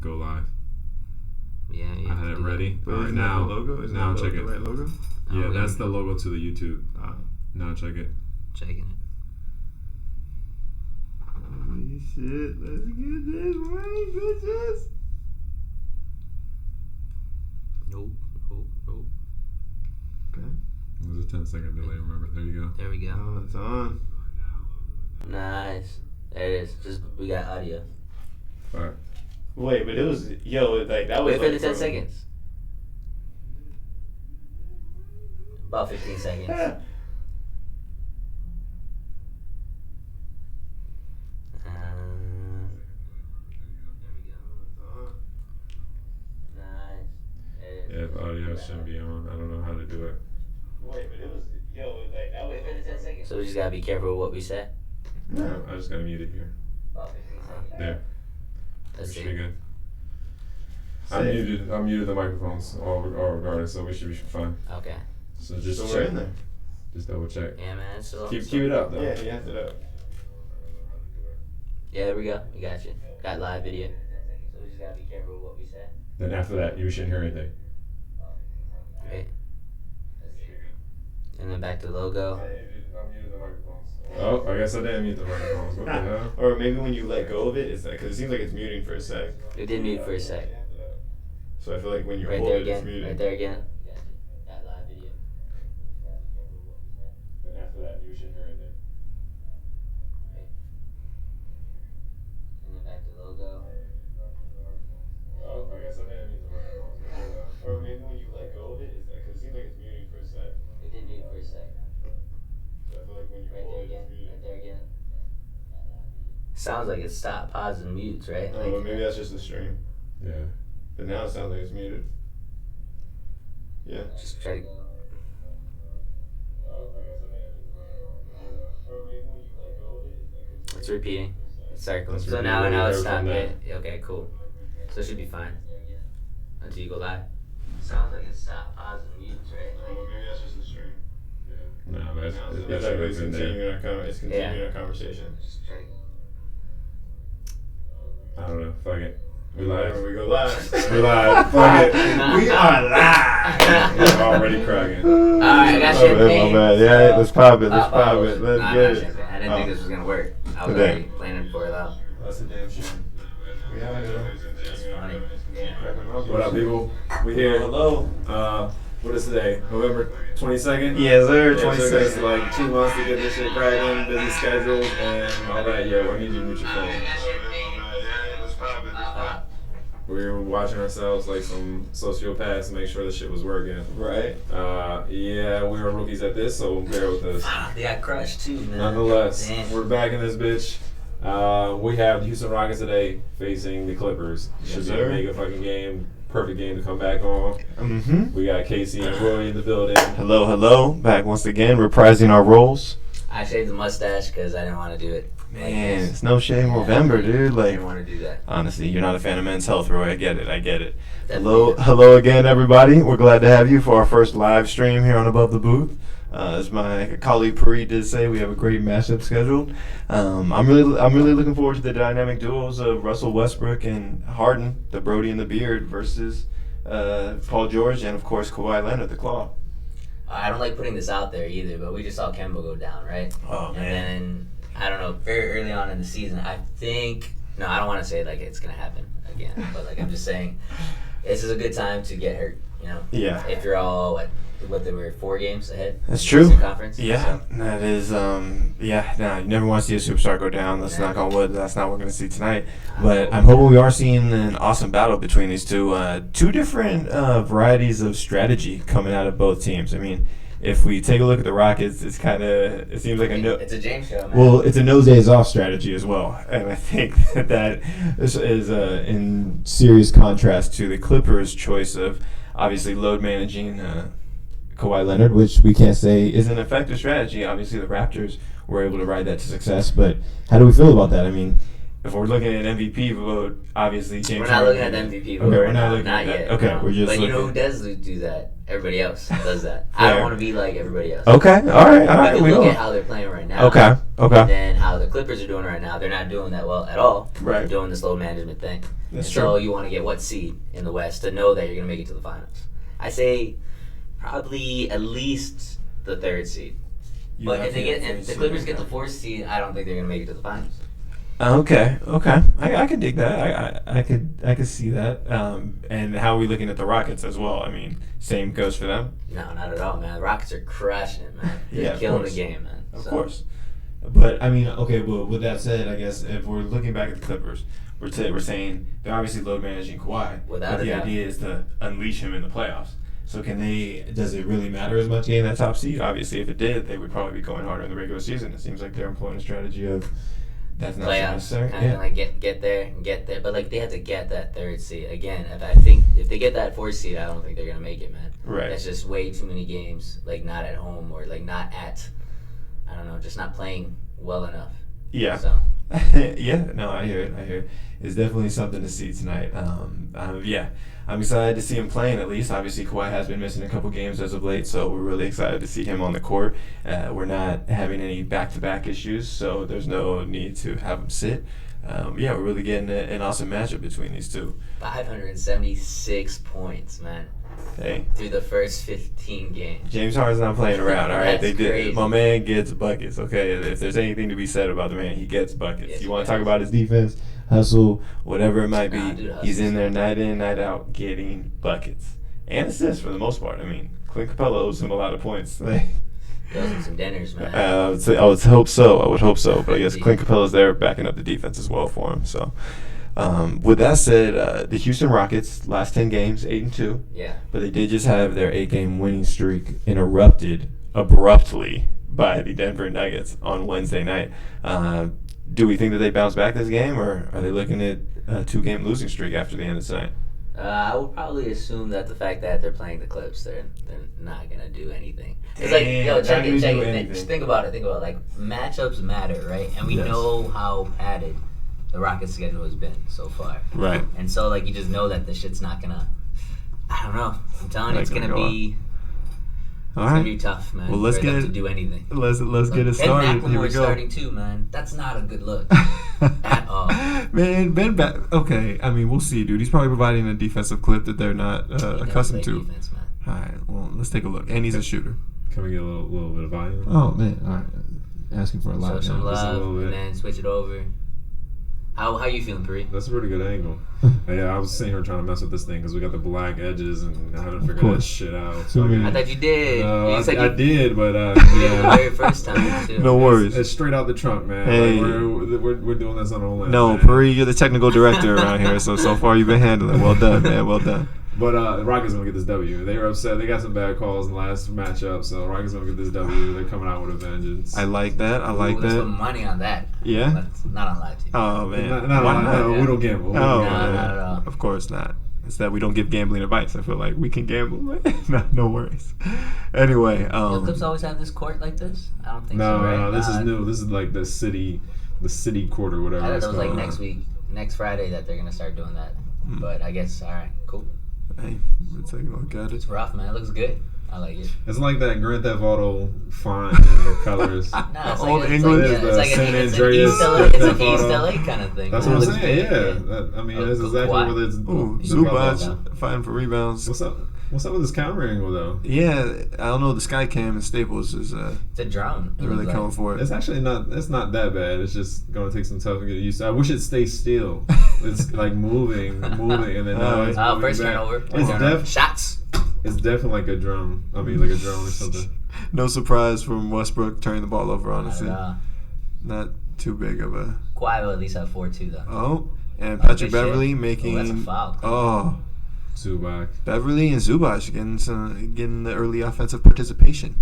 go live. Yeah, I had it ready. But All right, isn't now that the logo? Isn't now that check the it. right logo? Yeah, that's the logo to the YouTube. Now check it. Checking it. Holy shit! Let's get this money, bitches. Nope. Okay. It was a 10-second delay. Remember? There you go. There we go. Oh, it's on. Nice. There it is. Just we got audio. All right. Wait, but it was that was Wait for the 10 seconds. About 15 seconds. Yeah, if audio shouldn't be on. I don't know how to do it. Wait, but it was that was. Wait for the 10 seconds. So we just gotta be careful with what we say. No, I just gotta mute it here. About 15 seconds. There. Let's We should see. be good. I muted the microphones all regardless, so we should be fine. Okay. So just So check. we're in there. Just double check. Yeah, man. So Keep it up though. Yeah, you have it up. Yeah, there we go. We got you. Got live video. So we just gotta be careful with what we say. Then after that, you shouldn't hear anything. Right. And then back to the logo. Oh, I guess I didn't mute the microphones. What the hell? Or maybe when you let go of it, it's because it seems like it's muting for a sec. It did mute for a sec. So I feel like when you Right hold there it, it's again. muted. Right there again. Got live video. Then after that, you shouldn't hear anything. And then back to the logo. Oh, I guess I didn't mute the microphones. Or maybe when you let go of it, it's because it seems like it's muting for a sec. It did mute for a sec. So I feel like when you Right hold there it, again. it's muted. Right there again. Sounds like it stopped, pause, and mutes, right? Oh, but maybe that's just the stream. Yeah. But now it sounds like it's muted. Yeah. Just try to. It's repeating. It's circling. That's So repeating now what we it's heard stopped. from Yeah. that. Okay, cool. So it should be fine until you go live. Sounds like it stopped, pause, and mutes, right? Maybe that's just the stream. No, but It's it's like up it's in there. continuing our conversation. Just try to- I don't know. Fuck it. We live. We go live. We live. Fuck it. We are live. We're already cracking. Alright, I got Oh, champagne. my bad. Yeah, let's pop it. Let's Oh, pop it. Let's nah, get not it. champagne. I didn't think this was gonna work. I was Okay. already planning for it though. That's a damn shame. We have it. That's funny. What up, people? We here. Hello. What is today? November 22nd? Yes, sir. Yeah, so 22nd. it's like 2 months to get this shit cracking, busy schedules, and all that. Yeah, we need you to mute your phone. We were watching ourselves like some sociopaths to make sure the shit was working. Right. Yeah, we were rookies at this, so bear with us. They got crushed too, man. Nonetheless, Damn. we're back in this bitch. We have the Houston Rockets today facing the Clippers. Should be sir. a mega fucking game. Perfect game to come back on. Mm-hmm. We got Casey and Roy in the building. Hello, hello. Back once again, reprising our roles. I shaved the mustache because I didn't want to do it. Man, it's no shame November, dude. I Like, didn't want to do that. honestly, you're not a fan of Men's Health, Roy. I get it. Definitely. Hello again, everybody. We're glad to have you for our first live stream here on Above the Booth. As my colleague Pari did say, we have a great matchup scheduled. I'm really looking forward to the dynamic duos of Russell Westbrook and Harden, the Brody and the Beard, versus Paul George and of course Kawhi Leonard, the Claw. I don't like putting this out there either, but we just saw Kemba go down, right? Oh, And man. then, I don't know, very early on in the season, I think, no, I don't want to say like it's going to happen again, but like I'm just saying, this is a good time to get hurt, you know? Yeah. If you're all, what they were, 4 games ahead? That's in the true. Eastern Conference, Yeah, so. that is, you never want to see a superstar go down. Let's knock on wood. That's not what we're going to see tonight. But I'm hoping we are seeing an awesome battle between these two. Two different varieties of strategy coming out of both teams. I mean, if we take a look at the Rockets, it seems like It's a James show, man. well, it's a nose days off strategy as well, and I think that is in serious contrast to the Clippers' choice of obviously load managing Kawhi Leonard, which we can't say is an effective strategy. Obviously, the Raptors were able to ride that to success, but how do we feel about that? I mean, if we're looking at MVP vote, obviously James. We're not looking at the MVP vote. Okay, we're right not now. looking Not at that. yet. Okay, no. we're just But you know looking- who does do that? Everybody else does that. I don't want to be like everybody else. Okay, all right. We We look know. at how they're playing right now. Okay. And then how the Clippers are doing right now. They're not doing that well at all. Right. They're doing this load management thing. That's and true. So you want to get what seed in the West to know that you're going to make it to the finals. I say probably at least the 3rd seed. But if the Clippers get the 4th seed, I don't think they're going to make it to the finals. Okay. I could dig that. I could see that. And how are we looking at the Rockets as well? I mean, same goes for them. No, not at all, man. The Rockets are crushing it, man. They're Yeah, of killing course. the game, man. Of So, course. But I mean, okay. Well, with that said, I guess if we're looking back at the Clippers, we're saying they're obviously load managing Kawhi. Without but a the doubt. idea is to unleash him in the playoffs. So does it really matter as much getting that top seed? Obviously, if it did, they would probably be going harder in the regular season. It seems like they're employing a strategy of that's not so playoffs, necessary. kind of like get there and get there, but like they have to get that 3rd seed again. I think if they get that 4th seed, I don't think they're gonna make it, man. Right. That's just way too many games, like not at home or like not at, I don't know, just not playing well enough. Yeah. So Yeah, no, I hear it. It's definitely something to see tonight. Yeah, I'm excited to see him playing at least. Obviously, Kawhi has been missing a couple games as of late, so we're really excited to see him on the court. We're not having any back-to-back issues, so there's no need to have him sit. Yeah, we're really getting an awesome matchup between these two. 576 points, man, Hey, through the first 15 games. James Harden's not playing around, all right? That's crazy. My man gets buckets, okay? If there's anything to be said about the man, he gets buckets. Yes, You want he to talk does. about his defense, hustle, whatever it might be, Nah, dude he's hustles. in there night in, night out, getting buckets. And assists for the most part. I mean, Clint Capella owes him a lot of points. Those are some dinners, man. I would hope so. But I guess Clint Capella's there backing up the defense as well for him. So, with that said, the Houston Rockets last 10 games 8-2, Yeah. but they did just have their 8-game winning streak interrupted abruptly by the Denver Nuggets on Wednesday night. Do we think that they bounce back this game, or are they looking at a 2-game losing streak after the end of tonight? I would probably assume that the fact that they're playing the Clips, they're not gonna do anything. It's like, yo, check it. Just think about it. Like matchups matter, right? And we Yes. know how padded the Rockets' schedule has been so far. Right. And so, like, you just know that the shit's not gonna. I don't know. I'm telling you, it's gonna be. All It's gonna right. be tough, man. Well, let's for them get to it- do anything. Let's get it started. And Here we McLemore's go. starting too, man. That's not a good look at all. Man, okay, I mean, we'll see, dude. He's probably providing a defensive clip that they're not He never accustomed played to. Defense, man. All right, well, let's take a look. And he's a shooter. Can we get a little bit of volume? Oh, man. All right. Asking for a Show lot some now. Just a love little and bit. then switch it over. How you feeling, Puri? That's a pretty good angle. Yeah, I was sitting here trying to mess with this thing because we got the black edges and I haven't figured that course. shit out. Too many. I thought you did. No, You said I you did, but did it the yeah. very first time too. No worries. It's straight out the trunk, man. Hey. Like, we're doing this on a limb. No, man. Puri, you're the technical director around here, so far you've been handling. Well done, man. Well done. But the Rockets gonna get this W. They were upset. They got some bad calls in the last matchup, so Rockets gonna get this W. They're coming out with a vengeance. I like that. I like Ooh, let's put that. money on that. Yeah? That's not on live TV. Oh, man. Not Why no, not? we don't gamble. We Oh, don't gamble. No, man. not at all. Of course not. It's that we don't give gambling advice. I feel like we can gamble. No worries. Anyway, The Clips always have this court like this? I don't think No, so, right? no, this is new. This is like the city court or whatever. I thought it's it was like called. next week, next Friday that they're gonna start doing that. But I guess all right, cool. Hey, we'll take a look at it. It's rough, man. It looks good. I like it. It's like that Grand Theft Auto font and the colors. Nah, it's Old like, England? It's like San an East Andreas LA. It's an Theft East Auto. LA kind of thing. That's man. what It I'm looks saying. good, Yeah, I mean, Oh, that's cool. exactly Why? what it's. Ooh, the colors. Zubac fighting for rebounds. What's up with this camera angle though? Yeah, I don't know. The Sky Cam and Staples is It's a drone. It really looks coming for it. It's actually not. It's not that bad. It's just gonna take some time to get used to. I wish it stays still. It's like moving, and then now it's Oh, moving first back. turnover. It's Shots. It's definitely like a drum. I mean, like a drone or something. No surprise from Westbrook turning the ball over, honestly. Not at all. Not too big of a. Kawhi will at least have 4-2 though. Oh, and Oh, Patrick good shit. Beverly Oh, making. that's a foul. Oh, Zubac. Beverly and Zubac getting the early offensive participation,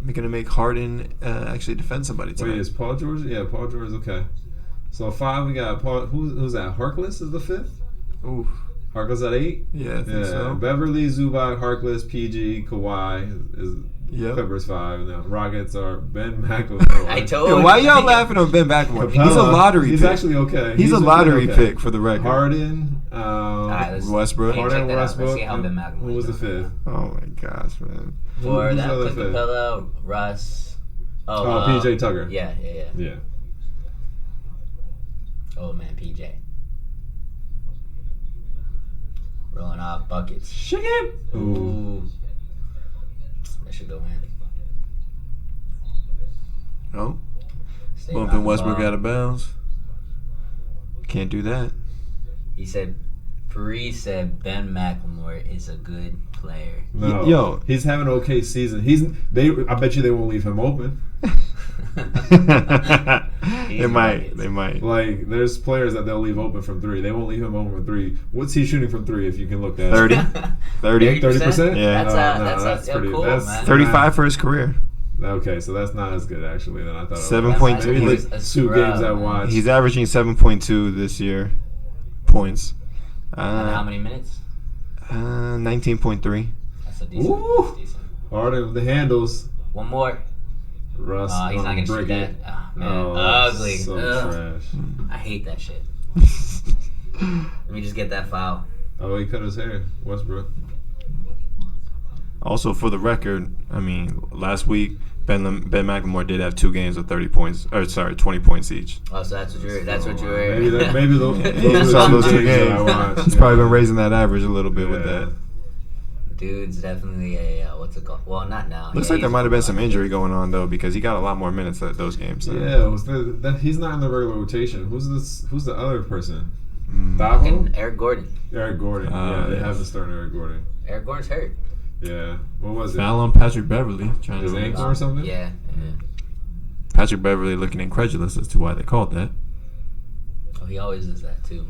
making to make Harden actually defend somebody Wait, tonight. is Paul George? Yeah, Paul George. Okay. So 5, we got Paul. Who's that? Harkless is the 5th. Ooh, Harkless at 8. yeah, I think Yeah. so. Beverly, Zubac, Harkless, PG, Kawhi is Yep. Clippers 5. And the Rockets are Ben McLemore. I told Yo, you. why y'all laughing on Ben McLemore? Capella, He's a lottery he's pick. actually okay. He's a lottery okay. pick for the record. Harden, Westbrook. Harden, Let's Westbrook. see how Ben McLemore Who was the does. 5th? Oh my gosh, man. For Who's that, the other put 5th? Capella, Russ. PJ Tucker. Yeah. Yeah. Oh man, PJ. Rolling off buckets. Shake it. Ooh. That should go in. Oh, Stay bumping on the Westbrook ball. out of bounds. Can't do that. He said, Paris said Ben McLemore is a good player. No. Yo. He's having an okay season. I bet you they won't leave him open. They might. Like, there's players that they'll leave open from 3. They won't leave him open from 3. What's he shooting from 3 if you can look at 30? 30? 30%? Yeah. That's pretty. cool, That's man. 35 for his career. Okay, so that's not as good actually than I thought. 7 it points. was. Maybe He's the a 2 scrub, games I man. watched. He's averaging 7.2 this year. Points. And how many minutes? 19.3. That's a decent. Ooh. That's decent. Harden with the handles. One more. Russ. He's not gonna shoot break that. it. Oh, man. Oh, Ugly. So Ugh. trash. I hate that shit. Let me just get that foul. Oh, he cut his hair. Westbrook. Also, for the record, I mean, last week Ben McLemore did have 2 games with 30 points. Or sorry, 20 points each. Oh, so that's what you're. Maybe those, He those saw are those 2 that I games. watched. He's probably been raising that average a little bit with Yeah. that. Dude's definitely a what's it called? Well, not now. Looks Yeah, like there he's- might have been some injury going on though, because he got a lot more minutes at those games. So. Yeah, he's not in the regular rotation. Who's the other person? Mm. Davo? And Eric Gordon. Eric Gordon. Yeah, they haven't started Eric Gordon. Eric Gordon's hurt. Yeah. What was it? Foul on Patrick Beverly. Trying His to ankle or something? Yeah. Patrick Beverly looking incredulous as to why they called that. Oh, he always does that too.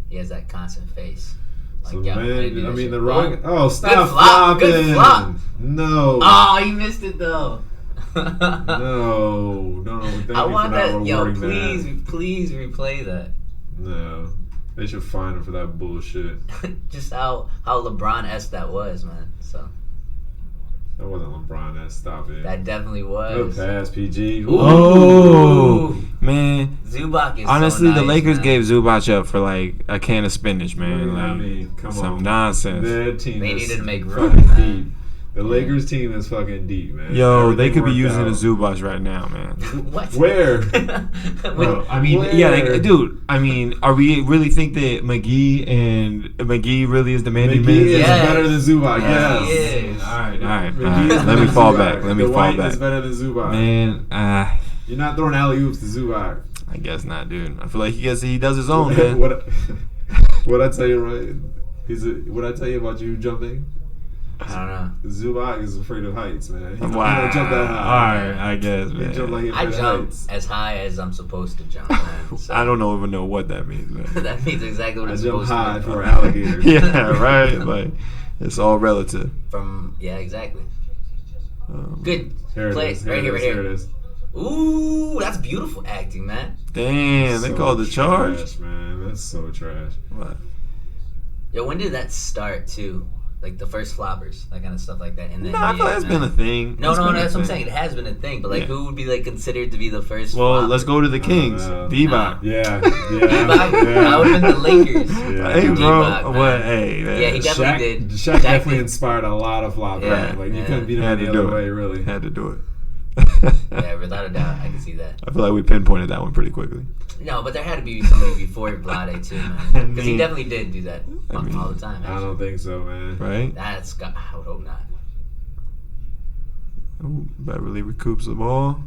He has that constant face. Like, So, yeah, I'm gonna do man, I that mean, shit. the Rock. Oh. Oh, stop flop, good flopping. flop. No. Oh, he missed it though. No. Thank I you want for not that. Yo, rewarding please replay that. No. They should fine him for that bullshit. Just how LeBron-esque that was, man. So That wasn't LeBron. Stop it. that definitely Good was. pass, PG. Ooh. Oh man! Zubac is Honestly, so nice, the Lakers man. gave Zubac up for like a can of spinach, man. I Like mean, come some on. nonsense. Their team They is needed to make fucking room, man. deep. The Lakers team is fucking deep, man. Yo, they Everything could be worked using out. a Zubac right now, man. What? Where? When- I mean, Where? yeah, like, dude. I mean, are we really think that McGee really is demanding McGee minutes? is Yes. better than Zubac. Yes, he Yes. is. All right. McGee is Let better me than fall Zubac. back. Let me fall Dwight back. is better than Zubac. Man, You're not throwing alley oops to Zubac. I guess not, dude. I feel like he does his own, man. What I tell you, right? What I tell you about you jumping? I don't know. Zubac is afraid of heights, man. He Wow. don't jump that All high. right, I guess, He man. jump like he's I afraid of jump heights. as high as I'm supposed to jump, man. So I don't even know what that means, man. that means exactly what I it's jump supposed high to be. for alligators. Yeah, right. Like it's all relative. Yeah, exactly. Um, Good Here it play. is. Right Here here. it is. Ooh, that's beautiful acting, man. Damn, they So called the charge. trash, man. That's so trash. What? Yo, when did that start too? Like the first floppers, that kind of stuff like that. In the No, I feel like that's been a thing. No, It's been a that's what I'm thing. saying. It has been a thing, but like, Yeah. who would be like considered to be the first? Well, flopper? let's go to the Kings. Divac. Yeah. That would have been the Lakers. Yeah. Hey, bro. Divac, man. What? Hey, man. Yeah, he definitely Shaq, did. Shaq Shaq definitely did. inspired a lot of floppers. Yeah, Like you yeah. couldn't beat him Had any to do other it. way, really. Had to do it. Yeah, without a doubt, I can see that. I feel like we pinpointed that one pretty quickly. No, but there had to be somebody before Vlade too, man. Because he definitely did do that I mean, all the time. I Actually. don't think so, man. Right? I would hope not. Ooh, Beverly recoups the ball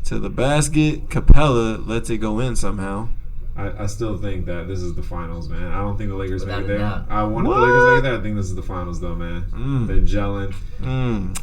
to the basket. Capella lets it go in somehow. I still think that this is the finals, man. I don't think the Lakers Without make a it there. doubt. I want the What? Lakers to make it there. I think this is the finals, though, man. They're gelling.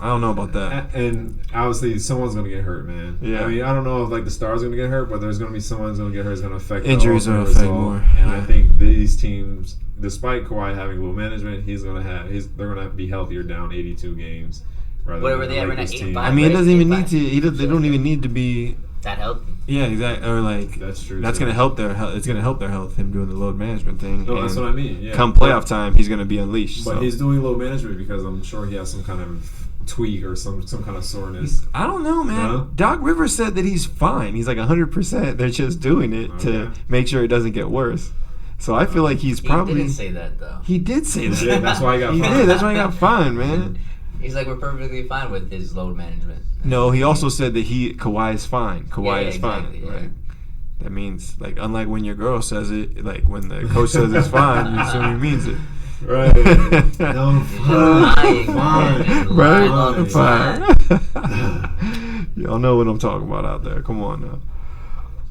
I don't know about that. And obviously, someone's going to get hurt, man. Yeah. I mean, I don't know if, like, the star's going to get hurt, but there's going to be someone who's going to get hurt. It's going to affect Injuries the will ultimate affect result. more. And I Yeah. think these teams, despite Kawhi having low management, they're going to be healthier down 82 games. rather Whatever than they the have right now, Lakers 8-5. team. I mean, it doesn't even need to. Eight-five. They don't even need to be. That helped. Yeah, exactly. Or like That's true, That's too. gonna help their health. It's gonna help their health. Him doing the load management thing. No, that's And what I mean. Yeah. Come playoff time, he's gonna be unleashed. But so. he's doing low management because I'm sure he has some kind of tweak or some kind of soreness. I don't know, man. No? Doc Rivers said that he's fine. He's like 100%. They're just doing it to make sure it doesn't get worse. So I feel like he's probably. He didn't say that though. He did say that. Yeah, that's why he got He fined. did. That's why he got fined, man. He's like, we're perfectly fine with his load management. No, he also said that Kawhi is fine. Kawhi is exactly, fine. yeah. Like, that means, like, unlike when your girl says it, like when the coach says it's fine, you assume he means it. Right. No, fine. Right? Fine. Y'all know what I'm talking about out there. Come on now.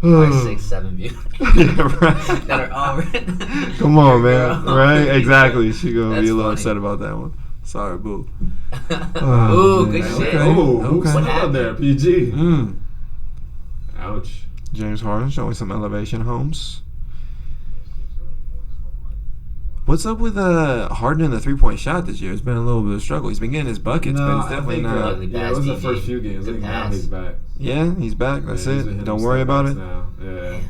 5, 6, 7 views. Yeah, right. That are all written. Come on, man. Right? Exactly. She gonna That's be a little funny. upset about that one. Sorry, boo. Ooh, man. good shit. Okay. Oh, Okay. what happened there? PG. Mm. Ouch. James Harden showing some elevation, Holmes. What's up with Harden in the 3-point shot this year? It's been a little bit of a struggle. He's been getting his buckets, but it's definitely not. Yeah, it was the first few games. I think now he's back. Yeah, he's back. That's Yeah, it. Don't worry about it. Now. Yeah, it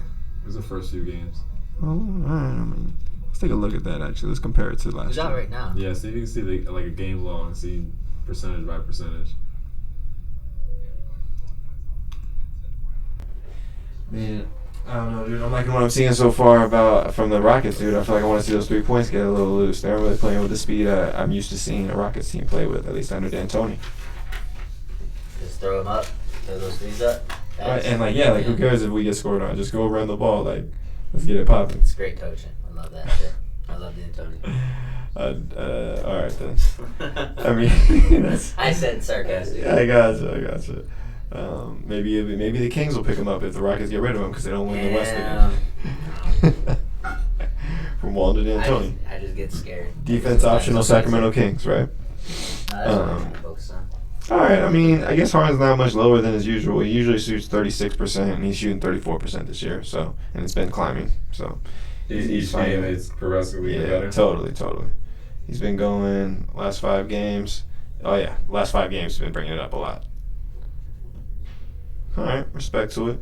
was the first few games. Oh, all right. I mean, let's take a look at that. Actually, let's compare it to last He's year. out right now. Yeah, so you can see like a game long, see percentage by percentage. Man, I don't know, dude. I'm liking what I'm seeing so far from the Rockets, dude. I feel like I want to see those 3 points get a little loose. They're really playing with the speed I'm used to seeing a Rockets team play with, at least under D'Antoni. Just throw him up. Throw those threes up. Right, and who cares if we get scored on? Just go run the ball. Like, let's get it popping. It's great coaching. I love that shit. I love D'Antoni. All right then. I mean, I said sarcastic. I gotcha. Maybe the Kings will pick him up if the Rockets get rid of him because they don't win the West again. From Wall to D'Antoni. I just get scared. Defense optional Sacramento Kings, right? No, that's what I'm focused on. All right. I mean, I guess Harden's not much lower than his usual. He usually shoots 36%, and he's shooting 34% this year. So, and it's been climbing. So, Each game is progressively better. Yeah, totally. He's been going last 5 games. Oh yeah, last 5 games he's been bringing it up a lot. All right, respect to it.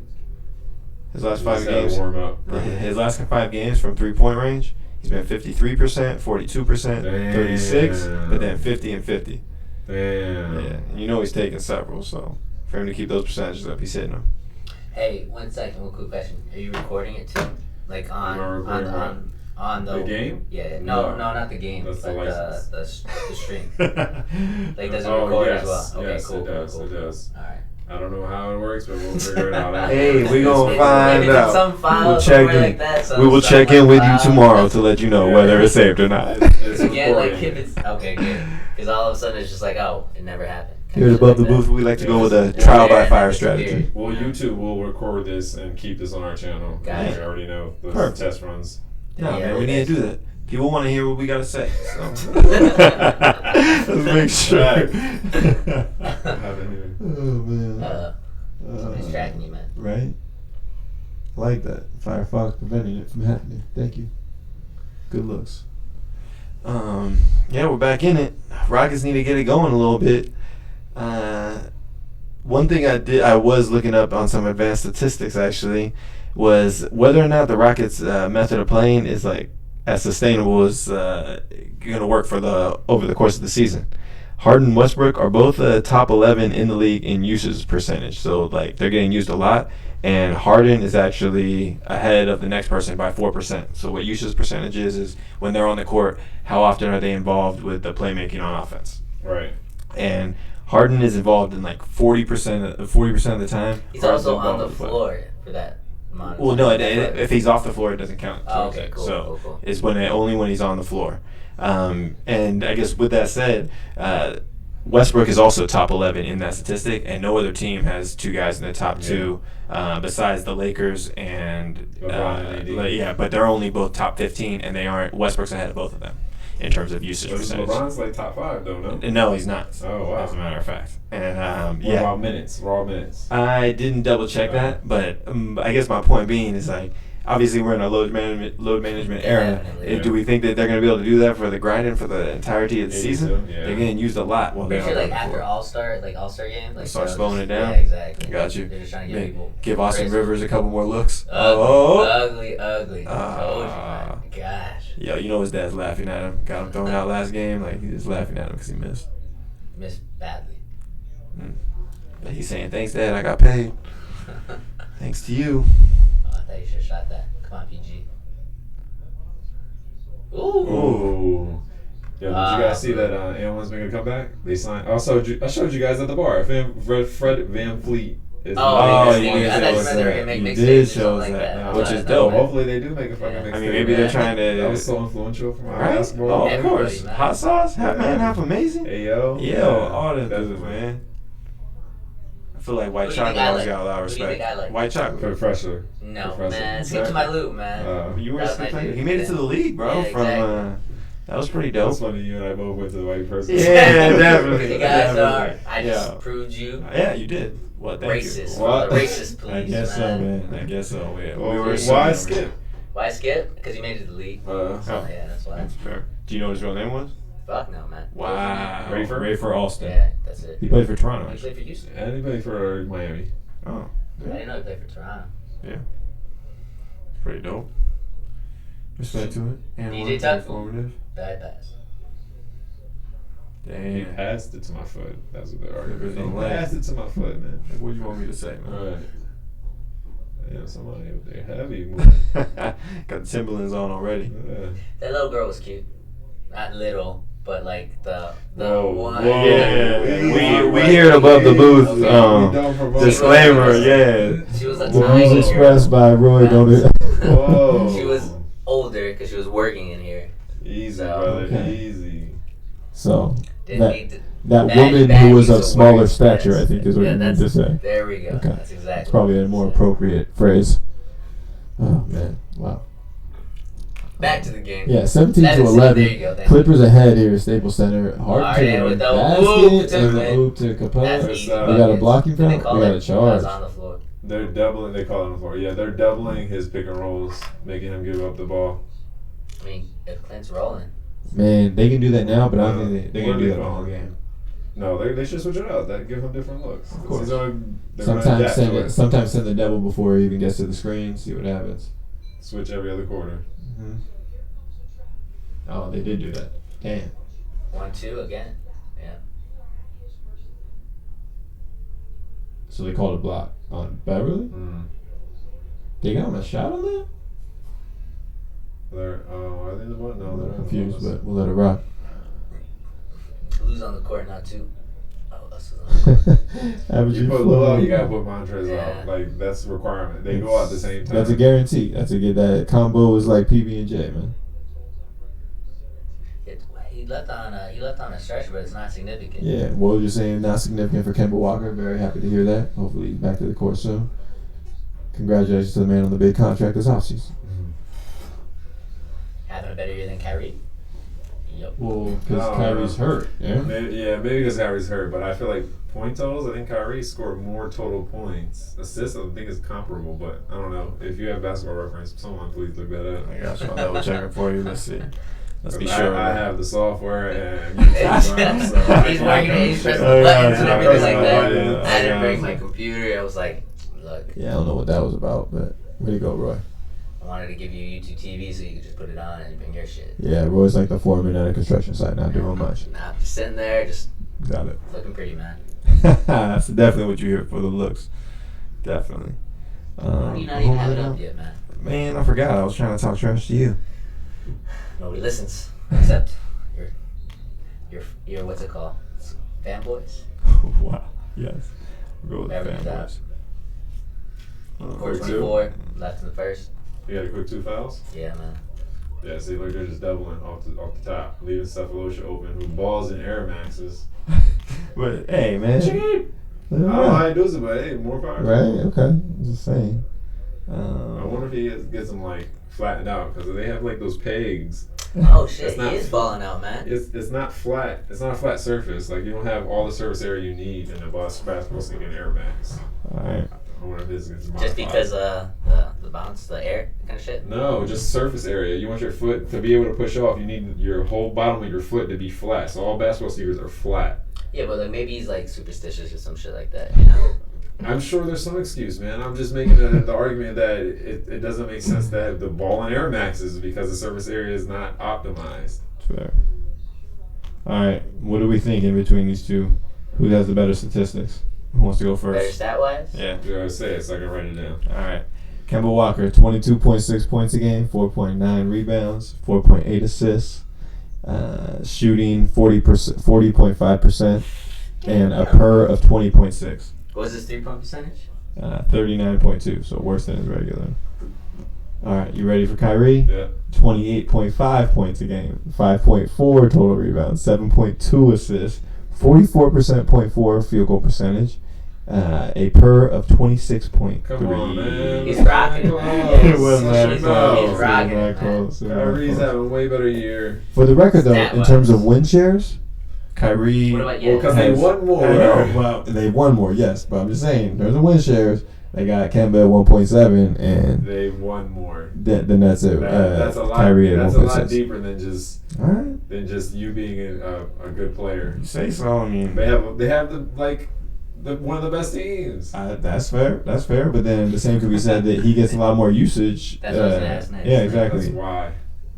His last 5 games. Warm up. His last 5 games from 3-point range, he's been 53%, 42%, 36, but then 50 and 50. Damn. Yeah, and you know he's taking several, so for him to keep those percentages up, he's hitting them. Hey, 1 second, one quick question. Are you recording it too? Like on the game? Yeah. No, not the game. That's but the the stream. Like, does it record as well? Okay, yes, cool. it does. Cool. It does. All right. I don't know how it works, but we'll figure it out. Hey, we gonna Maybe find it's out. some file We'll check somewhere in. like that, We will check in with you tomorrow to let you know whether it's saved or not. It's Again, like recording. if it's okay, good. Because all of a sudden it's just like, oh, it never happened. Here's above the booth. We like to go with a trial by fire strategy. Well, YouTube will record this and keep this on our channel. Got it. We already know those Perfect. test runs. No, Yeah, man, we need to do that. People want to hear what we gotta say. So. Let's make sure. Haven't Oh man. Somebody's tracking you, man. Right? Like that. Firefox preventing it from happening. Thank you. Good looks. Yeah, we're back in it. Rockets need to get it going a little bit. One thing I was looking up on some advanced statistics actually, was whether or not the Rockets' method of playing is like as sustainable as going to work for over the course of the season. Harden and Westbrook are both top 11 in the league in usage percentage, so like they're getting used a lot. And Harden is actually ahead of the next person by 4%. So what usage percentage is when they're on the court, how often are they involved with the playmaking on offense? Right. And Harden is involved in like 40% of the time. He's Harden's also on involved the with play. floor for that amount. Well, no, if he's off the floor, it doesn't count. Oh, okay, it. cool, So cool. it's only when he's on the floor. And I guess with that said, Westbrook is also top 11 in that statistic, and no other team has 2 guys in the top 2 besides the Lakers and LeBron and AD. yeah, but they're only both top 15, and they aren't. Westbrook's ahead of both of them in terms of usage percentage. LeBron's like top 5 though, no? No, he's not. Oh, wow. As a matter of fact, and What about minutes? Raw minutes. I didn't double check that, but I guess my point being is like, obviously we're in a load management era. Definitely. Do we think that they're going to be able to do that for the grinding for the entirety of the season? So, yeah. They're getting used a lot. While Pretty they're sure on like the after floor. All-Star game, like Start they'll slowing just- it down? Yeah, exactly. Got you. They're just trying to get people. Give Austin crazy. Rivers a couple more looks. Ugly. Told you, Ah. man. Gosh. Yo, you know his dad's laughing at him. Got him thrown out last game. Like, he's just laughing at him because he missed. Missed badly. He's saying, thanks, Dad. I got paid. Thanks to you. Oh, I thought you should have shot that. Come on, PG. Ooh. Ooh. Yo, did you guys see that A1's making a comeback? They signed. I showed you guys at the bar. Fred Van Fleet is. I thought you meant they were gonna make mixtapes or something like that. Which is dope. Hopefully they do make a fucking mixtape. I mean, maybe they're trying to. That was so influential for my Right? basketball. Oh, Yeah, of course. everybody, man. Hot sauce, half amazing. Ayo. All them dudes, man. I feel like white Who do you think chocolate I always like? got a lot of Who do you respect. think I like? White chocolate. Professor. No, Professor. man. Skip to my loop, man. You were That was still my playing. dude. He made it to the league, bro. Yeah, From exactly. that was pretty That's dope. funny. You and I both went to the white person. Yeah, definitely. You guys Definitely. are. I just proved you Yeah, you did. Well, thank racist. you. What? The racist police, I guess man. so, man. I guess so. Yeah. Well, We were why assuming- skip? Why skip? Because you made it to the league. Oh. Yeah, that's why. That's fair. Do you know what his real name was? Fuck no, man. Wow. Rafer Alston. Yeah, that's it. He played for Toronto, He actually. played for Houston. Anybody for Miami? Oh. I didn't know he played for Toronto. Yeah. Pretty dope. Respect to it. And DJ one, Tuck. informative. Bad pass. He Damn. passed it to my foot. That's what they're arguing. There's no He leg. passed it to my foot, man. What do you want me to say, man? All right. Damn, somebody up there heavy moving. Got the Timberlands on already. Yeah. That little girl was cute. Not little, but like the Whoa, one. whoa. Yeah, we Right. hear it above the booth. Okay. We don't promote Disclaimer, She was- yeah. She was a Views tiny expressed by Roy. Yeah. Don't it? Whoa. She was older because she was working in here. Easy, So- brother. Okay. Easy. So Didn't that, need to. that bad- woman bad who was use of of smaller words. stature, Yes. I think, is what Yeah, you meant that's- to say. There we go. Okay. That's exactly. It's probably a more appropriate phrase. Oh man, wow. Back to the game. Yeah, 17 That to is- 11. there you go, thank you. Clippers ahead here at Staples Center. Hard to Harden the with the basket oop to and the win. oop to That's Capella. easy. We got a buckets. blocking Did they foul? call We got it? a charge. That was on the floor. They're doubling. They call it on the floor. Yeah, they're doubling his pick and rolls, making him give up the ball. I mean, if Clint's rolling. Man, they can do that now, but I don't think they're What going are to do they that all calling? game. No, they should switch it out. That give him different looks. Of course. They're gonna Sometimes adapt send to it. Sometimes send the double before he even gets to the screen. See what happens. Switch every other quarter. Mm-hmm. Oh, they did do that. Damn. 1-2 again. Yeah. So they called a block on Beverly. Mm. They got him a shot on that. Are they in the ball? No, I'm they're not. confused, but we'll let it rock. Lose on the court now too. Oh, us is on the court. Average You put Lou out, you gotta put Montrez Yeah. out. Like that's a requirement. They go out at the same time. That's a guarantee. That's a good. That combo is like PB and J, man. He left on a stretch, but it's not significant. Yeah. What you're saying, not significant for Kemba Walker. Very happy to hear that. Hopefully, he's back to the court soon. Congratulations to the man on the big contract this offseason. Having a better year than Kyrie. Yep. Well, because No, Kyrie's hurt. Yeah. Maybe because Kyrie's hurt, but I feel like point totals. I think Kyrie scored more total points. Assists, I think is comparable, but I don't know. If you have basketball reference, someone please look that up. I got you. I'll double check it for you. Let's see. Let's be I, sure. I have the software and YouTube, so I He's can- working it. He's pressing Oh, the yeah, buttons and yeah, everything like yeah, that. yeah, I didn't yeah. bring my computer. I was like, look, Yeah, I don't know what that was about, but way to go, Roy. I wanted to give you YouTube TV so you could just put it on and bring your shit. Yeah, Roy's like the foreman at a construction site, not doing much. Nah, just sitting there, just Got it. looking pretty, man. That's definitely what you hear for the looks. Definitely. Why do you not even have it hold up on. yet, man? Man, I forgot. I was trying to talk trash to you. Nobody listens except your what's it called? Fanboys. Wow. Yes. We'll go with Whatever the you fanboys. Court Quick 24, left in the first. You got a quick 2 fouls? Yeah, man. Yeah, see, look, they're just doubling off the top, leaving Cephalosha open, who balls in Air Maxes. But hey, man. Cheap. I don't know how he does it, but hey, more power. Right? Okay. I'm just saying. I wonder if he gets them like flattened out because they have like those pegs. Oh shit, It's not- he is balling out, man. It's not flat. It's not a flat surface. Like you don't have all the surface area you need in a basketball stick in Air Max. All right. I wonder if this gets modified. Just because the bounce, the air kind of shit. No, just surface area. You want your foot to be able to push off. You need your whole bottom of your foot to be flat. So all basketball sneakers are flat. Yeah, but like maybe he's like superstitious or some shit like that. You know? I'm sure there's some excuse, man. I'm just making the argument that it doesn't make sense to have the ball in Air Maxes because the surface area is not optimized. Fair. All right. What do we think in between these two? Who has the better statistics? Who wants to go Better first? stat wise? Yeah. You gotta say it so I can write it down. All right. Kemba Walker, 22.6 points a game, 4.9 rebounds, 4.8 assists, shooting 40.5%, and a PER of 20.6. What was his 3-point percentage? 39.2, so worse than his regular. All right, you ready for Kyrie? Yeah. 28.5 points a game, 5.4 total rebounds, 7.2 assists, 44.4 field goal percentage, a PER of 26.3. Come on, man. He's rocking. Come on. It wasn't that He's close. rocking, It wasn't that man. close. It wasn't that Kyrie's close. having a way better year. For the record, though, Stat in terms wise. of win shares, Kyrie. What about Well, because they has- won more. I know, well, they won more, yes, but I'm just saying, in terms of win shares, they got Kemba at 1.7 and They won more. the Nets at That's a lot. Kyrie at That's a lot 1.6. deeper than just All right. you being a good player. You say so. I mean, They have one of the best teams. That's fair. That's fair. But then the same could be said that he gets a lot more usage. That's what I was gonna ask next. Yeah, That's exactly. why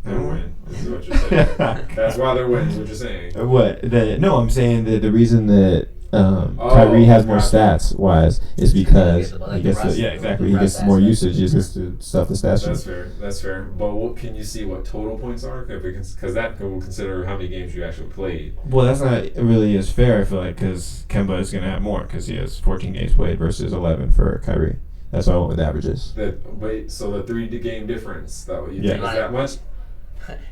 they win. Is what you're saying. That's why they're winning. Is what you're saying. What? No, I'm saying that the reason that Kyrie has more gotcha. stats wise is because Like he gets the the, rust- exactly the he gets rust more aspect. usage. He gets to stuff the stats That's sheet. fair. That's fair. But what can you see what total points are? Because that will consider how many games you actually played. Well, that's not really as fair. I feel like because Kemba is gonna have more because he has 14 games played versus 11 for Kyrie. That's why I went with averages. So the 3 game difference. That you Yeah. think is that much?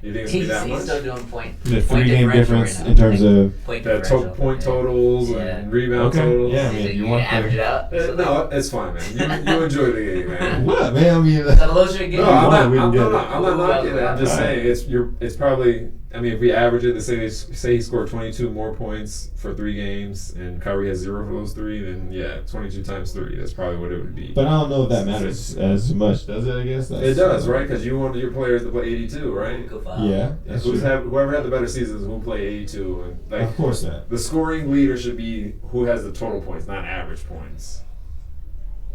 You think it's gonna be that He's much? still doing point. The point 3-game differential difference right now. in terms of Point The differential. point Yeah. totals Yeah. and rebound Okay, totals. yeah. I So mean, you you can want average the- it out. No, it's fine, man. You enjoy the game, man. what, man? I mean, The closer it gets, No, I'm not. we can I'm get not. it. I'm not knocking it. I'm just Alright. saying it's probably. I mean, if we average it, say he scored 22 more points for 3 games, and Kyrie has 0 for those 3, then yeah, 22 times 3. That's probably what it would be. but I don't know if that matters as much, does it? I guess It does, right? Because you want your players to play 82, right? Go foul. Yeah, that's true. Whoever had the better seasons will play 82, and like Of course not. the scoring leader should be who has the total points, not average points.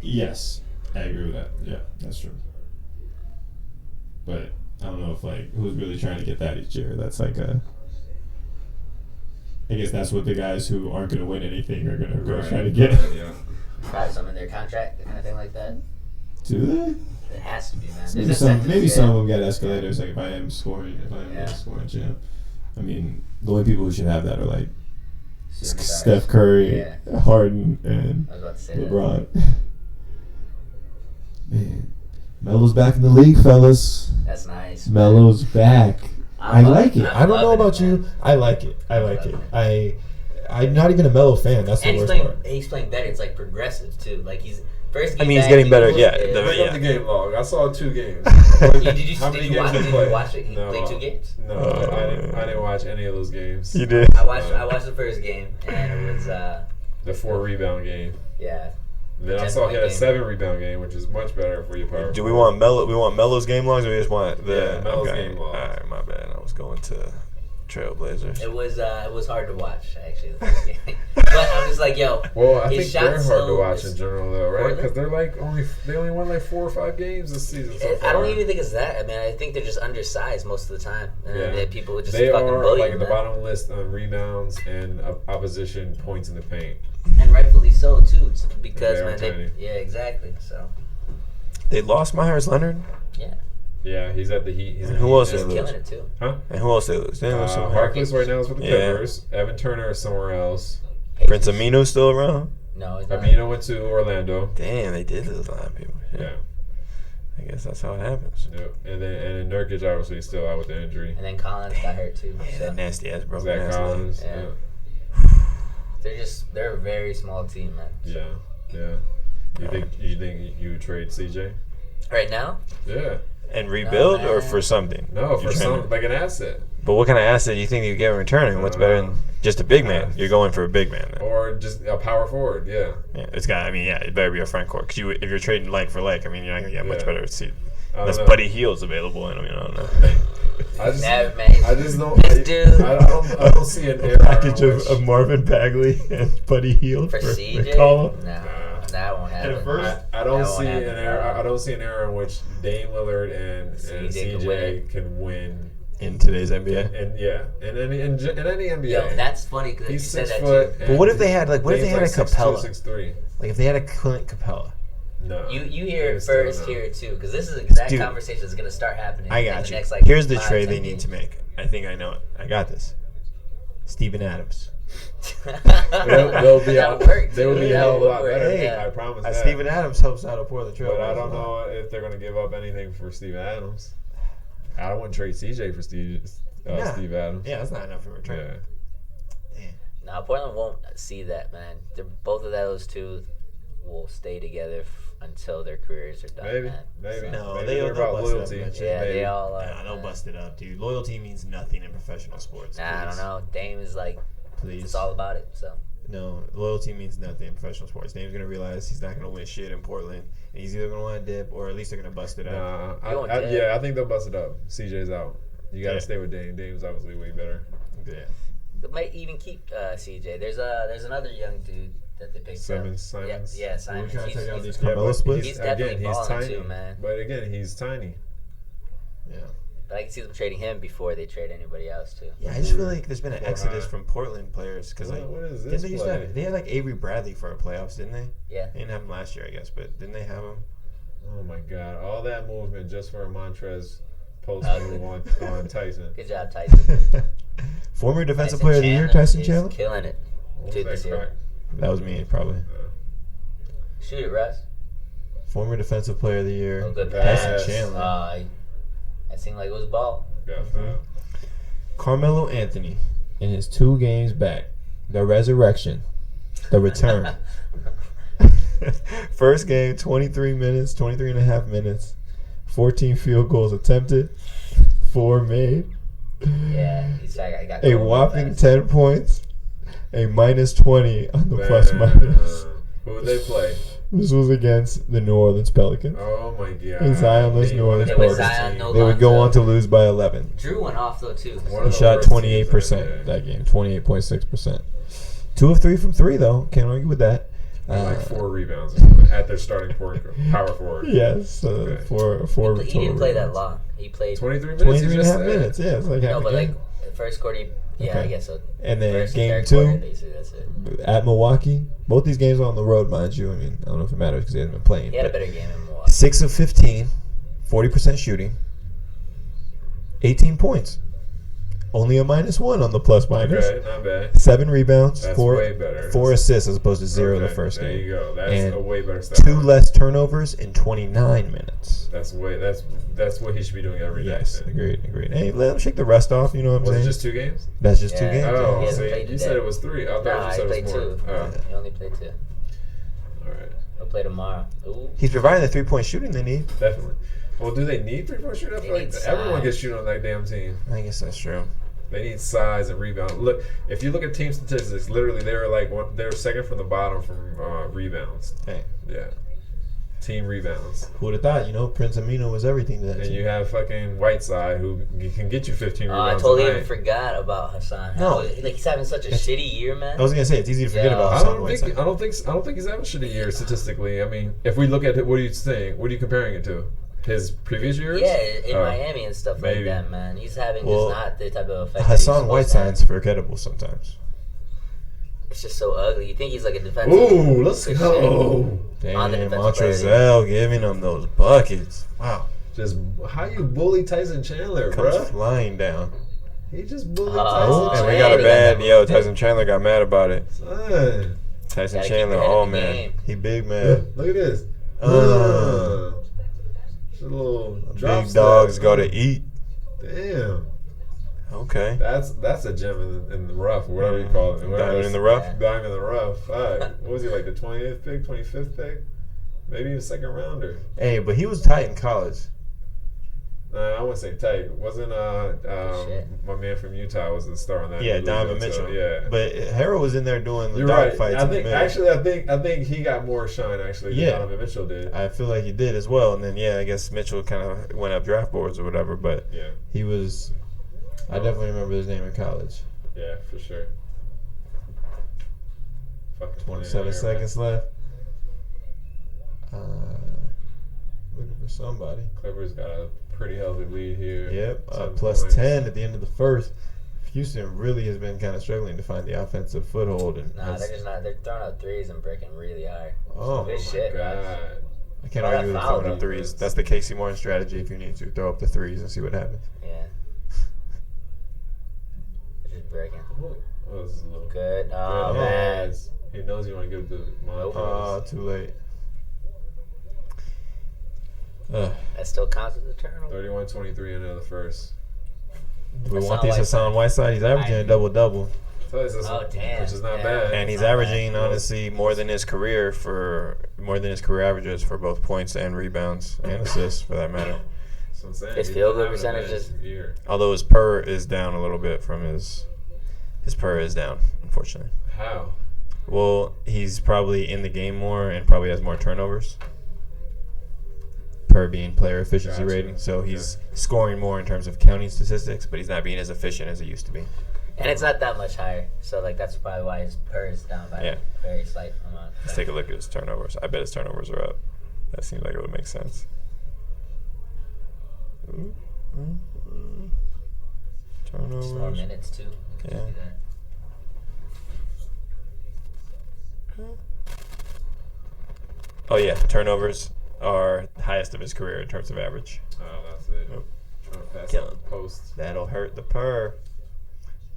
Yes, I agree with that. Yeah, that's true. But I don't know if who's really trying to get that each year. That's I guess that's what the guys who aren't going to win anything are going to go try to get. Yeah. Probably some in their contract, kind of thing like that. Do they? It has to be, man. There's Maybe incentives, some yeah. of them get escalators. Like if I am Yeah. a scoring champ. I mean, the only people who should have that are like Superstars. Steph Curry, Yeah. Harden, and I was about to say that. LeBron. Man, Melo's back in the league, fellas. That's nice. Melo's back. I I'm like it. I'm I don't know loving about it, you. man. I like it. I like loving it. I'm not even a Melo fan. That's the And worst part. he's playing better. It's like progressive too. Like he's first game. I mean, he's back, getting he better, was- yeah, Look Yeah. up the game log. I saw 2 games. How many games did he you played? watch it? He No. played 2 games. No, I didn't watch any of those games. You did. I watched the first game, and it was The 4 rebound game. yeah. Then I 10 saw he had a point game. 7 rebound game, which is much better for your power. Do we want Melo? We want Melo's game logs, or we just want the Yeah, Melo's game logs. All right, my bad. I was going to Trailblazers. It was hard to watch actually the first game, but I'm just like yo. Well, I his think they're shot hard to still watch is- in general, though, right? Portland? Because they only won like 4 or 5 games this season. So I don't far. even think it's that. I mean, I think they're just undersized most of the time, and Yeah. that people just They fucking are bully like them, at the man. bottom list on rebounds and opposition points in the paint. And rightfully so too, it's because They are man, tiny. yeah, exactly. So They lost Myers Leonard. yeah, Yeah, he's at the Heat. He's in Who the else Heat is now. it? killing it too. Huh? And who else they lose? They lose somewhere. Harkless right now is with the Yeah. Clippers. Evan Turner is somewhere else. Prince Amino's still around. No, it's not. Amino went to Orlando. Damn, they did lose a lot of people. Shit. Yeah. I guess that's how it happens. Yep. And then Nurkic obviously is still out with the injury. And then Collins got hurt too. Yeah, So that nasty ass broken Zach ass leg. Collins. Yeah. Yeah. they're a very small team, man. Yeah. Yeah. You think you would trade CJ? Right now, Yeah. And rebuild, or man. for something? No, You're for trying some like an asset. But what kind of asset do you think you get in return? And what's better than just a big man? You're going for a big man. Then. Or just a power forward, yeah. Yeah, it's got. I mean, yeah, it better be a front court. Because if you're trading like for like, I mean, you're not gonna get much Yeah. better seat. I don't Unless know. Buddy Hield's available, and I mean, I don't know. I just, Never, man. I just don't. This dude. I don't see an era. Package in which- of Marvin Bagley and Buddy Hield for for CJ, McCollum. no, that won't happen. At first, I don't That won't see happen an at era. all. I don't see an era in which Dame Lillard and CJ can CJ win. can win in today's NBA. And yeah, in any NBA. Yo, that's funny because you He's said 6 that foot. too. But what if they had like a 6'2", Capella? 6'3". Like if they had a Clint Capella. No. You hear it It's still first no. here too, because this is the exact Dude, conversation that's gonna start happening. I in got the you. Next, like, Here's the 5, trade 10 they need games. to make. I think I know it. I got this. Steven Adams. They'll be out. Works. They will be a hell of a lot better. Hey, I promise that. Steven Adams helps out a Portland Trail. But I don't know if they're going to give up anything for Steve Adams. I don't want to trade CJ for Steve Adams. Yeah, that's not enough in return. Yeah. Now Portland won't see that, man. Both of those two will stay together until their careers are done. Maybe. So, No, Maybe they'll they're about bust it up loyalty. eventually. yeah, Maybe. they all are. Nah, they'll man. bust it up, dude. Loyalty means nothing in professional sports. Nah, I don't know. Dame is like, Please. it's all about it. So No, loyalty means nothing in professional sports. Dame's going to realize he's not going to win shit in Portland. And he's either going to want to dip or at least they're going to bust it up. Nah, I think they'll bust it up. CJ's out. You got to stay with Dame. Dame's obviously way better. Yeah. they might even keep CJ. There's another young dude that they picked Simons. up. Yeah, Simons. We're trying to check out He's- these Yeah, Carmelo but splits. He's definitely he's balling tiny. too, man. But again, he's tiny. Yeah. But I can see them trading him before they trade anybody else too. Yeah, I just feel like there's been an Or exodus high. from Portland players because like What is didn't this they used to play? have, they had like Avery Bradley for our playoffs, didn't they? Yeah. They didn't have him last year, I guess, but didn't they have him? Oh my God! All that movement just for a Montrez post move on Tyson. Good job, Tyson. Former defensive Tyson player of the year, Chandler Tyson is Chandler. killing it. What Dude, was this that year. crack? That was me, probably. Shoot it, Russ. Former defensive player of the year, Oh, good Tyson pass. Chandler. That seemed like it was ball. Got fouled. Carmelo Anthony in his 2 games back, the resurrection, the return. First game, 23 and a half minutes, 14 field goals attempted, 4 made, Yeah, I got a going whopping fast. 10 points, a minus 20 on the plus minus. Who would they play? This was against the New Orleans Pelicans. Oh my God! And Zionless New Orleans It was Pelicans. Zion, no They would go Lonzo. on to lose by 11. Drew went off though too. One He of the shot worst 28% teams, that game, 28.6%. 2 of 3 from 3 though. Can't argue with that. Like 4 rebounds or something at their starting power forward. Yes, Okay. four He total didn't play that rebounds. long. He played 23 minutes. 23 you and a just half said. minutes. Yeah, it's like half no, a but game. like the first quarter. Yeah, Okay. I guess so. And then First and game third 2 quarter, basically, that's it. at Milwaukee. Both these games are on the road, mind you. I mean, I don't know if it matters because he hasn't been playing. He had a but better game in Milwaukee. 6 of 15, 40% shooting, 18 points. Only a -1 on the plus minus. Okay, not bad. 7 rebounds, That's 4 way better. 4 assists as opposed to 0 the Okay, first there game. you go. That's And a way better start. 2 less turnovers in 29 minutes. That's what he should be doing every day. Yes, agreed. Hey, let him shake the rest off. You know what I'm Was it saying? just 2 games? That's just 2 Yeah. games. Oh, He hasn't see, played you today. said it was 3. I thought Nah, you he said played it was 2. more. Oh, He only played 2. all right. He'll play tomorrow. Ooh. He's providing the 3-point shooting they need. Definitely. Well, do they need 3-point shooting? I They feel like need everyone size. gets shooting on that damn team. I guess that's true. They need size and rebound. Look, if you look at team statistics, literally they were second from the bottom from rebounds. Hey, Yeah, team rebounds. who would have thought? You know, Prince Amino was everything to that And team. you have fucking Whiteside who can get you 15 I rebounds. totally a even night. forgot about Hassan. No. Like he's having such a shitty year, man. I was gonna say it's easy to forget Yeah. about I Hassan don't Whiteside. think he's having a shitty year statistically. I mean, if we look at it, what are you saying? What are you comparing it to? His previous years? Yeah, in Oh. Miami and stuff maybe. like that, man. He's having Well, just not the type of effect. that he's Hassan supposed to have. Whiteside's forgettable sometimes. It's just so ugly. You think he's like a defensive? Ooh, let's good go. Damn, On the defensive Montrezl giving them those buckets. Wow, Just how you bully Tyson Chandler, comes bruh? flying down. He just bullied Oh, Tyson And we Chandler. got a Chandler. bad Tyson Chandler got mad about it. Son. Tyson Gotta keep Chandler, your head oh in the man, game. he big Yeah, man. look at this. Just a little drop Big step. dogs go to eat. Damn. Okay. That's a gem in the rough, or whatever you call it. Diamond in the rough. Diamond in the rough. Fuck. What was he, like the 20th pick, 25th pick? Maybe even second rounder. Hey, but he was tight in college. I wouldn't say tight. Wasn't Shit. my man from Utah was the star on that? Yeah, Blue Donovan Jays, so, Mitchell. yeah. But Harrell was in there doing the You're dog right. fights. I in the think middle. I think he got more shine actually than Yeah. Donovan Mitchell did. I feel like he did as well. And then I guess Mitchell kind of went up draft boards or whatever. But Yeah. he was. I definitely remember his name in college. Yeah, for sure. Fucking 27 seconds left. Looking for somebody. Clippers got a pretty healthy lead here. Yep, 10 plus points. 10 at the end of the first. Houston really has been kind of struggling to find the offensive foothold. And Nah, they're just not. They're throwing up threes and breaking really high. Oh, Good my shit, God. guys. I can't Why argue with that throwing foul up threes. That's the Casey Morton strategy if you need to. Throw up the threes and see what happens. Yeah. They're just breaking. Oh, this is a little Good. good. Oh, man. Nice. He knows you want to give the Nope. Montrose. Too late. That still counts as a turnover. 31-23 into the first. Do we Hassan want these Hassan Whiteside? He's averaging a double-double. Oh, damn. Which is not Yeah. bad. And he's Not averaging, bad. honestly, more than his career averages for both points and rebounds and assists, for that matter. That's what I'm saying. His He's field been goal having a percentage bad is- year. Although his per is down a little bit from his per is down, unfortunately. How? Well, he's probably in the game more and probably has more turnovers. Per being player efficiency Gotcha. rating. So he's scoring more in terms of counting statistics, but he's not being as efficient as he used to be. And it's not that much higher. So, like, that's probably why his per is down by Yeah. a very slight amount. Let's take a look at his turnovers. I bet his turnovers are up. That seems like it would make sense. Ooh. Turnovers. Just more minutes, too. You can Yeah. see that. Oh yeah, turnovers are the highest of his career in terms of average. Oh, that's it. Yep. Trying to pass Kill out him. the post. That'll hurt the per.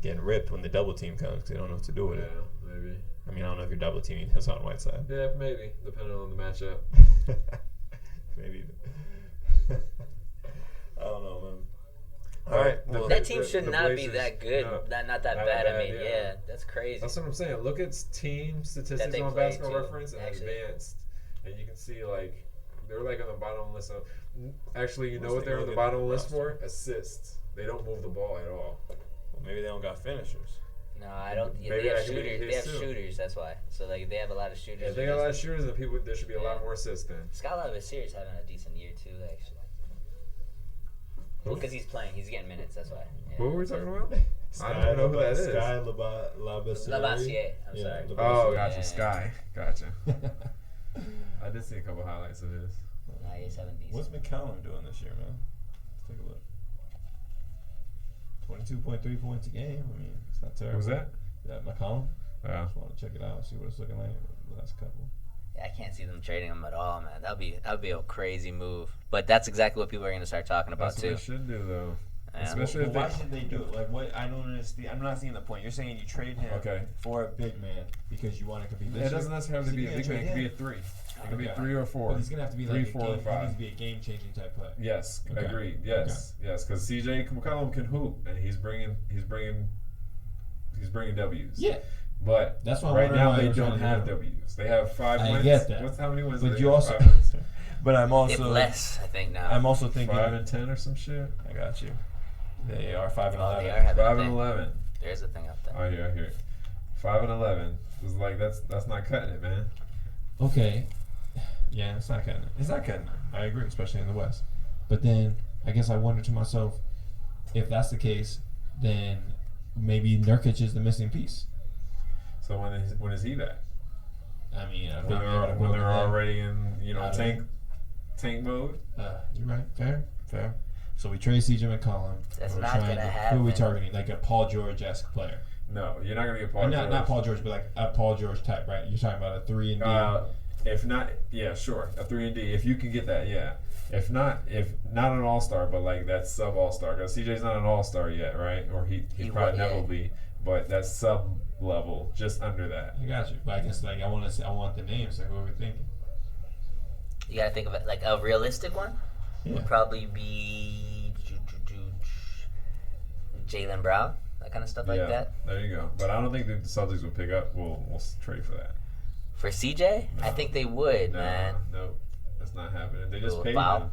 Getting ripped when the double team comes because they don't know what to do with Yeah, it. maybe. I mean, I don't know if you're double teaming Hassan Whiteside. Yeah, maybe. Depending on the matchup. Maybe. I don't know, man. All right. Well, That team the- should the not be Blazers- that good. no, Not that not bad. I bad, mean, yeah. yeah, that's crazy. That's what I'm saying. Look at team statistics they on play, Basketball too, Reference and actually. advanced, and you can see like they're like on the bottom list of. Actually, you know Let's what take they're a on the look at bottom the list for? roster. Assists. They don't move the ball at all. well, maybe they don't got finishers. No, I don't. Yeah, Maybe they have that could be shooters. his They have too. shooters. That's why. So like they have a lot of shooters. If they got a lot of shooters, then people there should be a lot Yeah. more assists then. Scott Love is serious having a decent year too, actually. Well, because he's playing, he's getting minutes. That's why. Yeah. Who were we talking about? Sky I don't even know who that is. Sky Labassiere. Lavassier. I'm sorry. Oh, gotcha. Yeah. Sky. Gotcha. I did see a couple highlights of his. Nah, he's having decent. What's McCallum doing this year, man? Let's take a look. 22.3 points a game. I mean, it's not terrible. Who's that? Yeah, McCallum. Yeah. Just want to check it out, see what it's looking like the last couple. Yeah, I can't see them trading him at all, man. That'd be a crazy move. But that's exactly what people are gonna start talking about That's too. what they should do though. Yeah. Especially Well, why if should they do it? Like, what? I don't understand. I'm not seeing the point. You're saying you trade him Okay. for a big man because you want to compete. it doesn't necessarily have to be a big man. It could be a three. It could be a 3 or 4. But he's gonna have to be Three, like 4, or a game, 5. he needs to be a game-changing type player. Yes, Okay. agreed. Yes, yes, because CJ McCollum can hoop, and he's bringing W's. Yeah, But that's why I'm right wondering now why they they're trying don't to have do it. W's. They have 5 I wins. get that. What's how many wins? But do they you have? also, 5 wins? but I'm They also have less, I think now. I'm also thinking 5 and 10 or some shit. I got you. They are 5 and Oh, 11. they are having 5 a and thing. 11. There's a thing up there. I hear it. 5 and 11. It's like that's not cutting it, man. Okay. Yeah, it's not cutting it. It's not cutting it. I agree, especially in the West. But then I guess I wonder to myself, if that's the case, then maybe Nurkic is the missing piece. So when is he back? I mean, I When they're already in tank mode. You're right. Fair. So we trade CJ McCollum. That's We're not trying gonna to- happen. Who are we targeting? Like a Paul George-esque player. No, you're not gonna get Paul George. Not Paul George, but like a Paul George type, right? You're talking about a 3 and D. If not, yeah, sure, a 3 and D. If you can get that, yeah. If not an all-star, but like that sub all-star, because CJ's not an all-star yet, right? Or he probably will, never yeah. will be, but that's sub level, just under that. I got you. But I guess like I want the names. So who are we thinking? You gotta think of it like a realistic one. Yeah. Would probably be Jaylen Brown, that kind of stuff like Yeah, that. there you go. But I don't think the Celtics will pick up. We'll trade for that. For CJ, I No. think they would, No, man. no, that's not happening. They just Little paid foul. him.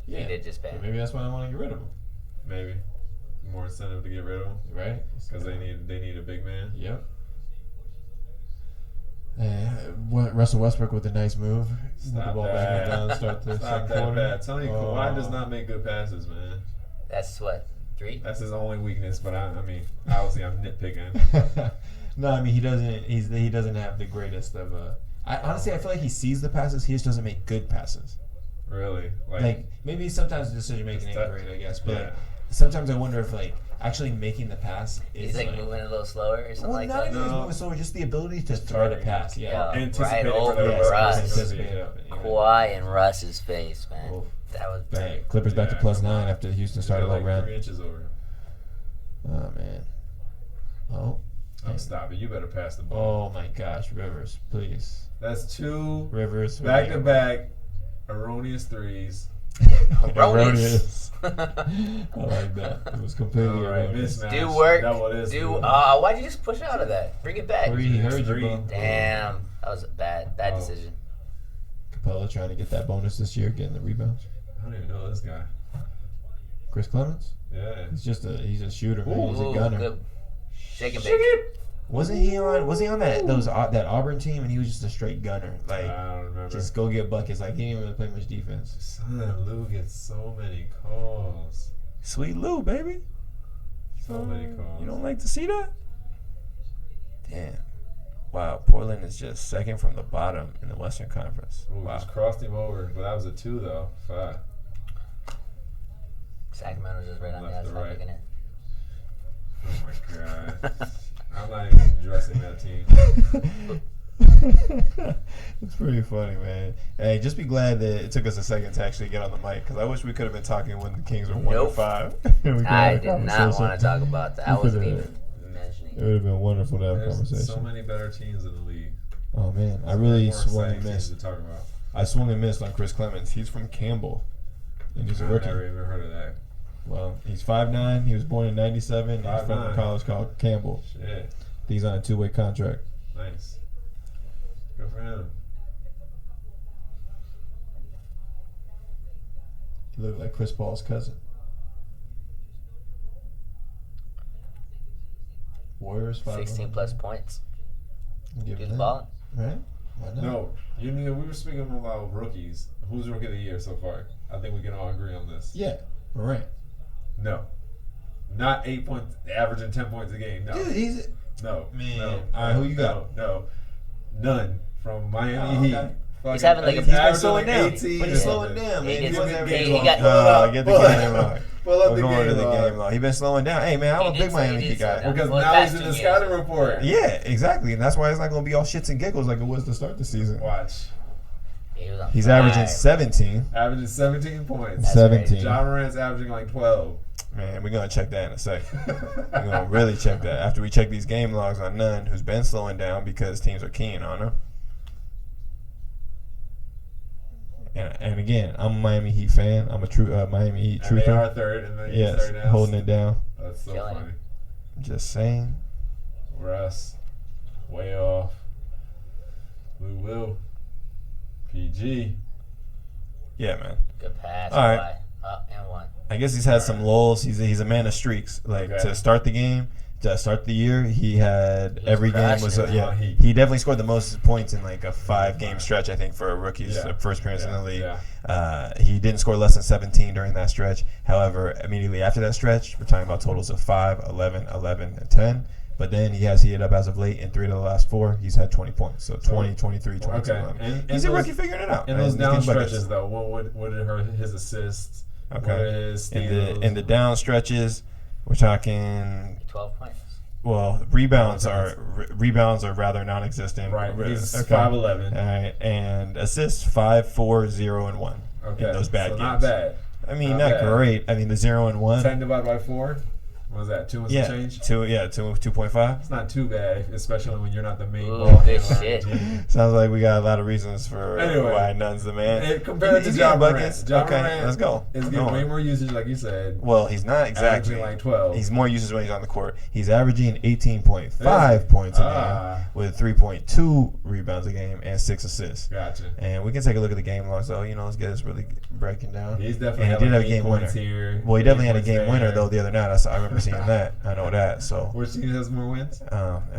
They did just pay So him. maybe that's why I want to get rid of him, Maybe more incentive to get rid of him right? because they need a big man. Yep. Russell Westbrook with a nice move. Move the Stop ball that. back and down, start the It's not second that quarter. bad. Tell me, Kawhi does not make good passes, man. That's what, 3? That's his only weakness. But I mean, obviously, I'm nitpicking. No, I mean he doesn't. He doesn't have the greatest of. I honestly feel like he sees the passes. He just doesn't make good passes. Really? Like maybe sometimes the decision making ain't great, I guess, but Yeah. sometimes I wonder if like actually making the pass is He's like moving a little slower or something like not that. even just moving slower, just the ability to thread a pass. Yeah. Right over whatever Russ. Anticipating. Kawhi in Russ's face, man. Oof. That was Bang. Clippers back to +9 after Houston started like run. 3 inches over him. Oh man. Oh. Stop it. You better pass the ball. Oh my gosh, Rivers, please. That's 2 Rivers. back-to-back erroneous threes. erroneous. I like that. It was completely All right, erroneous. mismatch. Do work. Double this. Why'd you just push out of that? Bring it back. He heard you, bro. Damn. That was a bad decision. Capella trying to get that bonus this year, getting the rebounds. I don't even know this guy. Chris Clemens? Yeah. He's a shooter, man. He's a gunner. Good. Shake and bake. Was he on that Auburn team and he was just a straight gunner? Like I don't remember. just go get buckets. Like he didn't really play much defense. Son, Lou gets so many calls. Sweet Lou, baby. So many calls. You don't like to see that? Damn. Wow, Portland is just second from the bottom in the Western Conference. Ooh, Wow. just crossed him over, but that was a 2 though. 5. Sacramento's just right on the Left to outside right. looking at. Oh my god. I'm not even addressing that team. It's pretty funny, man. Hey, just be glad that it took us a second to actually get on the mic because I wish we could have been talking when the Kings were 1-5. I did not want to talk about that. I wasn't even mentioning It would have been wonderful to have a There's conversation. so many better teams in the league. Oh man, I really More swung exciting and teams missed. to talk about. I swung and missed on Chris Clemens. He's from Campbell, and he's a I've rookie. never even heard of that. Well, he's 5'9". He was born in '97. He's from a 5'9". college called Campbell. Shit. He's on a 2-way contract. Nice. Good for him. He looked like Chris Paul's cousin. Warriors 16 plus points. Give Dude's him that. balling. Right? Why not? No, you knew we were speaking about rookies. Who's rookie of the year so far? I think we can all agree on this. Yeah, Morant. No. Not 8 points, averaging 10 points a game. No. Dude, he's No. Man. No. All right, who you got? No. None. From Miami Oh, Heat. okay. He's having like a. He's been averaging slowing like down. 18. But he's slowing down, He man. gets- He wasn't he game got- log. Get the game log. Pull up We're the going to game the log. game log. He's been slowing down. Hey, man, I'm He a did big slow- Miami he Heat did slow guy. down. Because Well, now past he's in 2 the years. scouting report. Yeah, exactly. And that's why it's not going to be all shits and giggles like it was to start the season. Watch. He was on He's fire. averaging 17. Averaging 17 points. That's 17. John Morant's averaging like 12. Man, we're going to check that in a second. We're going to really check that after we check these game logs on Nunn, who's been slowing down because teams are keying on him. And again, I'm a Miami Heat fan. I'm a true Miami Heat And they truther. are third, and then Yes, third now. holding it down. That's so Killing funny. Just saying. Russ, way off. Will, PG. Yeah, man. Good pass. All right. Kawhi. Up and one. I guess he's had some lulls. He's a man of streaks. Like Okay. to start the game, to start the year, he had every game was crushing it. yeah. Heat. He definitely scored the most points in like a 5-game stretch. I think for a rookie's Yeah. first appearance in the league. Yeah. He didn't score less than 17 during that stretch. However, immediately after that stretch, we're talking about totals of 5, 11, 11, and 10. But then he has heated up as of late in 3 of the last 4. He's had 20 points. So 20, 23, 22. Okay. 11. And He's a those- rookie figuring it out. In man. those He's down getting buckets. stretches, though, what did his assists? What Okay. are his In steals? the down stretches, we're talking. 12 points. Well, rebounds are rather non-existent. Right. He's Okay. 5'11". All right, and assists 5, 4, 0, and 1. Okay. In those bad so games. not bad. I mean, Not not bad. great. I mean, the 0 and 1. 10 divided by 4. What was that? 2 and some change? 2.5. It's not too bad, especially when you're not the main Ooh, ball good handler on the shit. team. Sounds like we got a lot of reasons for Anyway. why Nunn's the man. Compared to He's John getting Morant. buckets. John Okay, Morant let's go. is Come getting on. way more usage, like you said. Well, he's not exactly. Averaging like 12. He's more usage when he's on the court. He's averaging 18.5 points a game with 3.2 rebounds a game and 6 assists. Gotcha. And we can take a look at the game logs, though. Let's get this really breaking down. He's definitely And he had did like have a 8 game points winner. here. Well, he definitely 8 had a points game winner, there. though, the other night. I remember seeing that. I know that. So Which team has more wins?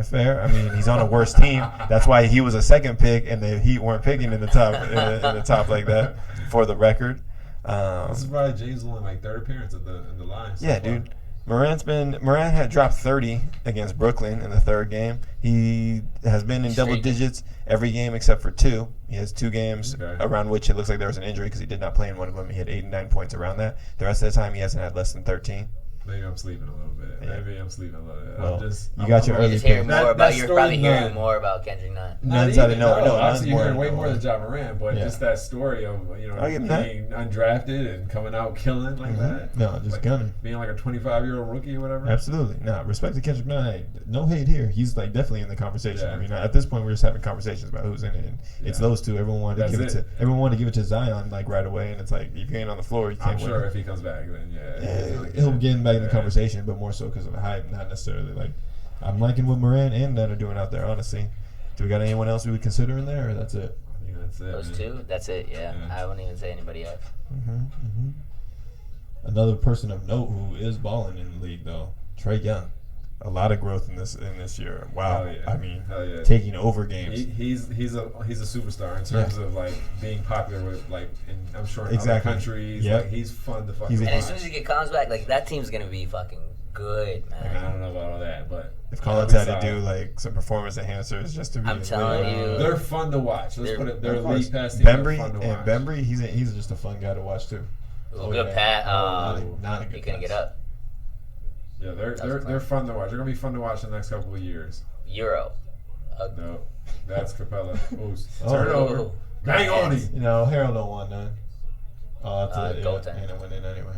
fair. I mean, he's on a worse team. That's why he was a second pick, and the Heat weren't picking in the top in the top like that. For the record, I'm surprised James only like third appearance in the line. So yeah, far. dude. Moran had dropped 30 against Brooklyn in the third game. He has been in double digits every game except for 2. He has 2 games around which it looks like there was an injury because he did not play in one of them. He had 8 and 9 points around that. The rest of the time, he hasn't had less than 13. Maybe I'm sleeping a little bit. Yeah. Maybe I'm sleeping a little bit. Well, I'm got your early pick. You're probably hearing more about Kendrick Nunn. Nunn's out of nowhere. No, obviously you're hearing way than more than Ja Morant, but just that story of being undrafted and coming out killing like that. No, just gunning. Being like a 25-year-old rookie or whatever. Absolutely. No, respect to Kendrick Nunn. Hey, no hate here. He's like definitely in the conversation. Yeah. I mean, at this point, we're just having conversations about who's in it. And it's those two. Everyone wanted to give it to Zion like right away, and it's like if you ain't on the floor, you can't win. I'm sure if he comes back, then he'll get back in the conversation, but more so because of the hype, not necessarily like I'm liking what Moran and Nunn are doing out there. Honestly, do we got anyone else we would consider in there, or that's it? I think that's it. Those two, that's it. Yeah, I wouldn't even say anybody else. Another person of note who is balling in the league though, Trae Young. A lot of growth in this year. Wow, I mean, taking over games. He's a superstar in terms of like being popular with like I'm sure in other countries. Yep. Like he's fun to fucking watch. And as soon as he comes back, like that team's gonna be fucking good, man. I don't know about all that, but if Collins had to do like some performance enhancers just to be, I'm telling you, they're fun to watch. Let's put it. They're league pass team. Bembry, he's just a fun guy to watch too. Good pat. Not a good. He couldn't get up. Yeah, they're fun to watch. They're gonna be fun to watch the next couple of years. Euro. No, that's Capella. Turnover. Bang on him. You know, Harold don't want none. Oh, that's it. Goaltender. And it went in anyway.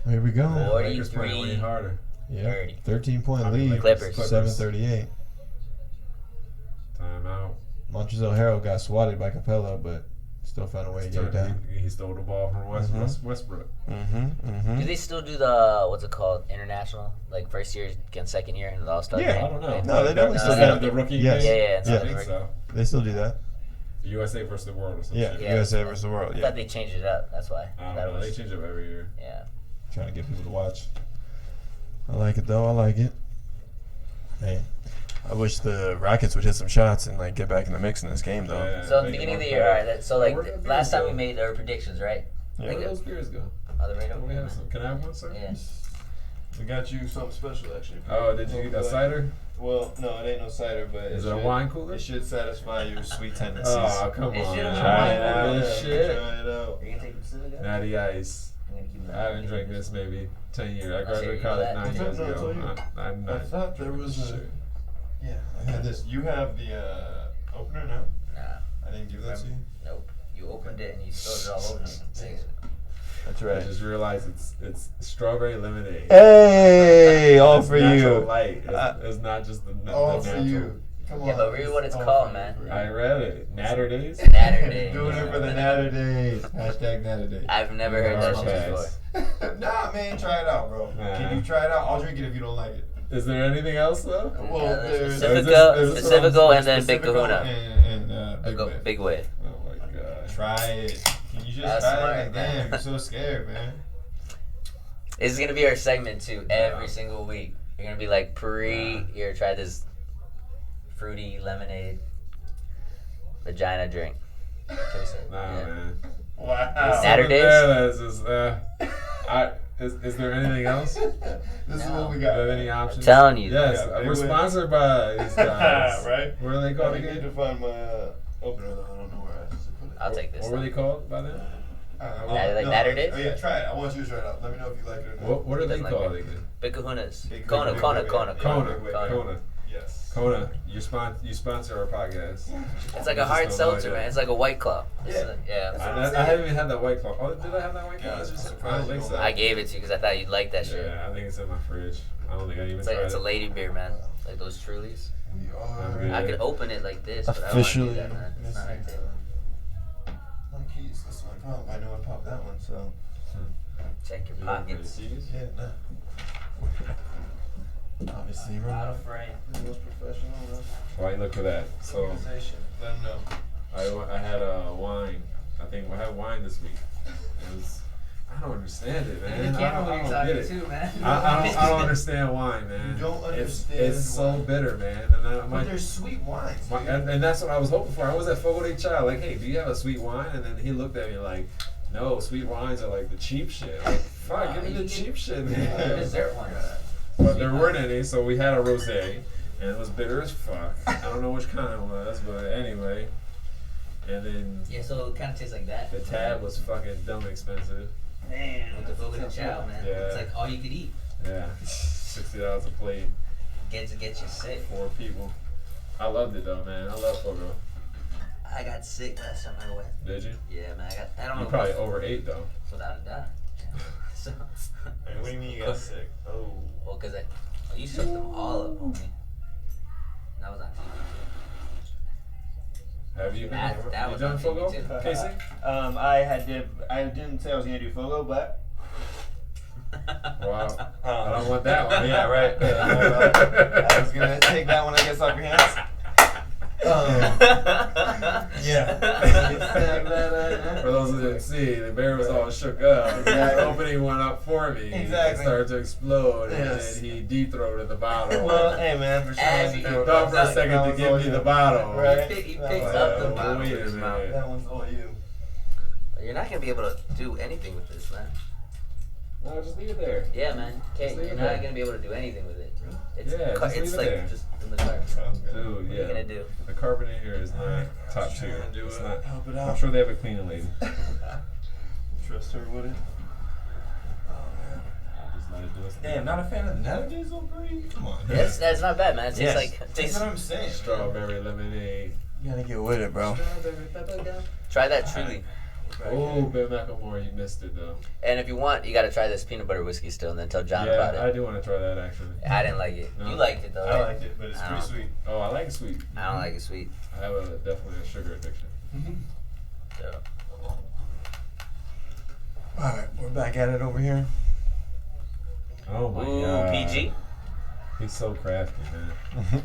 Here we go. 43. Way harder. Yeah. 13-point lead. Clippers. 7:38. Timeout. Montrezl Harrell got swatted by Capella, but still found a way to get it down. He stole the ball from Westbrook. Do they still do the what's it called? International, like first year against second year in the All-Star game? I don't know. No, they definitely still have the rookie game. Yeah. I think so. They still do that. USA versus the world or something. Yeah, USA versus the world. I thought they changed it up. That's why. I don't know. They change it up every year. Yeah. Trying to get people to watch. I like it though. I like it. Man, I wish the Rockets would hit some shots and like get back in the mix in this game though. Yeah, so at the beginning of the year, all right. So like last time we made our predictions, right? Yeah. Where those beers go? Oh, they're right over here. Can I have one, sir? Yeah. We got you something special actually. Oh, did you get a cider? Well, no, it ain't no cider, but is it a wine cooler? It should satisfy your sweet tendencies. Oh, come on. Try it out. Shit. Try it out. Are you gonna take Pacific? Natty Ice. I haven't drank this maybe 10 years. I graduated college 9 years ago. I thought there was a... Yeah, I had this. You have the opener now? Nah. I didn't give that to you? Nope. You opened it and you spilled it all over me. That's right. I just realized it's strawberry lemonade. Hey, all for you. Light. It's not just the all natural. For you. Come on. Yeah, but read what it's called, man. I read it. Natter Days? Natter Days. Doing it for the Natter Days. Hashtag Natter Days. I've never heard that shit before. Nah, man, try it out, bro. Can you try it out? I'll drink it if you don't like it. Is there anything else though? Well, there's Pacifico and then Big Kahuna. And Big Wave. Oh my god. Try it. Can you just try it? Damn, you're so scared, man. This is gonna be our segment too, every single week. You're gonna be like, here, try this fruity lemonade vagina drink. Man. Wow. Saturdays? Is there anything else? This is what we got. Do you have any options? I'm telling you. Yes, we're sponsored by these guys. Right? What are they called again? I need to find my opener though. I don't know where I just put it. I'll take this. What were they called by then? Natter Days? Oh yeah, try it. I want you to try it out. Let me know if you like it or not. What are they called again? Big Kahunas. Kona. Yes. Kona, you sponsor our podcast. It's like a hard seltzer, man. It's like a White Claw. Yeah. I haven't even had that White Claw. Oh, did I have that White Claw? I don't think so. I gave it to you because I thought you'd like that shit. Yeah, I think it's in my fridge. I don't think I even tried it. It's a lady beer, man. Like those Trulies. We are. I could open it like this, but officially. I don't want to do that, man. It's not right there. My keys. That's my problem. I know I popped that one, so. Check your pockets. Yeah, no. Obviously, we're out of frame. The most professional. Why you look for that? So let them know. I had wine. I think we had wine this week. I don't understand it, man. I don't get it. Too, man. I don't understand wine, man. You don't understand. It's so bitter, man. But there's sweet wines. And that's what I was hoping for. I was at Fogo de Chao, like, hey, do you have a sweet wine? And then he looked at me like, No, sweet wines are like the cheap shit. Like, fuck, give me the cheap shit, man. Dessert ones. But there weren't any, so we had a rosé, and it was bitter as fuck. I don't know which kind it was, but anyway. And then Yeah, so it kind of tastes like that. the tab was fucking dumb expensive. Damn. With the fogo de chao, man. Yeah. It's like all you could eat. Yeah, $60 a plate, Get you sick. 4 people. I loved it though, man. I love fogo. I got sick last time I went. Did you? Yeah, man. I don't You know. probably overate though. Without a doubt. Yeah. So. What do you mean you got sick? Oh. Well, cause you shook them all up on me. That was on TV. Have you been? That You was done on fogo, TV too. Casey? I didn't say I was gonna do Fogo, but Wow. I don't want that one. yeah, right. I was gonna take that one, I guess, off your hands. Yeah. For those who didn't see, the bear was all shook up. Exactly. The opening went up for me. Exactly. It started to explode, Yes. and then he deep-throated the bottle. Well, hey man, for As sure. he He thought for a second to give me the bottle. Right. He That picks was- up the Oh, bottle wait with a his mouth. minute. That one's all you. You're not gonna be able to do anything with this, man. No, just leave it there. Yeah, man. Okay, Just leave you're it not there. gonna be able to do anything with it. It's Yeah, just it's leave it like there. just in the car. Dude, What are you yeah. gonna do? The carpet in here is not top Just tier. trying to do It's it. not. Help it I'm out. sure they have a cleaning lady. Trust her with it. Just let it do its thing. Damn, not a fan of the Nanages, so pretty. Come on. That's not bad, man. It tastes Yes. like That's tastes. what I'm saying. Strawberry lemonade. You gotta get with it, bro. Strawberry pepper. Try that truly. Oh, Ben McElmore, you missed it though. And if you want, you gotta try this peanut butter whiskey still, and then tell John about Yeah, I it. do want to try that actually. I didn't like it. No. You liked it though, I right? liked it, but it's I pretty don't- sweet. Oh, I like sweet. I don't like it sweet. I have definitely a sugar addiction. So. Alright, we're back at it over here. Oh my Ooh, god. PG. He's so crafty, man.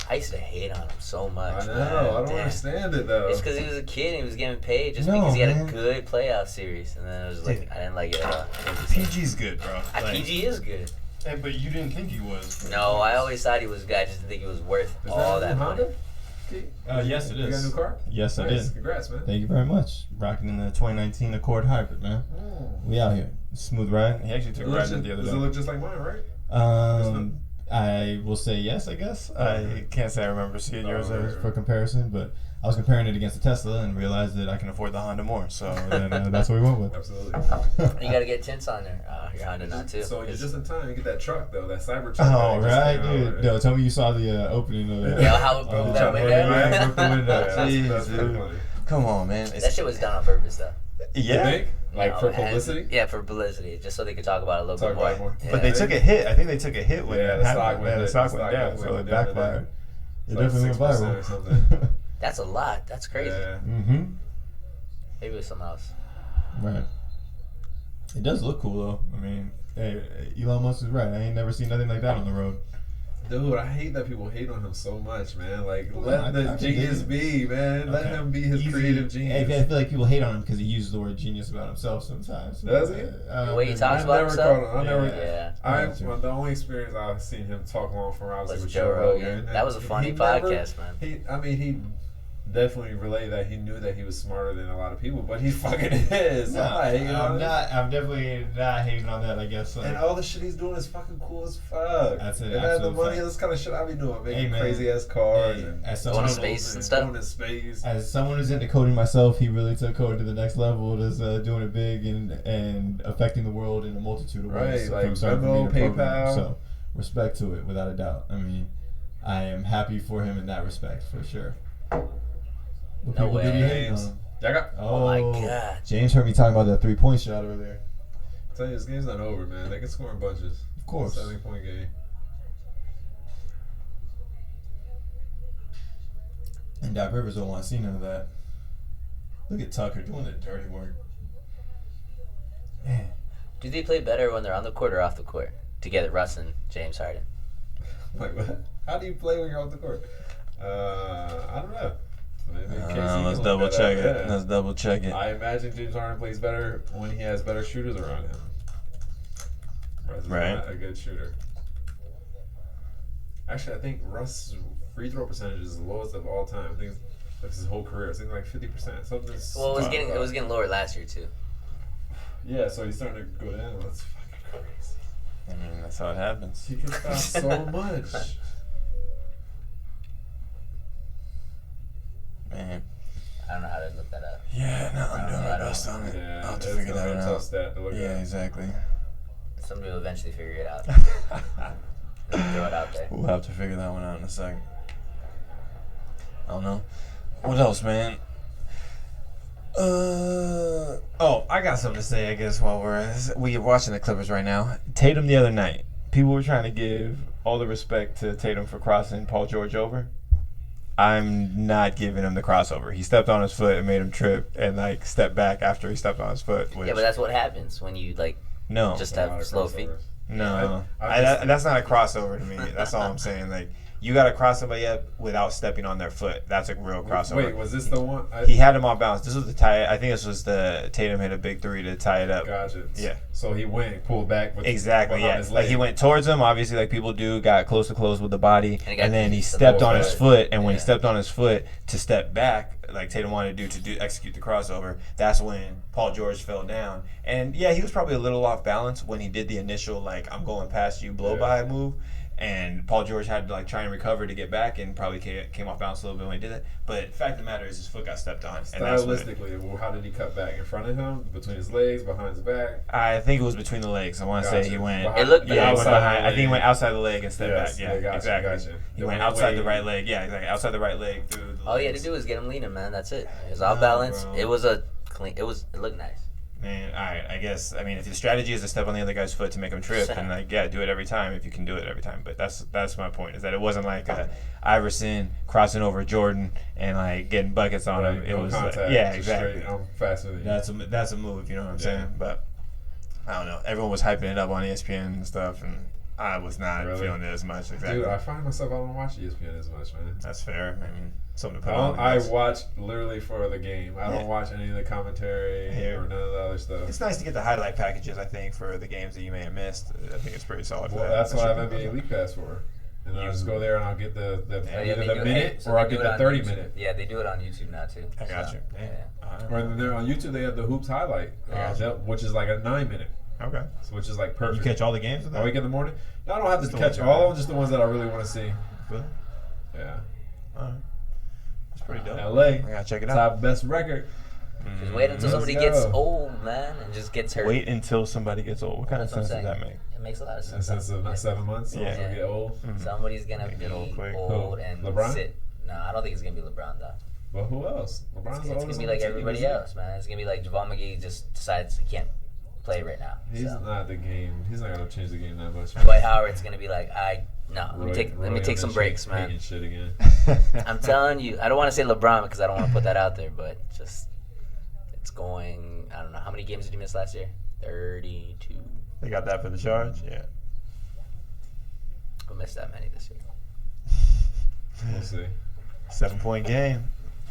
I used to hate on him so much. I know. man. I don't Damn. understand it though. It's because he was a kid and he was getting paid just No, because he had man. a good playoff series, and then it was like Dude. I didn't like it at all. PG's good, bro. PG is good. Hey, but you didn't think he was. No, I always thought he was good. I just didn't think he was worth Is all that a that new money. Honda? Yes, it You got a is. new car? Yes, I Nice. did. Congrats, man. Thank you very much. Rocking in the 2019 Accord Hybrid, man. We out here. Smooth ride. He actually took a ride in the other Does it day. look just like mine, right? I will say yes, I guess. I can't say I remember seeing yours right, for right. comparison, but I was comparing it against the Tesla and realized that I can afford the Honda more. So then, that's what we went with. Absolutely. You gotta get tints on there. Your Honda not too. So you're 'cause- just in time to get that truck though, that cyber truck. Oh, that just right, came out, dude. No, tell me you saw the opening of it. Yeah, how it broke that window. Yeah, broke the window. Yeah, Jeez, that's pretty dude. funny. Come on, man. That shit was done on purpose though. You Yeah. think? Like No, for it had- publicity? Yeah, for publicity, just so they could talk about it a little Talk bit more. about it more. Yeah. But they took a hit. I think they took a hit when Yeah, that the stock happened. went Yeah, the down. stock The went stock down, so went it down backfired. It It's like definitely went 6% or viral. something. That's a lot. That's crazy. Yeah. Mm-hmm. Maybe it was something else. Right. It does look cool though. I mean, hey, Elon Musk is right. I ain't never seen nothing like that on the road. Dude, I hate that people hate on him so much, man. Like, Well, let I the can genius dig be, man. Let Okay. him be his Easy. creative Hey, genius. I feel like people hate on him because he uses the word genius about himself sometimes. Does he? The way he maybe. talks I about never himself? caught him. I never. Yeah. Well, the only experience I've seen him talk long form obviously Was with Joe Rogan. and That was a funny he never- podcast, man. He definitely relayed that he knew that he was smarter than a lot of people, but he fucking is. No, I'm not hating on him. I'm definitely not hating on that. I guess. Like, And all the shit he's doing is fucking cool as fuck. That's it, And then the absolute money, fact. this kind of shit I be doing, making Hey, man. crazy ass cars Hey, and as Going someone to space and stuff. Going to space. As someone who's into coding myself, he really took coding to the next level. Just doing it big and affecting the world in a multitude of ways. Right, like from starting from Venmo, being a programmer. PayPal. So respect to it, without a doubt. I mean, I am happy for him in that respect, for sure. What No people did he way. hate James. on? I got. Oh my God. James heard me talking about that 3-point shot earlier. Tell you, this game's not over, man. They can score in bunches. Of course. 70-point game. And Doc Rivers don't want to see none of that. Look at Tucker doing the dirty work. Man. Do they play better when they're on the court or off the court? Together, Russ and James Harden. Like, what? How do you play when you're off the court? I don't know. Maybe Casey Let's can double look that check up. it. Yeah. Let's double check it. I imagine James Harden plays better when he has better shooters around him. Russ is Right. not a good shooter. Actually, I think Russ' free throw percentage is the lowest of all time. I think it's his whole career. I think like 50%. Something. Well, it was getting lower last year too. Yeah, so he's starting to go down. That's fucking crazy. I mean, that's how it happens. He can foul so much. Man. I don't know how to look that up. Yeah, no, I'm doing my I don't best on it. Yeah, I'll have to it's figure gonna that be a out. tough stat to look Yeah, at. exactly. Somebody will eventually figure it out. Throw it out there. We'll have to figure that one out in a second. I don't know. What else, man? I got something to say, I guess, while we're watching the Clippers right now. Tatum the other night. People were trying to give all the respect to Tatum for crossing Paul George over. I'm not giving him the crossover. He stepped on his foot and made him trip and, like, stepped back after he stepped on his foot. Yeah, but that's what happens when you, like, No. just have slow feet. No. I That's not a crossover to me. That's all I'm saying. Like, you got to cross somebody up without stepping on their foot. That's a real crossover. Wait, was this the one? He had him off balance. This was the tie. I think this was the Tatum hit a big three to tie it up. Gotcha. Yeah. So he went, pulled back. With Exactly. behind Yeah. his Like he leg. went towards him, obviously, like people do. Got close to close with the body, And and then he the stepped ball on his foot. foot. And when he Yeah. stepped on his foot to step back, like Tatum wanted to do execute the crossover, that's when Paul George fell down. And yeah, he was probably a little off balance when he did the initial like I'm going past you blow by move. And Paul George had to like try and recover to get back, and probably came off balance a little bit when he did that. But the fact of the matter is, his foot got stepped on. And that's what Stylistically, well, how did he cut back? In front of him, between his legs, behind his back. I think it was between the legs. I want to say he went. Behind- It looked Yeah, he went outside behind. the I think he leg. went outside the leg and stepped Yes, back. Yeah, yeah, gotcha, exactly. gotcha. He The went one outside way- the right leg. Yeah, exactly. Outside the right leg through the All you had to legs. do was get him leaning, man. That's it. It was off No, balance. bro. It was a clean. It looked nice. Man, all right. I guess. I mean, if the strategy is to step on the other guy's foot to make him trip, then like, yeah, do it every time if you can do it every time. But that's my point. Is that it wasn't like Iverson crossing over Jordan and like getting buckets on him. It no was contact, like, yeah, just exactly. straight, I'm faster than you. That's a move. You know what I'm Yeah. saying? But I don't know. Everyone was hyping it up on ESPN and stuff, and I was not Really? feeling it as much. Exactly. Dude, I find myself I don't watch ESPN as much, man. That's fair. I mean, something to I, put on. I guess. watch literally for the game. I Yeah. don't watch any of the commentary Yeah. or none of the other stuff. It's nice to get the highlight packages, I think, for the games that you may have missed. I think it's pretty solid for Well, that. that's That what I should have be NBA good. League Pass for. And then I'll just go there and I'll get the Yeah, either they the do it- minute so or I'll they get do the it on 30 YouTube. minute. Yeah, they do it on YouTube now too. I got So, you. Yeah. Or then they're on YouTube, they have the Hoops highlight, which is like a 9 minute, Okay. which is like You perfect. catch all the games with A that? week in the morning? No, I don't have Just to the catch ones all that- of them, just the ones that I really want to see. Really? Yeah. All right. That's pretty dope. LA. I gotta check it out. Top best record. Just wait until Let's somebody go. gets old, man, and just gets hurt. Wait until somebody gets old. What kind of That's what sense I'm does that saying. make? It makes a lot of In the sense. sense of not 7 months, so Yeah. yeah. Get old. Somebody's gonna They be get old quick. old Who? and LeBron? sit. No, I don't think it's gonna be LeBron though. But who else? LeBron's It's the gonna oldest be on like the team, everybody isn't he? else, man. It's gonna be like Javon McGee just decides he can't play right now. He's So. not the game. He's not gonna change the game that much. Dwight Howard's gonna be like, let me take Roy some breaks, man. hating shit again. I'm telling you, I don't want to say LeBron because I don't want to put that out there, but just it's going. I don't know how many games did he miss last year? 32. They got that for the charge? Yeah. We'll miss that many this year. We'll see. 7-point game.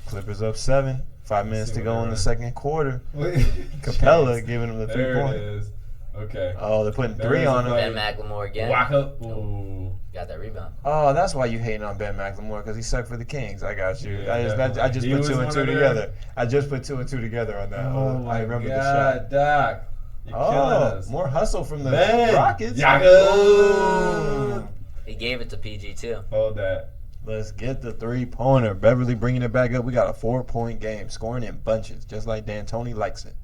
Clippers up 7. 5 minutes see to what go they in the run. second quarter. Capella giving him the There 3-point. it is. Okay. Oh, they're putting There 3 is a on him. play. Ben McLemore again. Whack up. Ooh. Got that rebound. Oh, that's why you hating on Ben McLemore, because he sucked for the Kings. I got you. Yeah, I just definitely. He put was 2 and one 2 of them. together. I just put 2 and 2 together on that. Oh my I remember God, the shot. Doc. You're killing us. More hustle from the Ben. Rockets. Yaga. He gave it to PG too. Hold that. Let's get the 3-pointer. Beverly bringing it back up. We got a 4-point game, scoring in bunches, just like D'Antoni likes it.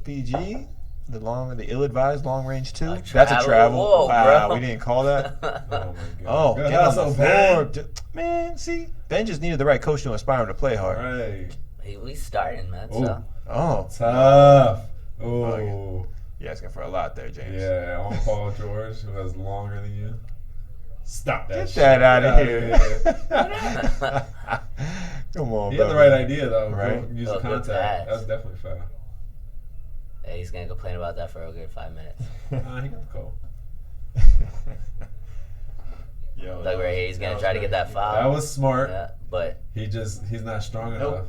PG, the ill-advised long range 2. That's a travel. Whoa, Wow, bro. we didn't call that. Oh my God. Oh, Good get on hustle, the Ben. floor. Man, see, Ben just needed the right coach to inspire him to play hard. Right. We starting, man. Ooh. So Oh, Tough. Ooh. Okay. you're asking for a lot there, James. Yeah, on Paul George, who has longer than you. Stop that Get shit. that out of Get here. Come on, He had the brother. right idea, though. Right. Don't use Oh, the good contact. pass. That's definitely foul. hey, he's gonna complain about that for a good 5 minutes. Nah, he got the call. Yo, Like right here, he's gonna try to get that foul. That was smart. Yeah, but He's not strong Nope. enough.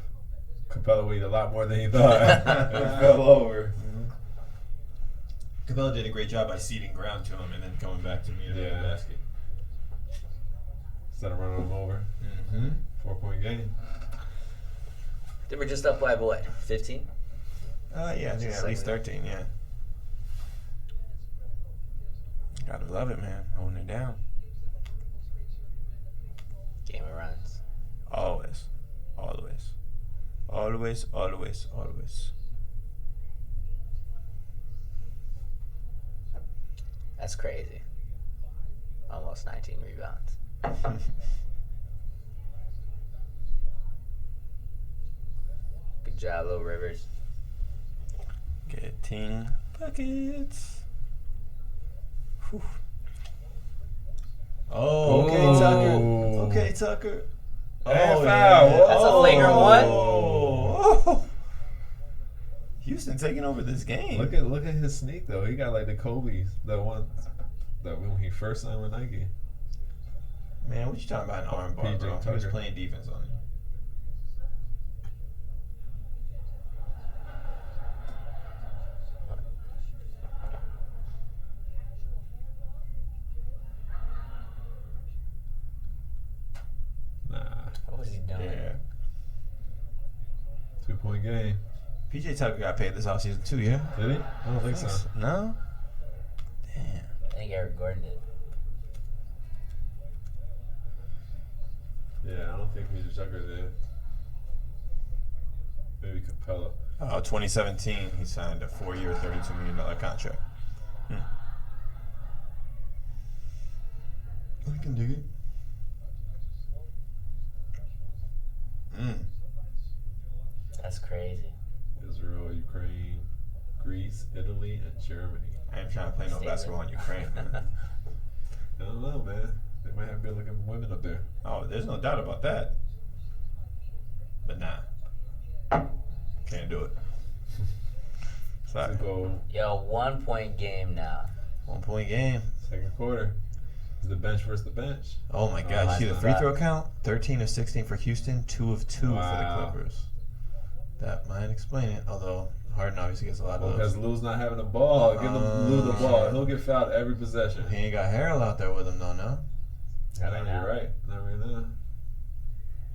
Capella weighed a lot more than he thought. and fell over. Capella did a great job by ceding ground to him and then coming back to meet him in Yeah. the basket. Instead of running him over. Mm-hmm. 4-point game. they were just up by what? 15? Yeah, I think at least 13. Yeah. Gotta love it, man. Holding it down. Game of runs. Always. Always. Always, always, always. That's crazy. Almost 19 rebounds. Good job, Lil Rivers. Getting buckets. Whew. Oh, okay, Oh. Tucker. Okay, Tucker. And foul. yeah. That's a flagrant one. Oh. Houston taking over this game. Look at his sneak though. He got like the Kobe's, the one that when he first signed with Nike. Man, what you talking about an arm bar, PJ bro? He was Tucker. playing defense on it. Nah, What was he doing? Yeah. 2-point game. PJ Tucker got paid this offseason too, yeah? Did he? I don't think so. No? Damn. I think Eric Gordon did. Yeah, I don't think PJ Tucker did. Maybe Capella. 2017, he signed a 4-year, $32 million contract. I can dig it. That's crazy. Israel, Ukraine, Greece, Italy, and Germany. I ain't trying to play no Stay basketball in Ukraine, man. I don't know, man. They might have good looking women up there. Oh, there's no doubt about that. But nah. Can't do it. Sorry. To go Yo, 1 point game now. 1 point game. second quarter. Is the bench versus the bench? Oh my God! Oh, You see the that's free not- throw count? 13 of 16 for Houston, 2 of 2 Wow. for the Clippers. That might explain it. Although Harden obviously gets a lot Well, of because those. Lou's not having the ball. Give Lou the ball. shit. He'll get fouled every possession. He ain't got Harrell out there with him though, no. I Not think right now. you're right. Not right now.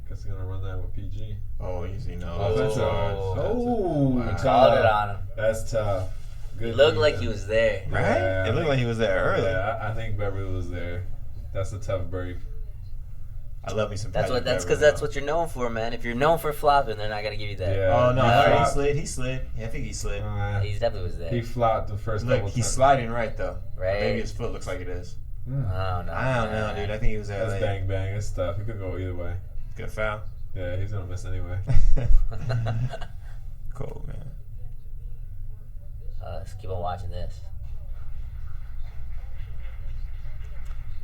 Guess he's gonna run that with PG. Oh, easy no. Offensive. Wow. Tough. Called it on him. That's tough. Good It looked D, like though. he was there. Right? Yeah, It looked like he was there early. Yeah, I think Beverly was there. That's a tough break. I love me some. That's Patrick because Beverley, that's though. what you're known for, man. If you're known for flopping, they're not gonna give you that. Yeah. Oh no! He He flopped. slid. He slid. Yeah, I think he slid. He definitely was there. He flopped the first Look, couple he's times. sliding right though. Right. Maybe his foot looks like it is. Mm. I don't know. I don't know, dude. I think he was there. That's Like, bang bang. It's tough. He could go either way. good foul. Yeah, he's gonna miss anyway. Cool, man. Let's keep on watching this.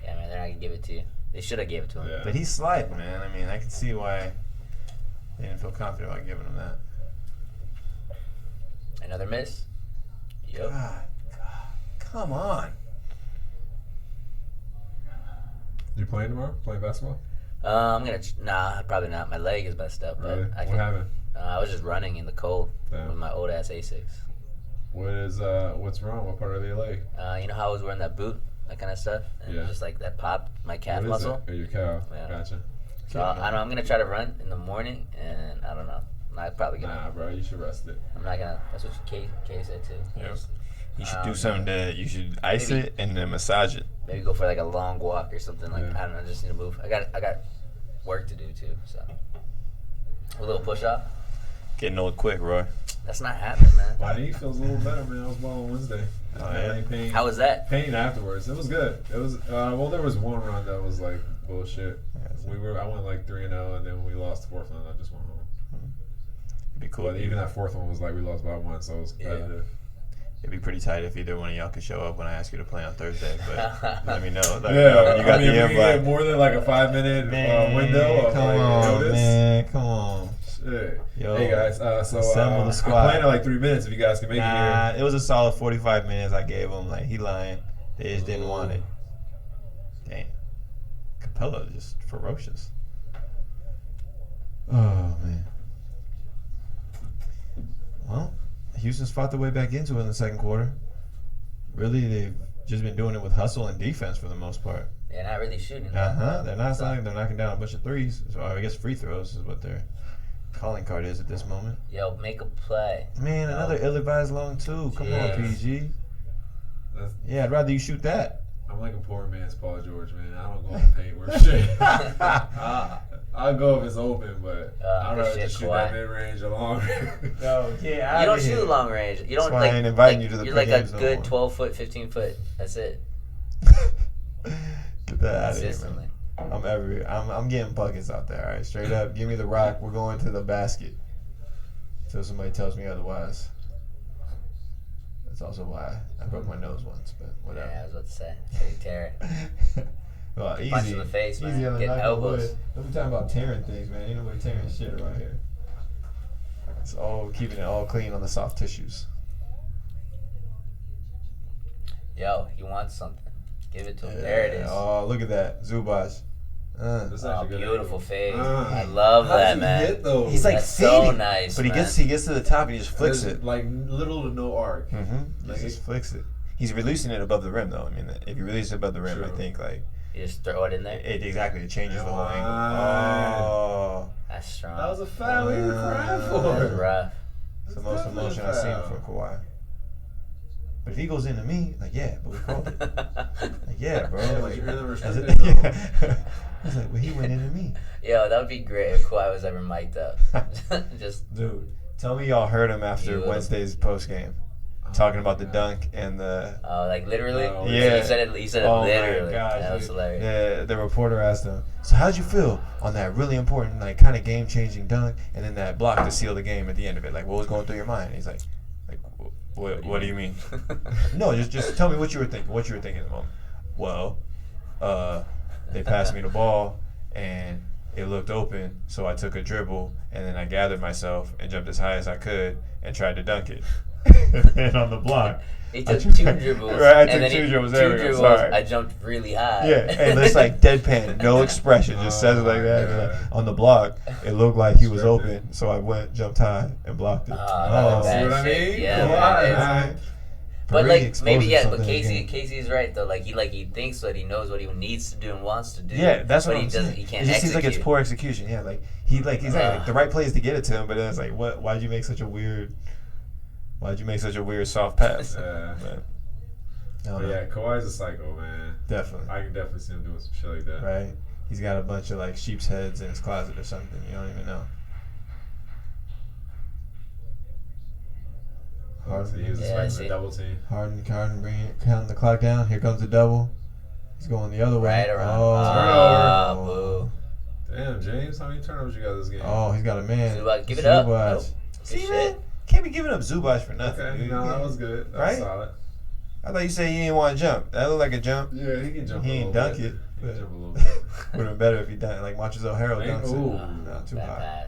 Yeah, man, they're not gonna give it to you. They should have gave it to him. Yeah. But he's sliding, man. I mean, I can see why they didn't feel confident about giving him that. Another miss. Yep. God, come on. You playing tomorrow? Playing basketball? I'm gonna. Nah, probably not. My leg is messed up. But Really? I What can. happened? I was just running in the cold Damn. with my old ass Asics. What's wrong? What part of your leg? You know how I was wearing that boot, that kind of stuff, and Yeah. just like that popped my calf What is muscle. it? Or your cow? Yeah. Gotcha. So I don't know. I'm gonna try to run in the morning, and I don't know. I'm not probably gonna. Nah, bro, you should rest it. I'm not gonna. That's what Kay said too. Yep. You should do Um, something that you should ice maybe- it and then massage it. Maybe go for like a long walk or something. Like Yeah. I don't know. Just need to move. I got work to do too. So a little push up. Getting old quick, Roy. That's not happening, man. My knee feels a little better, man. I was balling Wednesday. Oh, I had yeah? any pain. How was that? Pain afterwards. It was good. It was well. There was one run that was like bullshit. I went like 3-0, and then we lost the fourth one. And I just went home. It'd be cool. But even that fourth one was like we lost by one, so it was competitive. It'd be pretty tight if either one of y'all could show up when I ask you to play on Thursday. But let me know. Let me know Yeah, when you got I mean, the if we get invite. more than like a 5-minute window of come like on, notice. man. Come on. Shit. Yo, Hey guys, so assemble the I'm squad. playing in like 3 minutes if you guys can make it Nah, here. it was a solid 45 minutes I gave him. Like, he lying. They just didn't want it. Dang. Capella just ferocious. Oh, man. Well, Houston's fought their way back into it in the second quarter. Really, they've just been doing it with hustle and defense for the most part. They're not really shooting. They're not. They're knocking down a bunch of threes. So I guess free throws is what they're calling card is at this moment. Yo, make a play. Man, another ill-advised long two. Come on, PG. Yeah, I'd rather you shoot that. I'm like a poor man's Paul George, man. I don't go in the paint worth shit. I'll go if it's open, but I'd rather just shoot that mid-range or long range. No, yeah, you don't shoot long range. You don't That's why like. I ain't inviting you to the You're like a pre-games no good more. 12 foot, 15 foot. That's it. Get that out of here, Consistently. man. I'm getting buckets out there, all right? Straight up. Give me the rock. We're going to the basket. Until somebody tells me otherwise. That's also why I broke my nose once, but whatever. Yeah, I was about to say. So you tear it. Well, easy. Punch in the face, man. Easy on the Getting knock on elbows. wood. Don't be talking about tearing things, man. Ain't nobody tearing shit around here. It's all keeping it all clean on the soft tissues. Yo, he wants something. Give it to him. There it is. Oh, look at that. Zubac. That's Oh, actually good beautiful angle. fade. I love How that, does he man. hit those? He's like That's fading. so nice, But man. he gets to the top and he just flicks There's, it. like little to no arc. Mm-hmm. Like He just flicks it. He's releasing it above the rim, though. I mean, if you release it above the rim, True. I think, like... You just throw it in there. Exactly. It changes the whole angle. Right. Oh. That's strong. That was a foul. What are you crying That was for? rough. It's the most emotion I've seen from Kawhi. But if he goes into me, like, yeah, but we called it. Like, yeah, bro. Yeah, but Like, you're in the as restricted it- zone. yeah. I was like, well, he went into me. Yo, that would be great if Kawhi was ever mic'd up. Just Dude, tell me y'all heard him after You- Wednesday's post game, talking about the dunk and the. like literally. No. Yeah. He said it. He said it Oh literally. my gosh, That was dude. hilarious. The reporter asked him, "So how'd you feel on that really important, like, kind of game-changing dunk, and then that block to seal the game at the end of it? Like, what was going through your mind?" And he's like, what do you mean? No, just tell me what you were thinking. What you were thinking at the moment. Well, they passed me the ball and it looked open, so I took a dribble and then I gathered myself and jumped as high as I could and tried to dunk it. And on the block, He took I- two dribbles. Right, I and took then two dribbles. Two There we go. dribbles. Sorry. I jumped really high. Yeah, and it's like deadpan, no expression, just says it like that. And like, on the block, it looked like he was open, so I jumped high, and blocked it. Oh, see what I shit. mean? Yeah, Why? man, Right. But Perry like exposed maybe himself but in the game. Casey's right though. Like he thinks that he knows what he needs to do and wants to do. Yeah, that's what but I'm he doesn't. saying. He can't It just execute. seems like it's poor execution. Yeah, like he's like the right play is to get it to him, but then it's like, why'd you make such a weird soft pass? Yeah. But, I don't But know. yeah, Kawhi's a psycho, man. Definitely. I can definitely see him doing some shit like that. Right? He's got a bunch of like sheep's heads in his closet or something. You don't even know. So he was Yeah, I expecting see. a double team. Harden, counting the clock down. Here comes the double. He's going the other way. Right around. Oh, Boo. Damn, James, how many turnovers you got this game? Oh, he's got a man. Zubac, give it up. Zubac. Nope. See, Good man, shit. can't be giving up Zubac for nothing. Okay, dude. no, that was good. That Right? was solid. I thought you said he didn't want to jump. That looked like a jump. Yeah, he can jump He a ain't little dunk bit. it, He but- can jump a little bit. Would have been better if he done like Montrezl Harrell Ain't- dunks ooh. it. No, too Bad high. pass.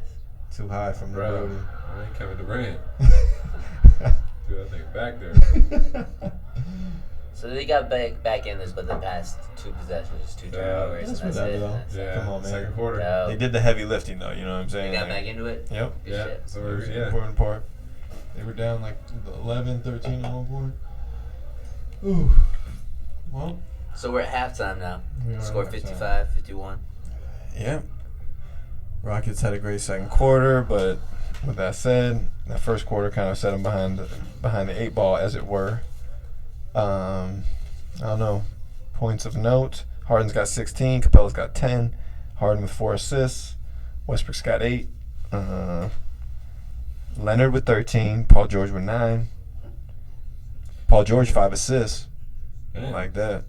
Too high from the Bro, Brody. I ain't Kevin Durant. Dude, that thing back there. So they got back in this, but the past two possessions, two turnovers. That's and that's whatever, it. though. That's it. Yeah, Come on, man. second quarter. No. They did the heavy lifting though, you know what I'm saying? They got Like, back into it. Yep. Good Yeah, shit. so That was we're, the yeah. important part. They were down like 11, 13 at one point. Ooh. Well, So we're at halftime now. we are Score at halftime. 55, 51. Yeah. Rockets had a great second quarter, but with that said, that first quarter kind of set them behind the eight ball, as it were. I don't know. Points of note: Harden's got 16, Capella's got 10, Harden with 4 assists, Westbrook's got 8, Leonard with 13, Paul George with 9, Paul George 5 assists. Damn. Like that.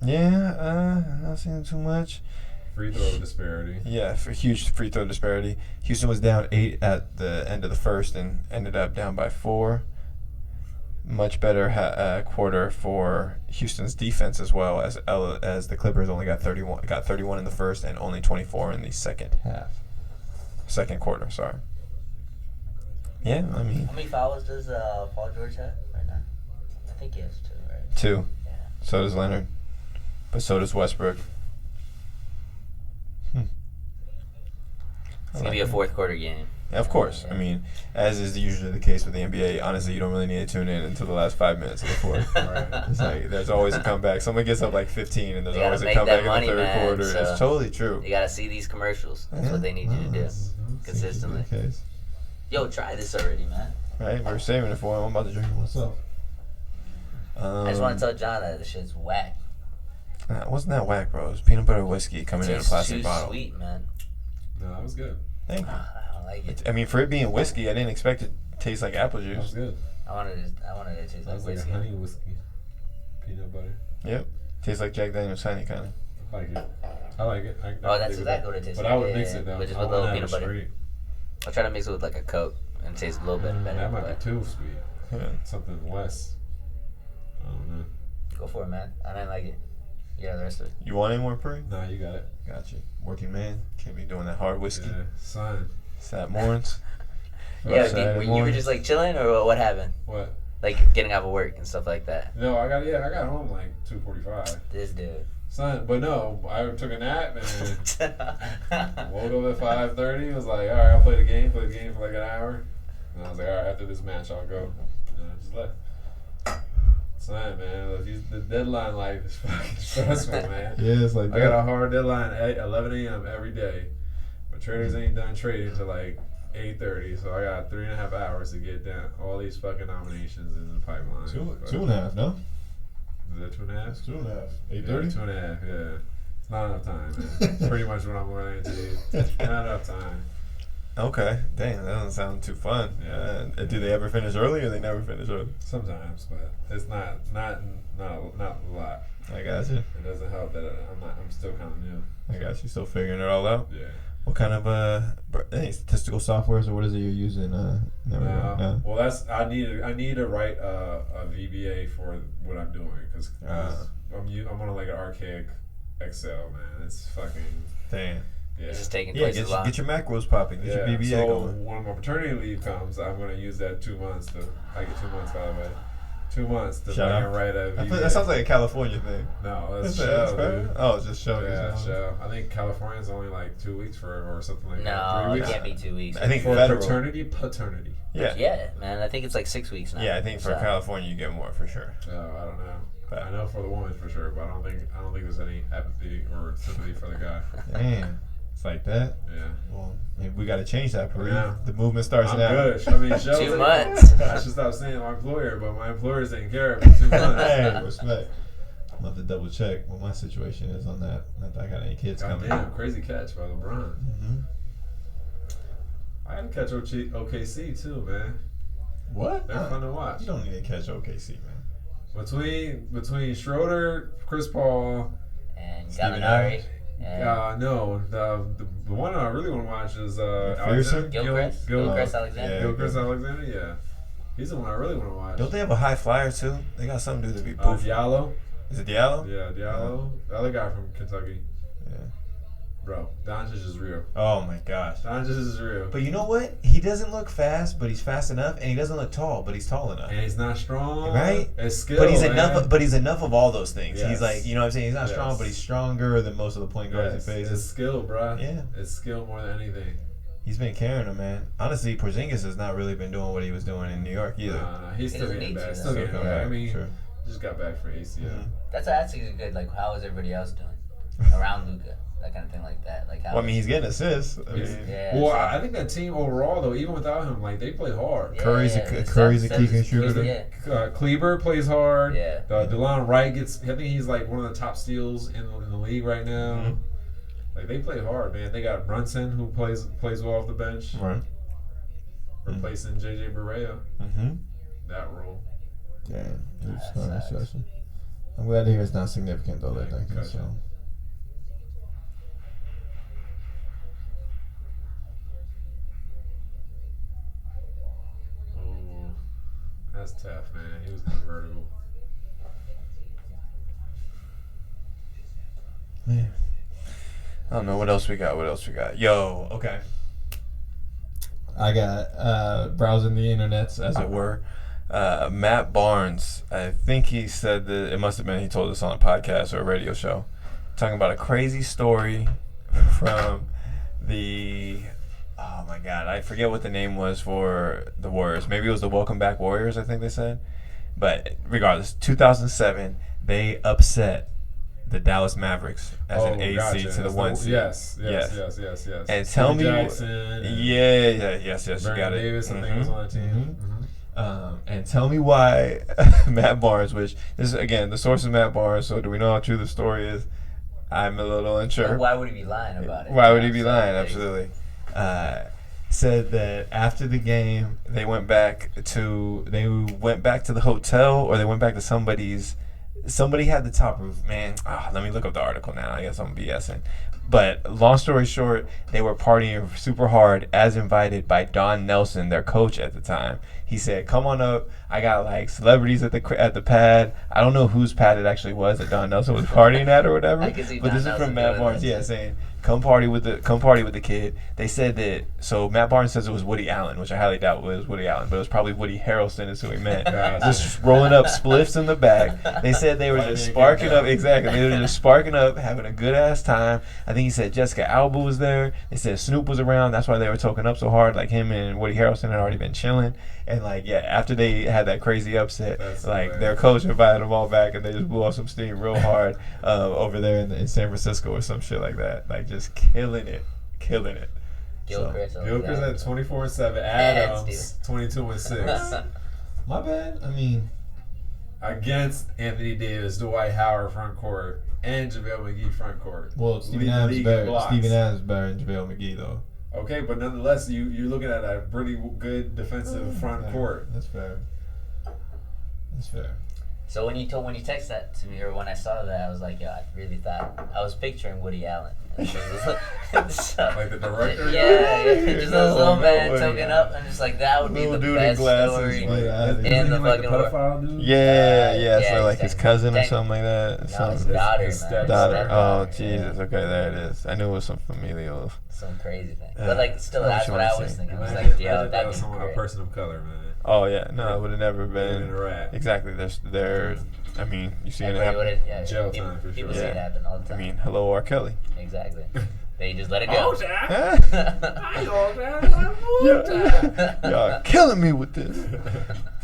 Not seeing too much. Free throw disparity. Yeah, for huge free throw disparity. Houston was down 8 at the end of the first and ended up down by 4. Much better quarter for Houston's defense as well, as the Clippers only got 31 in the first and only 24 in the second quarter. Sorry. Yeah, I mean How many fouls does Paul George have right now? I think he has 2, right? 2. Yeah. So does Leonard, but so does Westbrook. It's going to be a fourth quarter game. Of course. Yeah. I mean, as is usually the case with the NBA, honestly, you don't really need to tune in until the last 5 minutes of the fourth. Right. It's like there's always a comeback. Someone gets up like 15, and there's They gotta always a make that comeback money, in the third man, quarter. so It's totally true. You gotta see these commercials. That's Yeah. what they need you to do that's- consistently. seems to be the case. Yo, try this already, man. Right, we're saving it for him. I'm about to drink it myself. I just want to tell John that this shit's whack. Wasn't that whack, bro? It was peanut butter whiskey coming in a Tastes plastic too bottle. sweet, man. No, that was good. Thank you. I don't like it. I mean, for it being whiskey, I didn't expect it to taste like apple That was juice. good. I wanted it to taste That like was like a whiskey. honey whiskey. Peanut butter. Yep. Tastes like Jack Daniel's honey, kind of. I like it. I like it. Oh, that's exactly what it tastes But like. I would Yeah, mix yeah, it though. but just I with a little wouldn't peanut have it butter. straight. I'll try to mix it with like a Coke and it tastes a little bit better. That might but be too sweet. Yeah. Something less. I don't know. go for it, man. I didn't like it. Yeah, the rest of it. You want any more, Puri? Nah, you got it. Got you. Working man. Can't be doing that hard whiskey. Yeah, son. Sat mornings. Yeah, Saturday you were morning. just like chilling, or what happened? What? Like getting out of work and stuff like that. No, I got home like 2:45. This dude. Son, but no, I took a nap and woke up at 5:30. Was like, all right, I'll play the game for like an hour. And I was like, all right, after this match, I'll go. And I just left. Son, man, the deadline life is fucking stressful, man. Yeah, it's like I got a hard deadline at 11 a.m. every day. But traders ain't done trading until like 8:30, so I got 3.5 hours to get down all these fucking nominations in the pipeline. But- 2.5, no? Is that 2.5? 2.5. Yeah, 2.5, yeah. It's not enough time, man. That's pretty much what I'm running into. Not enough time. Okay. Dang, that doesn't sound too fun. Yeah. Do they ever finish early or they never finish early? Sometimes, but it's not a lot. I got you. It doesn't help that I'm still kind of new. I got you. Still figuring it all out. Yeah. What kind of any statistical softwares or what is it you're using? No. Well, I need to write a VBA for what I'm doing because I'm on like an archaic Excel, man. It's fucking Damn. yeah. It's just taking Yeah, twice as long. get your macros popping. Get your BBA so going. when my paternity leave comes, I'm gonna use that 2 months to. I get 2 months by the way. 2 months to Shout out. write a VBA. That sounds like a California thing. No, that's That's show, fair. dude. Oh, it's just show. Yeah, show. I think California's only like 2 weeks or something like that. No, 3 it weeks. can't be 2 weeks. I think For federal. paternity. Yeah. Yeah, man. I think it's like 6 weeks now. Yeah, I think for So, California you get more for sure. I don't know. But- I know for the woman for sure, but I don't think there's any apathy or sympathy for the guy. Damn. It's like that. Yeah. Well, maybe we got to change that, Puri. Yeah. The movement starts I'm now. good. I mean, show 2 months. I should stop saying my employer, but my employer's taking care of me 2 months. Hey, respect. I'm have to double check what my situation is on that. Not that I got any kids God coming. damn, crazy catch by LeBron. Mm-hmm. I had to catch OKC too, man. What? They're fun to watch. You don't need to catch OKC, man. Between Schroeder, Chris Paul, And Steven Gallinari. And no, the one I really want to watch is McPherson? Gilchrist. Gil- Gilchrist Alexander. yeah. Gilchrist Alexander. Yeah, he's the one I really want to watch. Don't they have a high flyer too? They got some dude to be poofy. Diallo. Is it Diallo? Yeah, Diallo. The other guy from Kentucky. Yeah. Bro, Doncic is real. Oh my gosh. Doncic is real. But you know what? He doesn't look fast, but he's fast enough, and he doesn't look tall, but he's tall enough. And he's not strong. Right? It's skill. But he's man. enough. But he's enough of all those things. Yes. He's like, you know what I'm saying? He's not Yes. strong, but he's stronger than most of the point guards Yes, he it's faces. skill, bro. Yeah. It's skill more than anything. He's been carrying him, man. Honestly, Porzingis has not really been doing what he was doing in New York either. Nah, he's He still doesn't getting need to, back. though. Still getting Come back. back, I mean, sure. just got back from ACL. Mhm. That's actually good. Like, how is everybody else doing around Luka? That kind of thing, like that. Like, how? Well, I mean, he's getting assists. I He's- mean, Yeah. Well, so- I think that team overall, though, even without him, like they play hard. Yeah, Curry's a- the Curry's a Seth key says it's contributor. Yeah. Kleber plays hard. Yeah. DeLon Wright gets. I think he's like one of the top steals in the league right now. Mhm. Like they play hard, man. They got Brunson who plays well off the bench, right. replacing JJ Barea Mm-hmm. that role. Damn. That sucks. I'm glad to hear it's not significant, though, Yeah, that thing. gotcha. So. Oh, that's tough, man. He was convertible. Man. I don't know what else we got. Yo, okay. I got browsing the internets, as it were. Matt Barnes, I think he said that it must have been he told us on a podcast or a radio show, talking about a crazy story from the oh my God, I forget what the name was for the Warriors. Maybe it was the Welcome Back Warriors, I think they said. But regardless, 2007, they upset the Dallas Mavericks as an 8 seed to the 1 seed. Yes. And tell me, Jackson, yes, you Baron got it. Davis, I think was on the team. And tell me why Matt Barnes, which this is again the source of Matt Barnes. So do we know how true the story is? I'm a little unsure. Why would he be lying about it? Why would he be lying? Absolutely. Said that after the game they went back to the hotel, or they went back to somebody had the top roof. Man, let me look up the article now. I guess I'm BSing. But long story short, they were partying super hard as invited by Don Nelson, their coach at the time. He said, "Come on up. I got like celebrities at the pad. I don't know whose pad it actually was that Don Nelson was partying at or whatever. I can see but Don this Nelson is from Matt Barnes. Yeah, saying come party with the kid. They said that. So Matt Barnes says it was Woody Allen, which I highly doubt was Woody Allen, but it was probably Woody Harrelson is who he meant. Just rolling up spliffs in the back. They said they were just sparking up. Exactly, they were just sparking up, having a good ass time. I think he said Jessica Alba was there. They said Snoop was around. That's why they were toking up so hard. Like him and Woody Harrelson had already been chilling. And like after they had that crazy upset, their coach invited them all back, and they just blew off some steam real hard over there in San Francisco or some shit like that. Like just killing it. Gilchrist at 24-7. Adams 22-6. My bad. I mean, against Anthony Davis, Dwight Howard front court, and JaVale McGee front court. Well, Steven Adams is better than JaVale McGee though. Okay, but nonetheless, you're looking at a pretty good defensive front court. That's fair. So when you texted that to me, or when I saw that, I was like, yo, I really thought I was picturing Woody Allen. So, like the director? Yeah, just a little man token up. I'm just like, that would be the best story in the fucking world. Yeah, so like his cousin or something like that. No, his daughter, man. Daughter. Oh, Jesus. Okay, there it is. I knew it was some familial. Some crazy thing. But like, still, that's what I was thinking. I was like, yo, that'd be great. A person of color, man. Oh yeah, no, it would have never been. A rat. Exactly. They're. I mean, you see it happen. Jail time for sure. People see it happen all the time. I mean, hello R. Kelly. Exactly. They just let it go. Y'all killing me with this.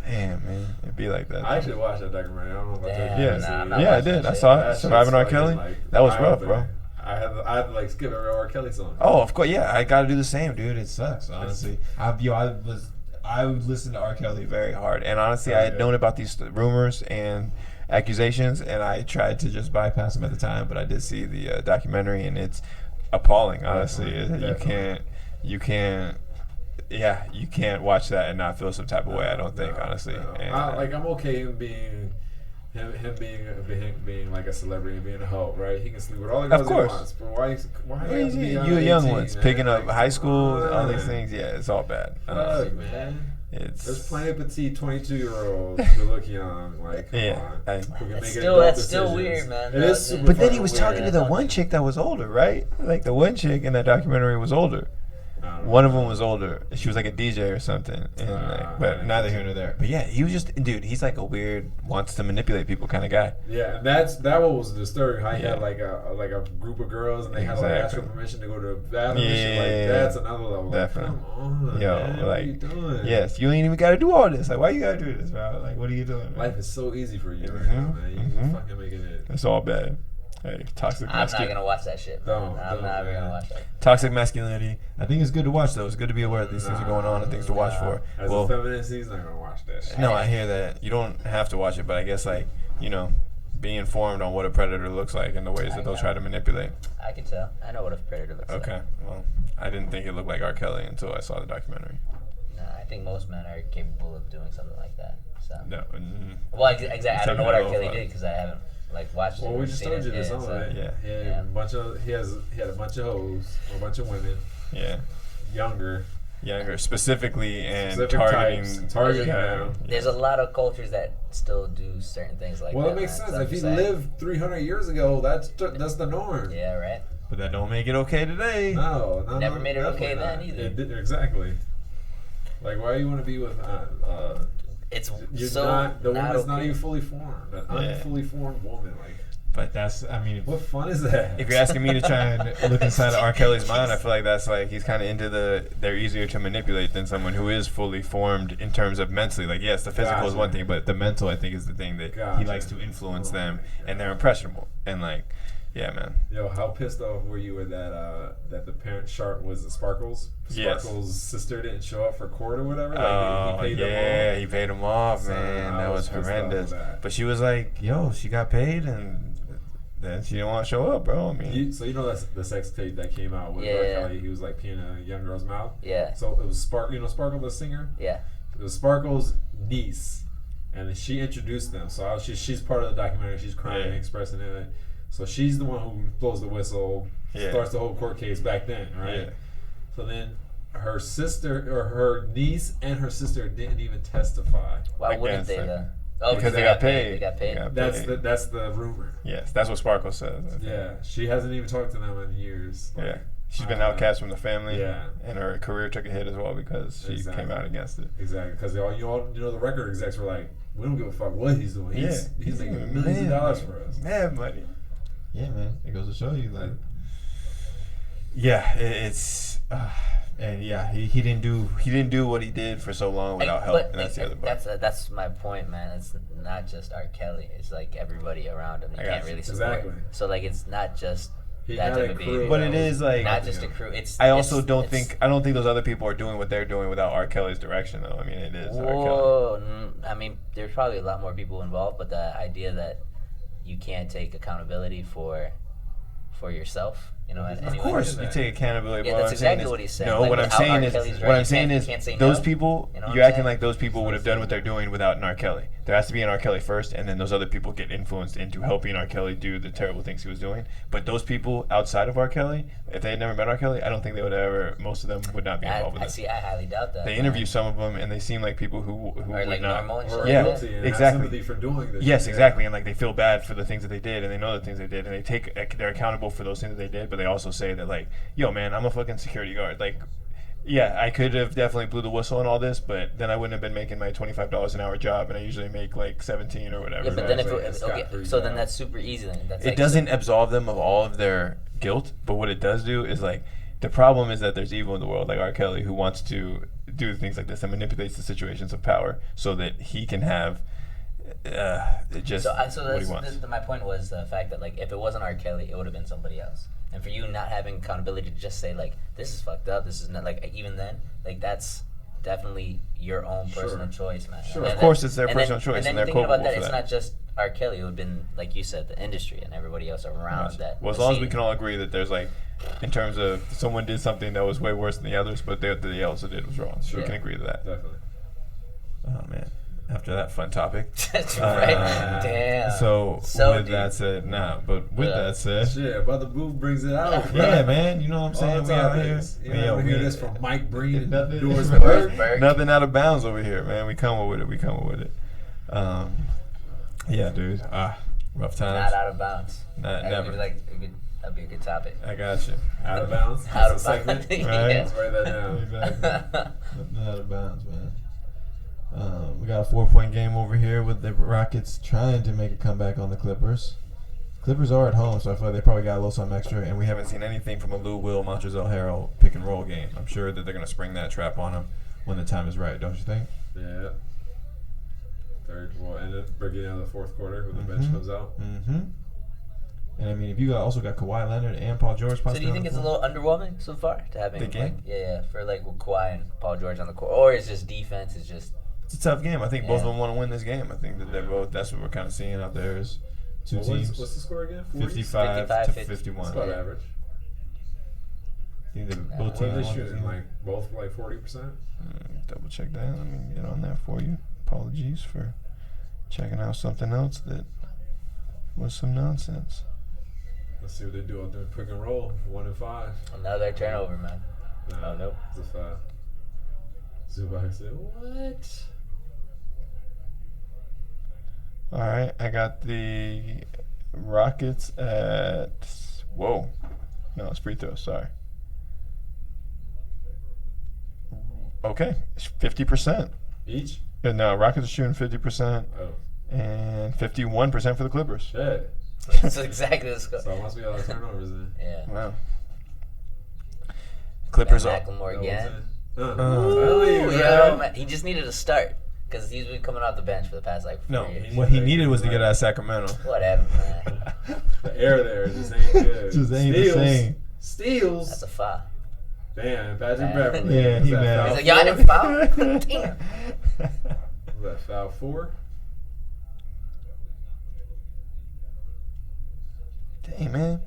Damn, man, it'd be like that. I actually watched that documentary. I don't know if I told you. Yeah, I did. I saw it. Surviving R. Kelly. That was rough, bro. I had to like skip every R. Kelly song. Oh, of course, yeah. I got to do the same, dude. It sucks, honestly. I would listen to R. Kelly very hard, and honestly, I had known about these rumors and accusations, and I tried to just bypass them at the time. But I did see the documentary, and it's appalling. Honestly, you can't watch that and not feel some type of way. I don't think, honestly. And, I'm okay with being. Him being like a celebrity and being a hoe, right? He can sleep with all the girls he wants. But why you young ones picking up high school, all these things? Yeah, it's all bad. Man. There's plenty of petite 22-year-olds who look young. Like, that's still weird, man. It is super but then he was talking to the one chick that was older, right? Like the one chick in that documentary was older. One of them was older. She was like a DJ or something. And but neither here nor there. But yeah, he was just, dude, he's like a weird, wants to manipulate people kind of guy. Yeah, that one was disturbing. How he had like a group of girls and they had to ask for permission to go to the bathroom. Yeah, like, that's another level. Definitely. Like, come on, man, what are you doing? Yes, you ain't even got to do all this. Like, why you got to do this, bro? Like, what are you doing, man? Life is so easy for you right now, man. You fucking making it. It's all bad. Hey, toxic masculinity. I'm not gonna watch that shit. I'm not gonna watch that. Toxic masculinity. I think it's good to watch though. It's good to be aware that these things are going on and things to watch for. As a feminist, he's not gonna watch that shit. No, I hear that. You don't have to watch it, but I guess being informed on what a predator looks like and the ways that they'll try to manipulate. I can tell. I know what a predator looks like. Okay, well, I didn't think it looked like R. Kelly until I saw the documentary. No, I think most men are capable of doing something like that. So. No. Well, exactly. I don't know what R. Kelly did because I haven't watched it. Well, we just told you this. He had a bunch of hoes, or a bunch of women. Yeah. Younger, specifically, and targeting them. There's a lot of cultures that still do certain things like that. Well, it makes sense. If he lived 300 years ago, that's the norm. Yeah, right. But that don't make it okay today. No, never made it okay then either. It didn't, exactly. Like, why you want to be with? It's you're so not. The woman's okay. not even fully formed. An unfully formed woman, like. But that's, I mean, what fun is that? if you're asking me to try and look inside of R. Kelly's mind, I feel like that's like he's kind of into they're easier to manipulate than someone who is fully formed in terms of mentally. Like, yes, the physical is one thing, but the mental, I think, is the thing that he likes to influence them, and they're impressionable. And like, yeah, man. Yo, how pissed off were you with that the parent shark was Sparkles? Sparkles' sister didn't show up for court or whatever. Like, he paid them off. He paid them off, man. That was horrendous. But she was like, yo, she got paid and then she didn't want to show up, bro. I mean, so you know that's the sex tape that came out with R. Kelly. He was like peeing in a young girl's mouth. Yeah. So it was Sparkle, the singer. Yeah. It was Sparkle's niece, and she introduced them. So she's part of the documentary. She's crying and expressing it. So she's the one who blows the whistle, starts the whole court case back then, right? Yeah. So then her sister or her niece and her sister didn't even testify. Why wouldn't they though? Oh, because they got paid. They got paid. That's the rumor. Yes, that's what Sparkle says. Yeah, she hasn't even talked to them in years. Like, she's been outcast from the family. Yeah, and her career took a hit as well because she came out against it. Exactly, because the record execs were like, we don't give a fuck what he's doing. He's making millions of dollars for us. Mad money. Yeah, man. It goes to show you, like. Yeah, it's. And yeah, he didn't do what he did for so long without help, and that's the other part. That's my point, man. It's not just R. Kelly. It's like everybody around him. You can't really support. Exactly. So like, it's not just that type of behavior. But it is like not just a crew. I don't think those other people are doing what they're doing without R. Kelly's direction, though. I mean, it is R. Kelly. I mean, there's probably a lot more people involved, but the idea that you can't take accountability for yourself. You know, of course, you take accountability. Yeah, that's exactly what he's saying. No, like, what I'm saying is, those people, you're acting like those people would have done what they're doing without an R. Kelly. There has to be an R. Kelly first, and then those other people get influenced into helping R. Kelly do the terrible things he was doing. But those people outside of R. Kelly, if they had never met R. Kelly, I don't think they would ever. Most of them would not be involved with it. I highly doubt that. They interview some of them, and they seem like people who are would like not. Normal Yeah, exactly. For doing this. Yes, exactly, and like they feel bad for the things that they did, and they know the things they did, and they're accountable for those things that they did. But they also say that like, yo, man, I'm a fucking security guard. Like, yeah, I could have definitely blew the whistle and all this, but then I wouldn't have been making my $25 an hour job, and I usually make like 17 or whatever. Yeah, but then so then that's super easy. Then it doesn't absolve them of all of their guilt, but what it does do is like the problem is that there's evil in the world, like R. Kelly, who wants to do things like this and manipulates the situations of power so that he can have what he wants. My point was the fact that like if it wasn't R. Kelly, it would have been somebody else. And for you not having accountability to just say like this is fucked up, this is not like even then like that's definitely your own personal choice, man. Sure, of course it's their personal choice, and they're thinking culpable about that. For It's that. not just R. Kelly. It would have been like you said, the industry and everybody else around that. Well, as long as we can all agree that there's like, in terms of someone did something that was way worse than the others, but they also did was wrong. So we can agree to that. Definitely. Oh man. After that fun topic. Right? Damn. So with that said, that said. Shit, Brother Booth brings it out. Yeah, man. You know what I'm saying? We out here. We hear this from Mike Breen and Doris Berg. Nothing out of bounds over here, man. We coming with it. Yeah, dude. Rough times. Not out of bounds. Never. That'd be a good topic. I got you. Out of bounds? Out of bounds. Right? Let's write that down. Exactly. Nothing out of bounds, man. We got a 4-point game over here with the Rockets trying to make a comeback on the Clippers. Clippers are at home, so I feel like they probably got a little something extra, and we haven't seen anything from a Lou Will, Montrezl Harrell pick and roll game. I'm sure that they're going to spring that trap on them when the time is right, don't you think? Yeah. We'll end up bringing out the fourth quarter when the bench comes out. Mm-hmm. And I mean, if you also got Kawhi Leonard and Paul George. So do you think it's a little underwhelming so far to having the game? For like with Kawhi and Paul George on the court, or it's just defense? It's a tough game. I think both of them want to win this game. I think that they're both. That's what we're kind of seeing out there is two teams. What's the score again? 55 to 51. That's about average. I think both teams. What are they shooting? Both 40%? Double check that. Let me get on that for you. Apologies for checking out something else that was some nonsense. Let's see what they do out there. Pick and roll. 1 and 5. Another turnover, man. Nah, nope. It's a 5. Zubac said, what? All right, I got the Rockets at no, it's free throw. Sorry. Okay, 50% each. No, Rockets are shooting 50%. Oh. And 51% for the Clippers. Shit. That's exactly the score. So it must be all the turnovers then. Yeah. Wow. Clippers Ben are. McLemore again. Really, He just needed a start because he's been coming off the bench for the past like 4 No, years. what he needed was to get out of Sacramento. Whatever, man. The air there just ain't good. Just ain't the same. Steals. That's a foul. Damn, Patrick Man. Beverly. Yeah, Was he that mad. foul He's like, y'all four? didn't foul? Damn. Was that foul 4? Dang, man.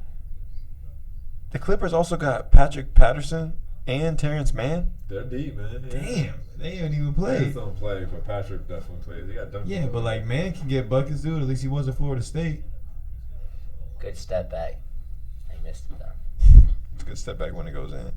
The Clippers also got Patrick Patterson and Terrence Mann. They're deep, man. Yeah. Damn, they haven't even Players played. don't play, but Patrick definitely plays. He got dunked. Yeah, but like Mann can get buckets, dude. At least he was at Florida State. Good step back. He missed it though. It's a good step back when it goes in.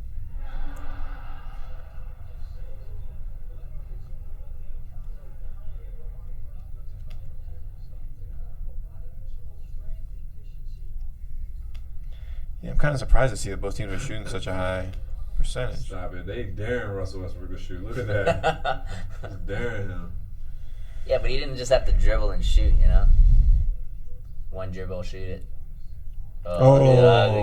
Yeah, I'm kind of surprised to see that both teams are shooting such a high percentage. Stop it. They daring Russell Westbrook to shoot. Look at that. Just daring him. Yeah, but he didn't just have to dribble and shoot, you know? One dribble, shoot it. Oh.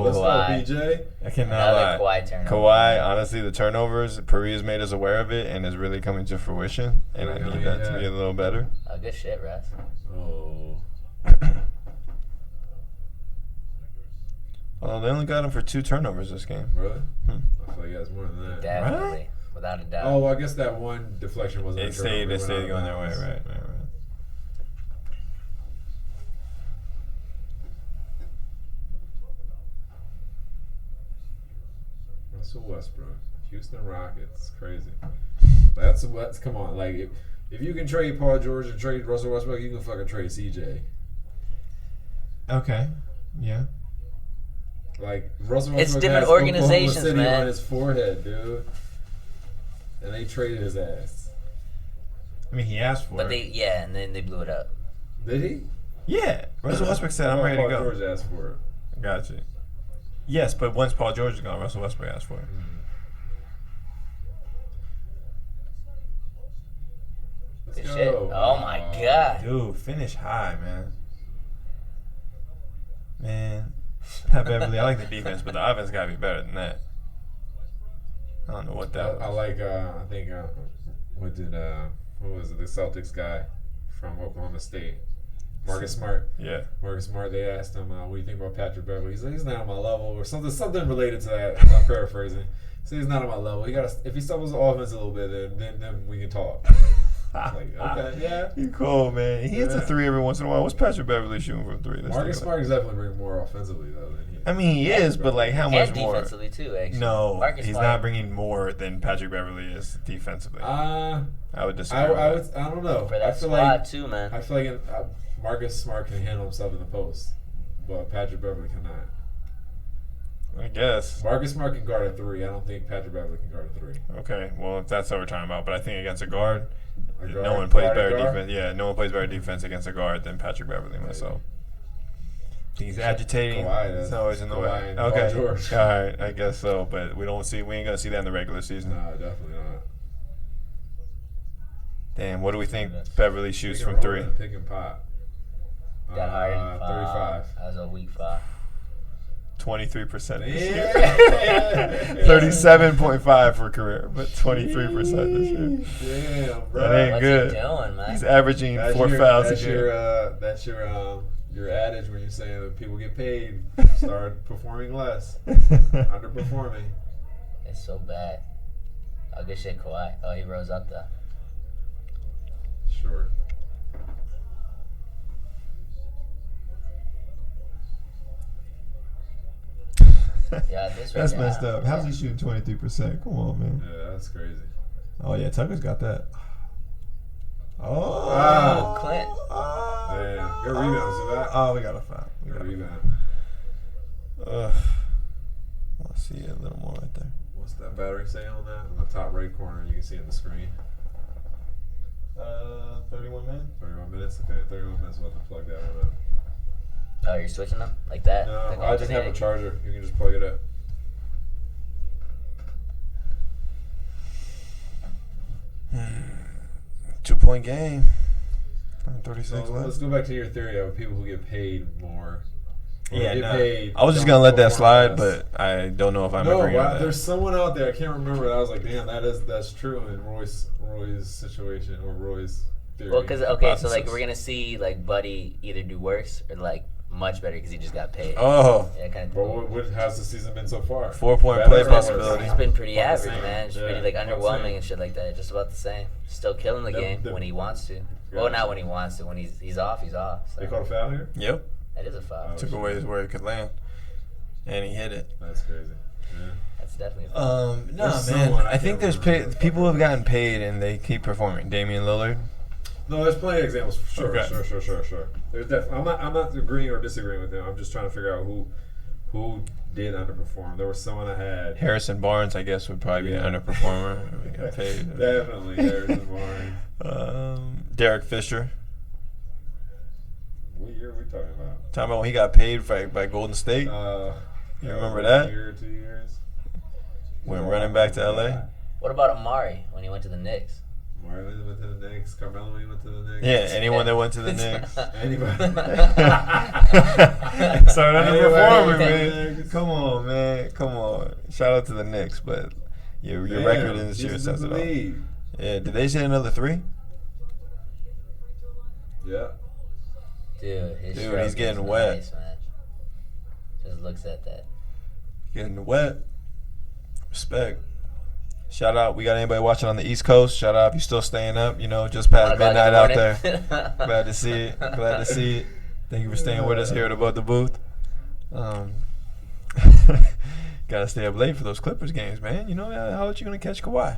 Let's go, Kawhi. BJ. I cannot lie. Another Kawhi turnover. Kawhi, honestly, the turnovers, Puri has made us aware of it and is really coming to fruition. And I need that to be a little better. Oh, good shit, Russ. Oh. Although they only got him for 2 turnovers this game. Really? Hmm. I feel like he has more than that. Definitely. Right? Without a doubt. Oh, well, I guess that one deflection wasn't They a stayed turnover. It went out going of their way, bounds. right. Russell Westbrook, Houston Rockets, crazy. That's come on. Like if you can trade Paul George and trade Russell Westbrook, you can fucking trade CJ. Okay. Yeah. Like Russell It's Westbrook different has organizations, Oklahoma City man. on his forehead, dude. And they traded his ass. I mean, he asked for But it. and then they blew it up. Did he? Yeah. Russell Westbrook said, I'm ready to Paul go. George asked for it. Gotcha. Yes, but once Paul George is gone, Russell Westbrook asked for it. Let's Good go. shit. Oh my god. Dude, finish high, man. Man. Pat Beverly, I like the defense, but the offense got to be better than that. I don't know what that was. I like. I think. What was it? The Celtics guy from Oklahoma State, Marcus Smart. Yeah. Marcus Smart. They asked him, "What do you think about Patrick Beverly?" He's like, "He's not on my level," or something related to that. I'm paraphrasing. So he's not on my level. He got. If he stumbles the offense a little bit, then we can talk. Like, okay, yeah. You cool, man. He hits a Yeah. 3 every once in a while. What's Patrick Beverly shooting from 3? Let's Marcus take a Smart is definitely bringing more offensively though than he. I mean, he is, but like how much And more? defensively too, actually. No, Marcus he's Smart- not bringing more than Patrick Beverly is defensively. I would disagree. I with that. don't know. For I that feel squad like too, man. I feel like Marcus Smart can handle himself in the post, but Patrick Beverly cannot. I guess. Marcus Smart can guard a 3. I don't think Patrick Beverly can guard a 3. Okay, well, if that's what we're talking about, but I think against a guard, A guard- no one plays guard better guard? defense. Yeah, no one plays better defense against a guard than Patrick Beverly myself. He's agitating. Kawhi does. He's always in the Kawhi way. and Paul Okay, George. all right, I guess so. But we ain't gonna see that in the regular season. No, definitely not. Damn, what do we think Beverly shoots Pick and from roll 3? and Pick and pop. Got higher than 35. That was a weak foul. 23% this year. Yeah. 37.5 for career, but 23% this year. Damn, bro. That ain't What's good. he doing, man? He's averaging 4 fouls a game. That's your adage when you're saying that people get paid, start performing less, underperforming. It's so bad. Oh, good shit, Kawhi. Oh, he rose up though. Sure. Yeah, this right That's there, messed huh? up. How's he shooting 23%? Come on, man. Yeah, that's crazy. Oh, yeah, Tucker's got that. Oh, Wow. Clint. Damn. Good rebound, see that? Oh, we got a foul. We Good got a rebound. foul. Let's see a little more right there. What's that battery say on that? On the top right corner, you can see it on the screen. 31 minutes. 31 minutes? Okay, 31 minutes. We'll have to plug that one up. Oh, you're switching them like that? No, Like I just have a alternating? charger. You can just plug it up. Two-point game. 36 So left. let's go back to your theory of people who get paid more. Yeah, get paid, I was just don't gonna let that perform slide, less. but I don't know if I'm No, agreeing with wow, that. there's someone out there, I can't remember it. I was like, damn, that's true in Roy's situation or Roy's theory. Well, because okay, so like we're gonna see like Buddy either do worse or like much better because he just got paid. Oh, Yeah, kind of. But how's the season been so far? 4-point Better play or worse? possibility. He's been pretty About the average, same. man. Just Yeah, pretty like about the underwhelming same. and shit like that. Just about the same. Still killing the game when he wants to. Well, Gotcha. not when he wants to. When he's off, he's off. So. They called a foul here? Yep. That is a foul. Oh, Took away his where he could land, and he hit it. That's crazy. Yeah. That's definitely a foul. No, There's man. someone I I think can't there's remember. people have gotten paid and they keep performing. Damian Lillard. No, there's plenty of examples. Sure, Okay. sure. There's definitely. I'm not agreeing or disagreeing with him. I'm just trying to figure out who did underperform. There was someone I had. Harrison Barnes, I guess, would probably Yeah. be an underperformer. We got paid. Definitely Harrison Barnes. Derek Fisher. What year are we talking about? Talking about when he got paid by Golden State. You remember that? 1 year, 2 years. Went running back to LA. What about Amari when he went to the Knicks? Marlon went to the Knicks. Carmelo when he went to the Knicks. Yeah, anyone that went to the Knicks. Anybody. Started underperforming, man. Knicks. Come on, man. Come on. Shout out to the Knicks, but your Damn, record in this year he's says in it the all. league. Yeah, did they hit another 3? Yeah. Dude, his Dude, stroke he's getting is wet. nice, man. Just looks at that. Getting wet. Respect. Shout out. We got anybody watching on the East Coast? Shout out if you still staying up, just past 1 o'clock in midnight the out morning. there. Glad to see it. Glad to see it. Thank you for staying with us here at Above the Booth. Gotta stay up late for those Clippers games, man. You know how else you gonna catch Kawhi?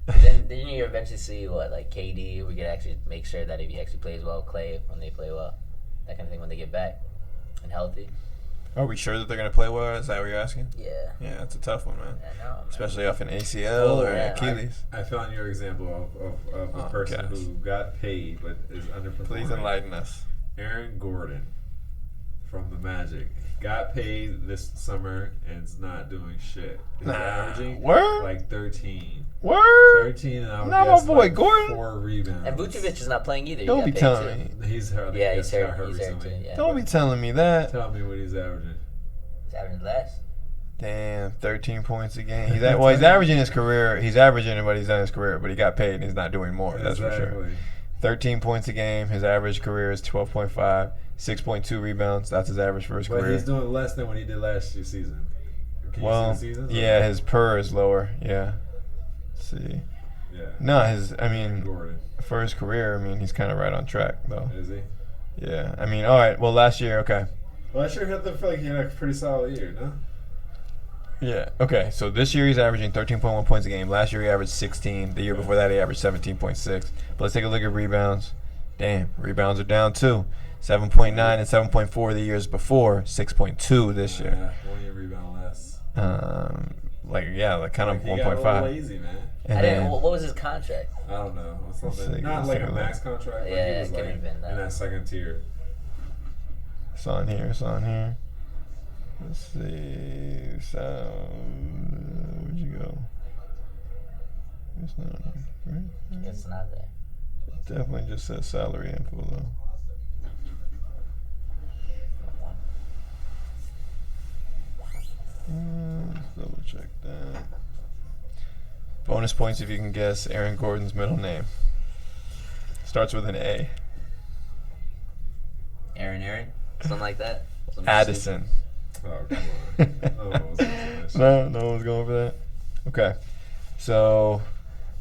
Then you eventually see what like KD. We could actually make sure that if he actually plays well, Clay when they play well, that kind of thing when they get back and healthy. Are we sure that they're gonna play well? Is that what you're asking? Yeah. Yeah, that's a tough one, man. I know, man. Especially off an ACL or yeah. Achilles. I found your example of a person gosh. who got paid but is underperforming. Please enlighten us. Aaron Gordon from the Magic got paid this summer and is not doing shit. He's averaging Word? like 13. Word? 13 and I would Not my guess boy like Gordon. 4 rebounds. And Vucevic is not playing either. He Don't got be paid telling too. me. He's hurt. Yeah, he's got hurt. He's hurt recently. too. Yeah. Don't be telling me that. Tell me what he's averaging. He's having less. Damn, 13 points a game. He's averaging his career. He's averaging what he's done in his career, but he got paid and he's not doing more. That's for sure. Exactly. 13 points a game. His average career is 12.5. 6.2 rebounds. That's his average for his But career. he's doing less than what he did last year's season. Can you Well, see the seasons? yeah, his per is lower. Yeah. Let's see. Yeah. No, Gordon. for his career, he's kind of right on track, though. Is he? Yeah. All right. Well, last year, okay. Well, I sure feel like he had a pretty solid year, no? Yeah. Okay. So this year he's averaging 13.1 points a game. Last year he averaged 16. The year before that he averaged 17.6. But let's take a look at rebounds. Damn, rebounds are down too. 7.9 and 7.4 the years before. 6.2 this year. Yeah, 1 year rebound less. Kind of He got a little 1.5. lazy, man. And I didn't. then, What was his contract? I don't know. Let's Something see, not let's like take a a max look. contract, but Yeah, he was it like could've been that. in that second tier. it's on here. It's on here. Let's see. So where'd you go? It's not on here, right? It's not there. Definitely just says salary info though. Let's double check that. Bonus points if you can guess Aaron Gordon's middle name. Starts with an A. Aaron, something like that. Addison. Oh, come on. No one was gonna say that shit. No one's going for that. Okay. So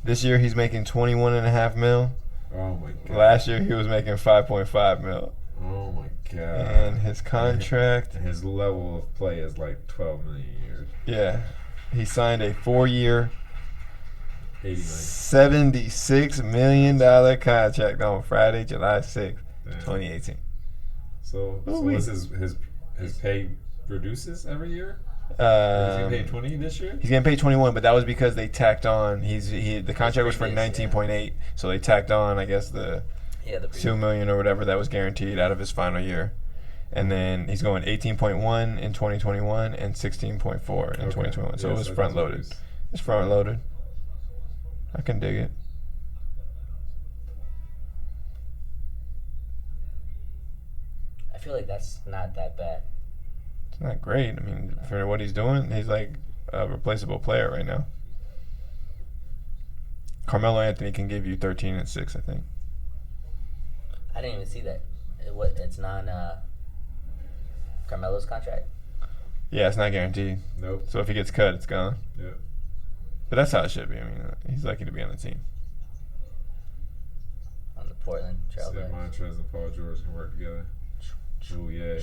this year he's making 21.5 mil. Oh, my God. Last year he was making 5.5 mil. Oh, my God. And his contract, And his level of play is like 12 million years. yeah, he signed a 4-year, 89. $76 million contract on Friday, July 6th, Damn. 2018. So Ooh-wee. what's his pay reduces every year? He's getting paid 20 this year? He's getting paid 21, but that was because they tacked on. The contract was for previous, 19.8, so they tacked on, I guess, the the $2 million or whatever that was guaranteed out of his final year. And then he's going 18.1 in 2021 and 16.4 in 2021. So Yeah, it was that's front what loaded. it is. It's front loaded. I can dig it. I feel like that's not that bad. It's not great. I mean, for what he's doing, he's like a replaceable player right now. Carmelo Anthony can give you 13 and 6, I think. I didn't even see that. It's non Carmelo's contract? Yeah, it's not guaranteed. Nope. So if he gets cut, it's gone. Yeah. But that's how it should be. I mean, he's lucky to be on the team. On the Portland Trail Sid Blazers. Montrez and Paul George can work together. Oh yeah.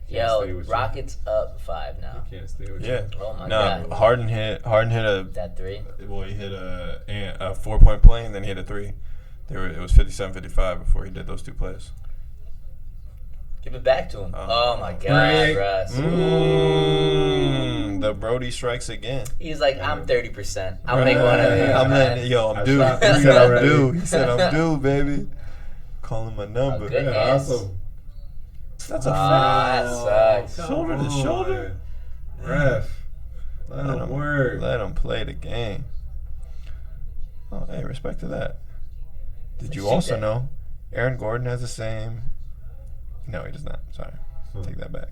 Yo, Rockets up 5 now. He can't stay with Yeah. you. Oh my No, god. Harden hit a. That 3? Well, he hit a 4-point play and then he hit a 3. It was 57-55 before he did those 2 plays. Give it back to him. Oh, Oh my god, Greg. Russ. The Brody strikes again. He's like, I'm 30%. I'll make one of these. I'm man. letting I'm I due. shot He 3 said I'm already. due. He said I'm due, baby. Calling my number. good Yeah, hands. awesome. That's a that foul. sucks. Shoulder to shoulder. Ref. Let him work. Let him play the game. Oh, hey, respect to that. Did you Shoot also that. know Aaron Gordon has the same? No, he does not. Sorry. Take that back.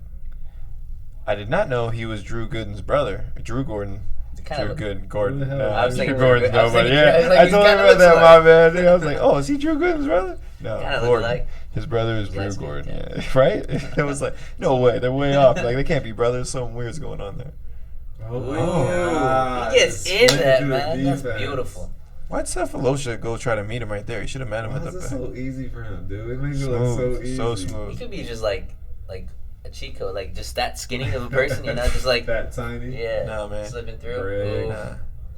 I did not know he was Drew Gooden's brother. Drew Gordon. Kind Drew of Gooden. Gordon. Who the hell? No, I was Drew thinking Gordon's Drew- I was nobody. thinking- I was Yeah, like, I he told him kinda about that, looks my like- man. I was like, oh, is he Drew Gooden's brother? No, Kinda look Gordon. like. His brother is Drew Light skin, Gordon. yeah. Yeah, right? It was like, no way. They're way off. Like, they can't be brothers. Something weird's going on there. Oh, He gets in Split that, through the man. That's defense. beautiful. Why'd Cephalosha go try to meet him right there? He should have met him Why at is the it back. so easy for him, dude? It makes it look so easy. So He smooth. could be just like a cheat code, like just that skinny of a person, you know, just like That tiny. yeah, Nah, man. slipping through. Greg. Ooh. Nah.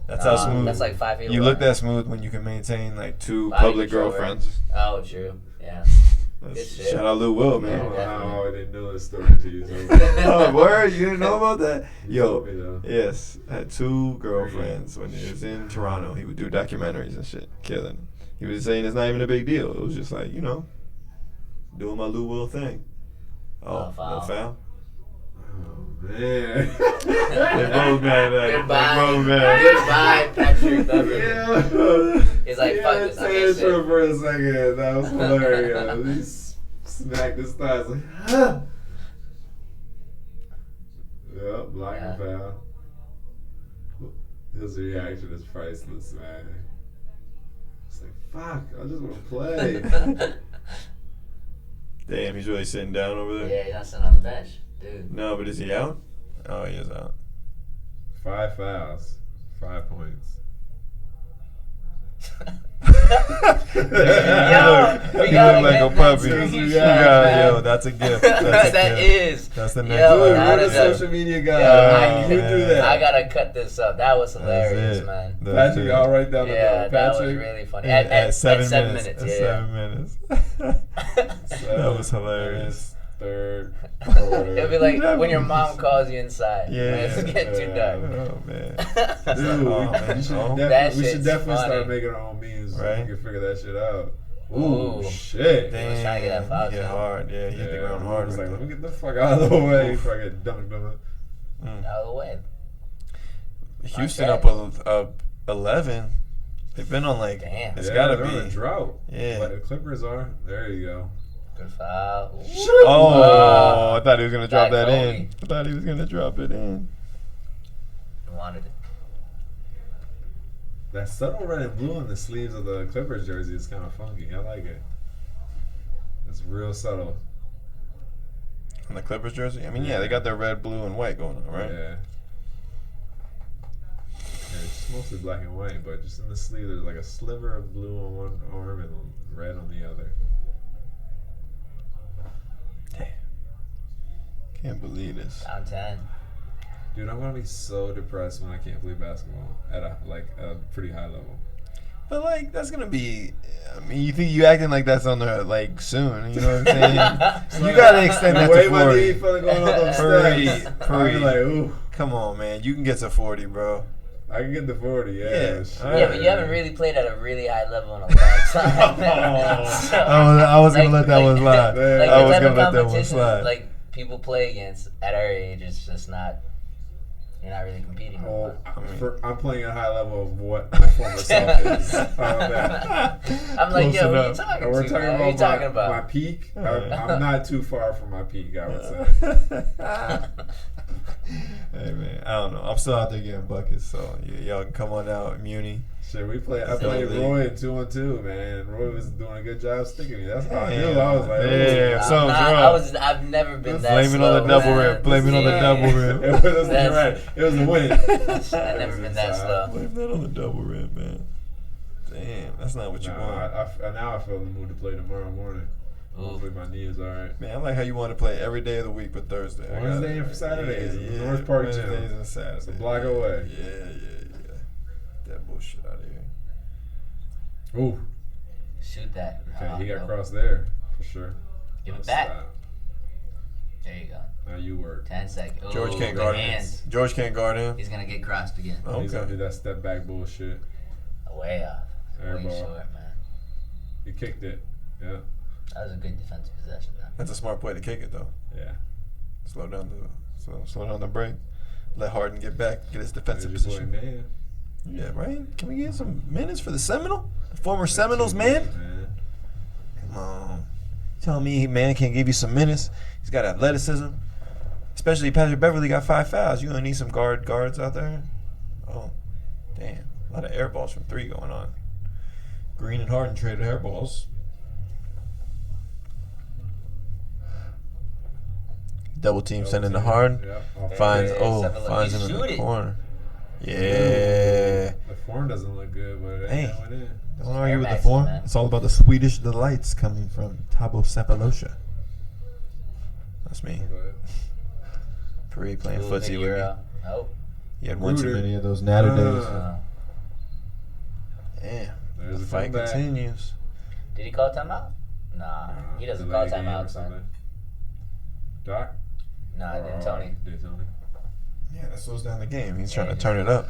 That's how smooth. That's like 5 feet. You away. look that smooth when you can maintain like 2 Body public control, girlfriends. Oh, true. Yeah. That's- Good shit. Shout out Lil Will, I man. don't know definitely. how I didn't know this story to you. Oh, word? You didn't know about that? You told Yo, me, though. yes. Had 2 girlfriends when he was in Toronto. He would do documentaries and shit. Killing. He was saying it's not even a big deal. It was just like, you know, doing my Lil Will thing. Oh, No foul. no foul? Oh, man. They both mad at it. Goodbye. They both mad. Goodbye, Patrick Beverly. Yeah. He's like, He fuck had this, to I say can't it say short it. for a second. That was hilarious. He smacked his thighs like, huh. Yep, block and foul. His reaction is priceless, man. It's like, fuck, I just want to play. Damn, he's really sitting down over there. Yeah, he's not sitting on the bench, dude. No, but is he out? Oh, he is out. 5 fouls, 5 points. Yo, we You gotta look like get a that puppy. screenshot, You man. Yo, that's a gift. That's a That gift. is. That's the next Yo, Dude, that we're is the a- social media guy. Yo, You do that. I gotta cut this up. That was That's hilarious, it. man. That's Patrick, it. I'll write down the Yeah, note. that was Patrick, really funny. Yeah, At 7 7 minutes, At yeah. 7 minutes. That was hilarious. Third quarter. It'll be like That when your was mom just- calls you inside. Yeah. When it's getting too dark. Oh, man. Dude, Oh, man. we should Oh. That we should shit's definitely funny. start making our own memes so Right? we can figure that shit out. Ooh. Shit. He was trying to get that foul Hit shot. hard. Yeah, he hit the ground hard. It's with like, let that. me get the fuck out of the way before I get dunked on it. Out of the way. Houston Not up 11. They've been on like. Damn. It's Yeah, gotta they're on a be. drought. Yeah. But the Clippers are. There you go. Good foul. Oh, I thought he was gonna drop Back that Kobe. in. I thought he was gonna drop it in. Wanted it. That subtle red and blue in the sleeves of the Clippers jersey is kind of funky. I like it. It's real subtle. On the Clippers jersey. I mean, yeah, they got their red, blue, and white going on, right? Yeah. Yeah, it's mostly black and white, but just in the sleeve, there's like a sliver of blue on one arm and red on the other. Can't believe this. Down 10. Dude, I'm gonna be so depressed when I can't play basketball at a pretty high level. But like, that's gonna be. I mean, you think you acting like that's on the like soon? You know what I'm saying? You gotta extend that the way to my knee 40. feeling going up those Hurry, steps, hurry. I'm like, ooh, Come on, man. You can get to 40, bro. I can get to 40. Yeah. Yeah. Shit. Yeah, but you haven't really played at a really high level in a long time. So, I was gonna let that one slide. like I the was type gonna of let that one competition, slide. Like people play against at our age, it's just not. You're not really competing. Oh, I'm playing at a high level of what my former self is. I'm like, yo, what are you talking We're talking about my peak. I'm not too far from my peak, I would say. Hey man, I don't know. I'm still out there getting buckets, so y'all can come on out, Muni. Shit, I played Roy in 2-on-2, man. Roy was doing a good job sticking me. That's how I knew. I was like, I've never been that blaming slow. On the double rim. Blaming on the double rim. It was right. It was a win. I've never been that slow. Blame that on the double rim, man. Damn, that's not what you want. Now I feel in the mood to play tomorrow morning. Hopefully my knee is all right. Man, I like how you want to play every day of the week but Thursday. Wednesday and Saturdays. Yeah, North Park Gym. Wednesdays and Saturdays. It's a block away. Yeah. That bullshit out of here. Ooh. Shoot that. Okay, he got crossed there for sure. Give it back. There you go. Now you work. 10 seconds. Ooh, George can't guard him. George can't guard him. He's gonna get crossed again. Okay. He's gonna do that step back bullshit. Way off. Air Way ball. short, man. He kicked it. Yeah. That was a good defensive possession, though. That's a smart play to kick it though. Yeah. Slow down the break. Let Harden get back, get his defensive position. Boy, man. Yeah, right? Can we get some minutes for the Seminole? The former Seminoles, man? Come on. Tell me, man, can't give you some minutes. He's got athleticism. Especially Patrick Beverly got 5 fouls. You gonna need some guards out there? Oh, damn. A lot of air balls from 3 going on. Green and Harden traded air balls. Double team sending to Harden. Yep. Finds him in the corner. Yeah. The form doesn't look good, but it Hey. went in. Don't argue with the form. It's all about the Swedish delights coming from Tabo Sapolosha. That's me. Puri playing footsie with me. Oh. You had one too many of those natter days. Damn. There's The fight continues. Did he call timeout? Nah, he doesn't call timeouts, man. Doc? Nah, then Tony. Yeah, that slows down the game. He's trying to turn it up.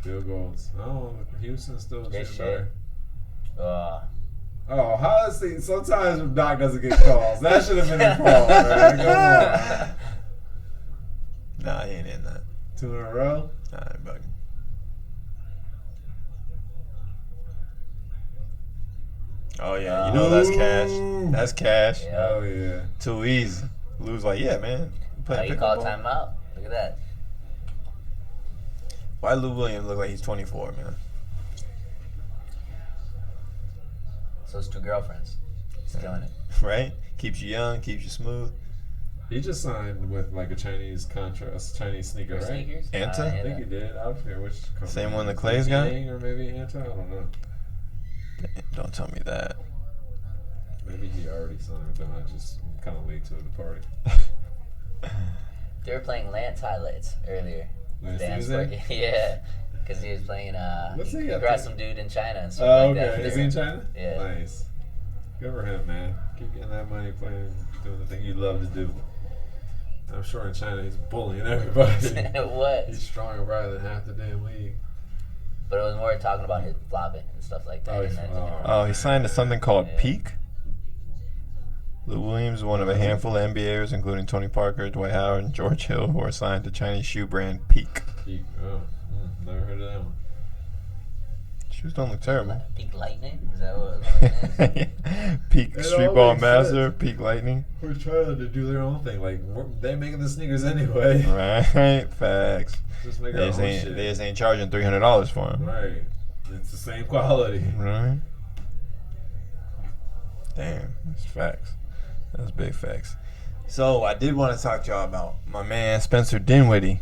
Field goals. Oh, Houston's still shooting better. Oh, how does he? Sometimes Doc doesn't get calls. That should have been a call, man. Come on. Nah, he ain't in that. 2 in a row? Nah, I ain't bugging. Oh, yeah. You know that's cash. That's cash. Yeah. Oh, yeah. Too easy. Lou's like, yeah, man. He called timeout. Look at that. Why Lou Williams look like he's 24, man? So it's 2 girlfriends. He's killing it. Right? Keeps you young, keeps you smooth. He just signed with like a Chinese contract, a Chinese sneaker, right? Sneakers? Anta? I think he did. I don't forget which company. Same one that Clay's got? Or maybe Anta? I don't know. Don't tell me that. Maybe he already signed with them. I just kind of late to the party. They were playing Lance highlights earlier. Lance Tuesday? Yeah, because he was playing. He grabbed some dude in China and stuff like that. Okay. Is he in China? Yeah. Nice. Good for him, man. Keep getting that money, playing, doing the thing you love to do. I'm sure in China he's bullying everybody. What? He's stronger probably than half the damn league. But it was more talking about his flopping and stuff like that. He signed to something called Peak. Lou Williams is one of a handful of NBAers, including Tony Parker, Dwight Howard, and George Hill, who are signed to Chinese shoe brand Peak. Peak. Oh, never heard of that one. Shoes don't look terrible. Peak Lightning? Is that what it was? Peak Streetball Master, Peak Lightning. We're trying to do their own thing. Like, they're making the sneakers anyway. Right, facts. Just make our own shit. They just ain't charging $300 for them. Right. It's the same quality. Right. Damn, that's facts. That's big facts. So I did want to talk to y'all about my man Spencer Dinwiddie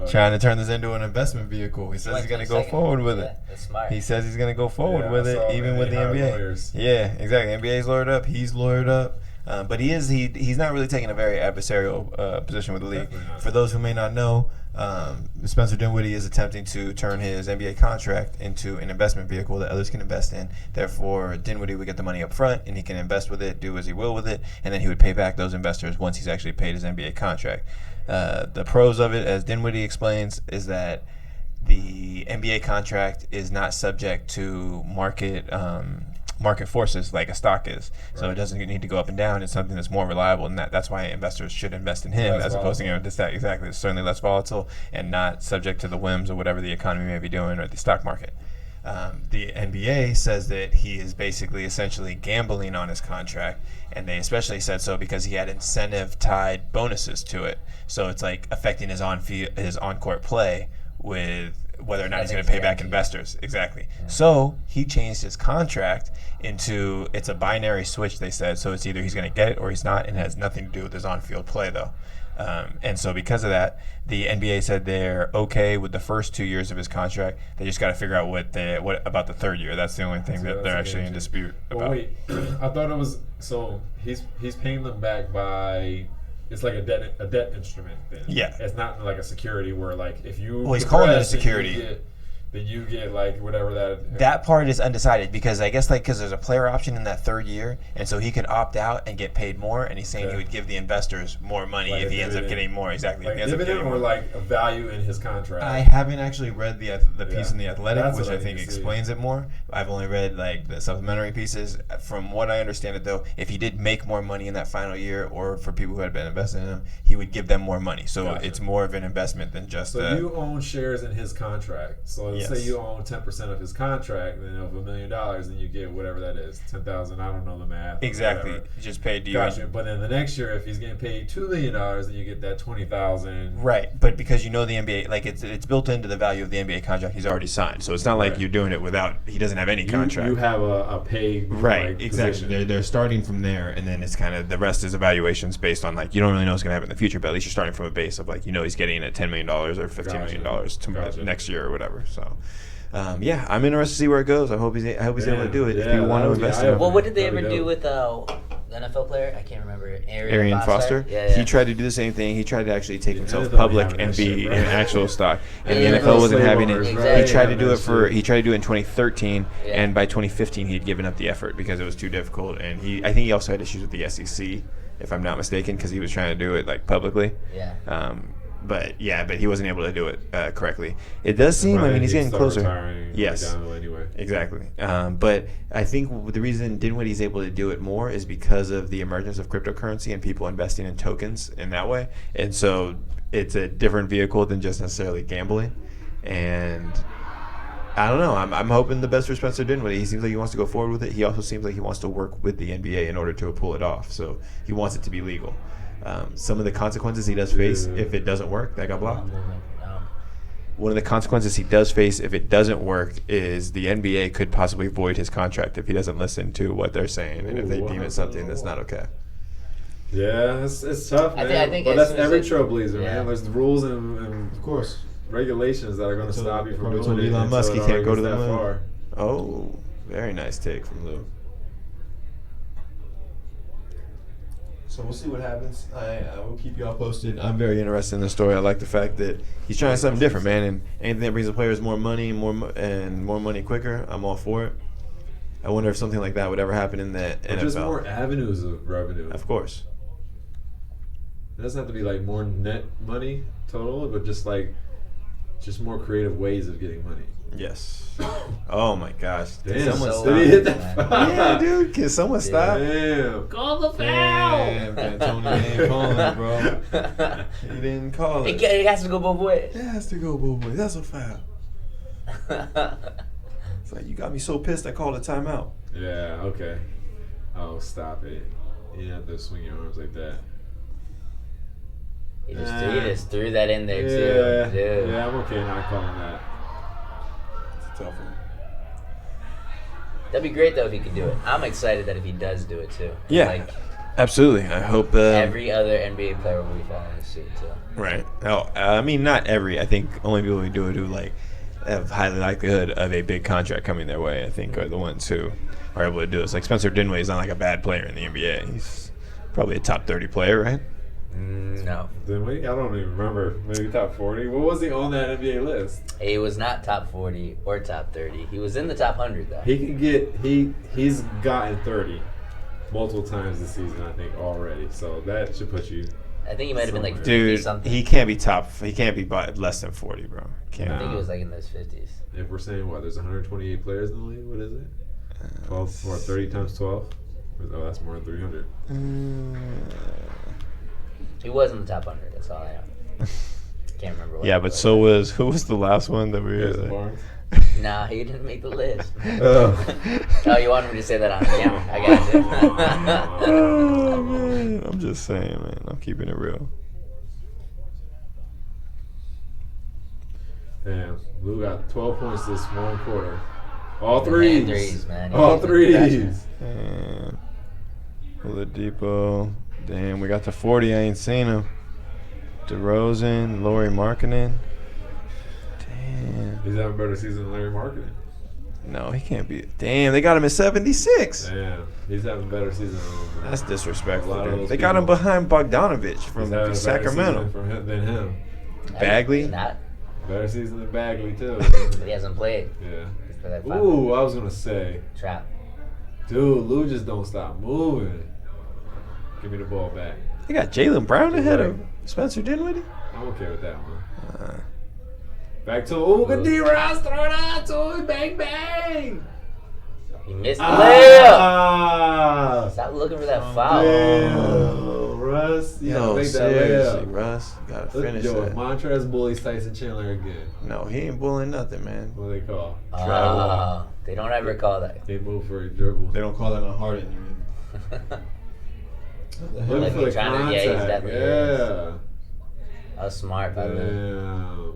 trying to turn this into an investment vehicle. He says he's going to go forward with it. That's smart. He says he's going to go forward with it, even with the NBA. Lawyers. Yeah, exactly. NBA's lawyered up. He's lawyered up. But he's not really taking a very adversarial position with the league. For those who may not know, Spencer Dinwiddie is attempting to turn his NBA contract into an investment vehicle that others can invest in. Therefore, Dinwiddie would get the money up front, and he can invest with it, do as he will with it, and then he would pay back those investors once he's actually paid his NBA contract. The pros of it, as Dinwiddie explains, is that the NBA contract is not subject to market market forces like a stock is. So it doesn't need to go up and down. It's something that's more reliable, and that's why investors should invest in him as opposed to this that exactly. It's certainly less volatile and not subject to the whims of whatever the economy may be doing or the stock market. The NBA says that he is basically essentially gambling on his contract, and they especially said so because he had incentive-tied bonuses to it. So it's like affecting his on-court play with whether or not he's going to pay back investors. Exactly. Yeah. So he changed his contract into, it's a binary switch, they said. So it's either he's going to get it or he's not, and it has nothing to do with his on-field play, though. And so because of that, the NBA said they're okay with the first 2 years of his contract. They just got to figure out what about the third year. That's the only thing that they're actually in dispute about. Wait, I thought it was, so he's paying them back by, it's like a debt instrument then. Yeah. It's not like a security where like if you he's calling it a security. Then you get like whatever that. That part is undecided because I guess because there's a player option in that third year, and so he could opt out and get paid more, and he's saying he would give the investors more money if he ends up getting more. Exactly. Like dividend or like a value in his contract. I haven't actually read the piece in the Athletic, which I think explains it more. I've only read like the supplementary pieces. From what I understand it though, if he did make more money in that final year, or for people who had been investing in him, he would give them more money. So it's more of an investment than just. So you own shares in his contract. So let's say you own 10% of his contract, then of $1 million, then you get whatever that is, 10,000. I don't know the math. Exactly, just paid to you. Gotcha. But then the next year, if he's getting paid $2 million, then you get that 20,000. Right, but because you know the NBA, like it's built into the value of the NBA contract he's already signed, so it's not like you're doing it without. He doesn't have any contract. You have a pay. Right, like, exactly. They're starting from there, and then it's kind of the rest is evaluations based on like you don't really know what's going to happen in the future, but at least you're starting from a base of like he's getting at $10 million or $15 million next year or whatever. So. I'm interested to see where it goes. I hope he's able to do it. If you want to invest in him. Well, what did they ever do with the NFL player? I can't remember. Arian Foster? Yeah. He tried to do the same thing. He tried to actually take himself public and be an actual stock. And the NFL wasn't having it. Exactly. He tried to do it in 2013, and by 2015 he had given up the effort because it was too difficult. And I think he also had issues with the SEC, if I'm not mistaken, because he was trying to do it like publicly. Yeah. But he wasn't able to do it correctly. It does seem, he's getting closer. Yes, anyway. Exactly. But I think the reason Dinwiddie's able to do it more is because of the emergence of cryptocurrency and people investing in tokens in that way. And so it's a different vehicle than just necessarily gambling. And I don't know. I'm hoping the best for Spencer Dinwiddie. He seems like he wants to go forward with it. He also seems like he wants to work with the NBA in order to pull it off. So he wants it to be legal. Some of the consequences he does face if it doesn't work, that got blocked. One of the consequences he does face if it doesn't work is the NBA could possibly void his contract if he doesn't listen to what they're saying and if they deem it something that's not okay. Yeah, it's tough, man. I think but that's every trailblazer, man. There's rules and of course regulations that are going to stop you from doing it. Elon Musk, he can't go to the moon. Oh, very nice take from Lou. So we'll see what happens. I will keep you all posted. I'm very interested in the story. I like the fact that he's trying something different, man. And anything that brings the players more money, more money quicker, I'm all for it. I wonder if something like that would ever happen in the NFL. Just more avenues of revenue. Of course. It doesn't have to be like more net money total, but just more creative ways of getting money. Yes. Oh my gosh. Damn, someone stop. Did he hit that foul? Yeah, dude. Can someone stop? Damn. Call the foul. Damn, Tony ain't calling, bro. He didn't call it. It has to go both ways. It has to go both ways. That's a foul. It's like, you got me so pissed I called a timeout. Yeah, okay. Oh, stop it. You didn't have to swing your arms like that. He just threw that in there, too. Dude. Yeah, I'm okay not calling that. It's a tough one. That'd be great, though, if he could do it. I'm excited that if he does do it, too. Yeah, absolutely. I hope... every other NBA player will be following suit, too. Right. Oh, not every. I think only people who do it who, have highly likelihood of a big contract coming their way, I think, are the ones who are able to do this. Like Spencer Dinwiddie is not a bad player in the NBA. He's probably a top 30 player, right? No. Dinwiddie? I don't even remember. Maybe top 40. What was he on that NBA list? He was not top 40 or top 30. He was in the top 100, though. He can get he's gotten 30 multiple times this season, I think, already. So that should put you. I think he might have been 50 dude, something. He can't be less than 40, bro. Can't. I think he was in those 50s. If we're saying there's 128 players in the league, what is it? 12 or 30 times 12? Oh, that's more than 300. He was in the top 100. That's all I know. Can't remember what. Yeah, but so was who was the last one that we Harrison were? Barnes. Nah, he didn't make the list. Oh. You wanted me to say that on camera? I got you. Oh man, I'm just saying, man. I'm keeping it real. Damn, Lou got 12 points this one quarter. All Man, threes. threes, man. All He's threes. And Oladipo. Damn, we got to 40. I ain't seen him. DeRozan, Lauri Markkanen. Damn. He's having a better season than Larry Marketing. No, he can't be. Damn, they got him at 76. Damn, he's having a better season than That's disrespectful. A lot of dude. those They got him people. behind Bogdanovich He's from having a better Sacramento. season from him than him. Bagley? He's not. Better season than Bagley, too. He hasn't played. Yeah. He's for that 5 Ooh, I was going to say, trap. dude, Lou just don't stop moving. Give me the ball back. They got Jalen Brown ahead of Spencer Dinwiddie. I'm okay with that one. Back to good D-Ross, throw it out to him, bang, bang. He missed the layup. Ah! Stop looking for that foul. Damn, Russ. You gotta Yo, make that seriously, layup. Russ. Gotta finish Yo, that. Montrez bullies Tyson Chandler again. No, he ain't bullying nothing, man. What do they call? They don't ever call that. They move for a dribble. They don't call that a Harden. Looking Like for he the trying to- yeah, he's contact. definitely- Yeah. That was smart by them. Damn.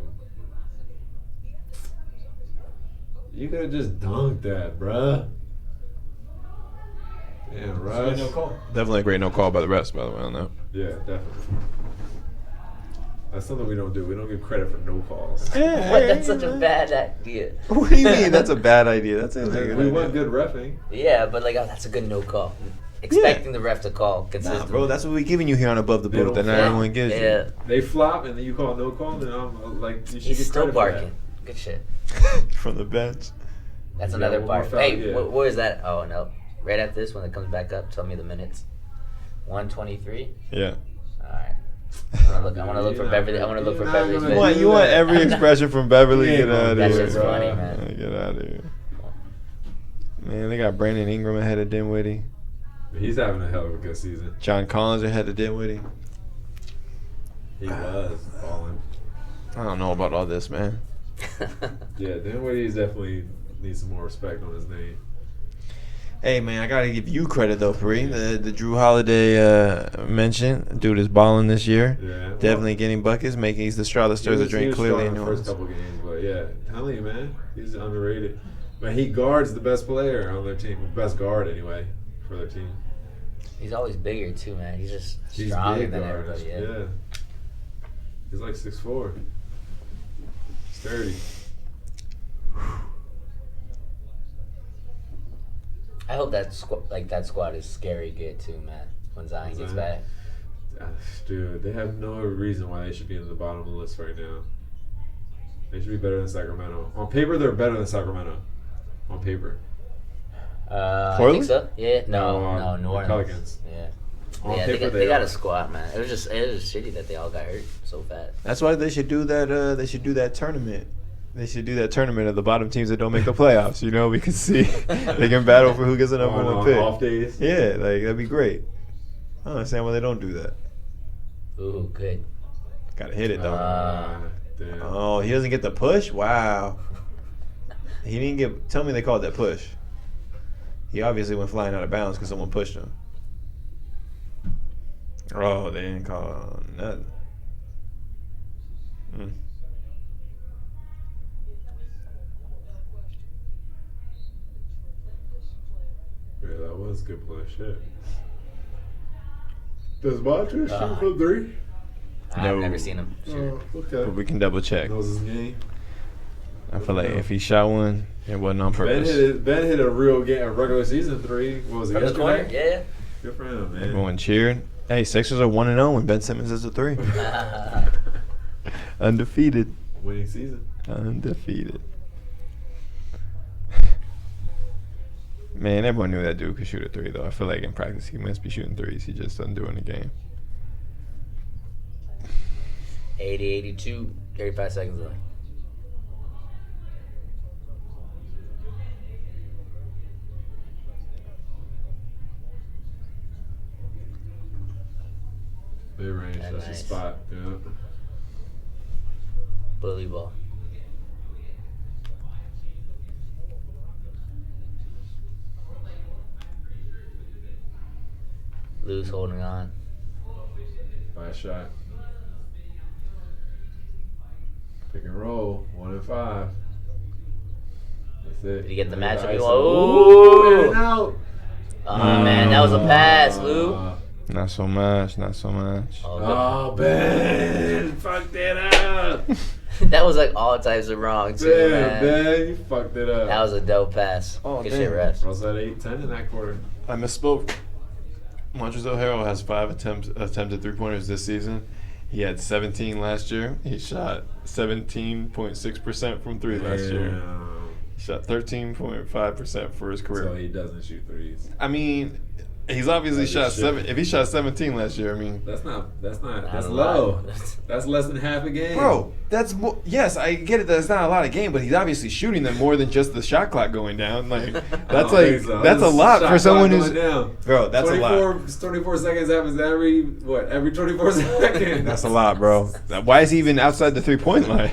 You could have just dunked that, bruh. Damn, Russ. Definitely a great no call by the rest, by the way, on that. Yeah, definitely. That's something we don't do. We don't give credit for no calls. What? That's such a bad idea. What do you mean? That's a bad idea. That's a good We idea. want good reffing. Yeah, but like, oh, that's a good no call. Expecting the ref to call Nah, consistently. bro, that's what we giving you here on Above the They Boot don't that not flop. everyone gives Yeah, They flop and then you call no call, then I'm like, you should he's get still credit for that. barking. Good shit. you. From the bench. That's Yeah, another one more bark. foul, Hey, yeah. where is that? Oh no! Right after this, when it comes back up, tell me the minutes. 123. Yeah. All right. I want to look for Beverly. I want to look for You're not Beverly's gonna minutes. You want every I'm not- expression from Beverly? Yeah, Get out of that here. shit's bro. funny, man. Yeah, get out of here. Man, they got Brandon Ingram ahead of Dinwiddie. He's having a hell of a good season. John Collins ahead of Dinwiddie. He was balling. I don't know about all this, man. Yeah, Dinwiddie's definitely needs some more respect on his name. Hey, man, I gotta give you credit though, Puri. The Drew Holiday mention, dude is balling this year. Yeah, Definitely getting buckets, making he's the straw that stirs the drink clearly in the New first Orleans. couple games, but yeah, telling you, man, he's underrated. But he guards the best player on their team, best guard anyway for their team. He's always bigger too, man. He's just He's stronger big than guard. everybody. Yeah, he's like 6'4". Sturdy. I hope that squad is scary good too, man. When Zion gets Zion? back. Dude, they have no reason why they should be in the bottom of the list right now. They should be better than Sacramento. On paper, they're better than Sacramento. On paper. I think Portland? so. Yeah. No, No, New Orleans. Pelicans. Yeah. On Yeah, paper, they got are. a squad, man. It was just shitty that they all got hurt so fast. That's why they should do that. They should do that tournament. They should do that tournament of the bottom teams that don't make the playoffs. You know, we can see they can battle for who gets the number On one pick. off days. Yeah, like that'd be great. I don't understand why they don't do that. Ooh, good. Gotta hit it though. Damn. Oh, he doesn't get the push? Wow. He didn't get. Tell me they called that push. He obviously went flying out of bounds because someone pushed him. Oh, they didn't call nothing. Mm. Yeah, that was a good play. Shit. Does Montrez shoot Uh, from three? I've No. never seen him shoot. Oh, okay. But we can double check. Knows his game. I feel like if he shot one, it wasn't on Ben purpose. hit a real game, a regular season three. What was it? From the corner? Yesterday? Yeah. Good for him, man. Everyone cheered. Hey, Sixers are 1-0 when Ben Simmons is a 3. Undefeated. Winning season. Undefeated. Man, everyone knew that dude could shoot a 3, though. I feel like in practice he must be shooting threes. He just doesn't do it in the game. 80-82. 35 seconds left. Mid-range, that's Nice. your spot. Yeah. Bully ball. Lou's holding on. Last shot. Pick and roll. 1 and 5. That's it. Did you get the Nice. matchup? Ooh, in and out. Oh man, that was a pass, Lou. Not so much. Not so much. Oh, Ben. Fuck that up. That was like all types of wrong too, Damn, man. Ben. You fucked it up. That was a dope pass. Oh, Good damn. shit, refs. Russ had 8-10 in that quarter. I misspoke. Montrezl Harrell has 5 attempted 3-pointers this season. He had 17 last year. He shot 17.6% from 3 last year. Damn. He shot 13.5% for his career. So he doesn't shoot threes. I mean, he's obviously That's shot shit. 7. If he shot 17 last year, I mean, That's a low. lot. That's less than half a game. bro, that's yes, I get it. That's not a lot of game, but he's obviously shooting them more than just the shot clock going down. Like I that's don't like think so. that's a This lot shot for someone clock who's going down. bro. That's a lot. 24 seconds happens every 24 seconds. That's a lot, bro. Why is he even outside the 3-point line?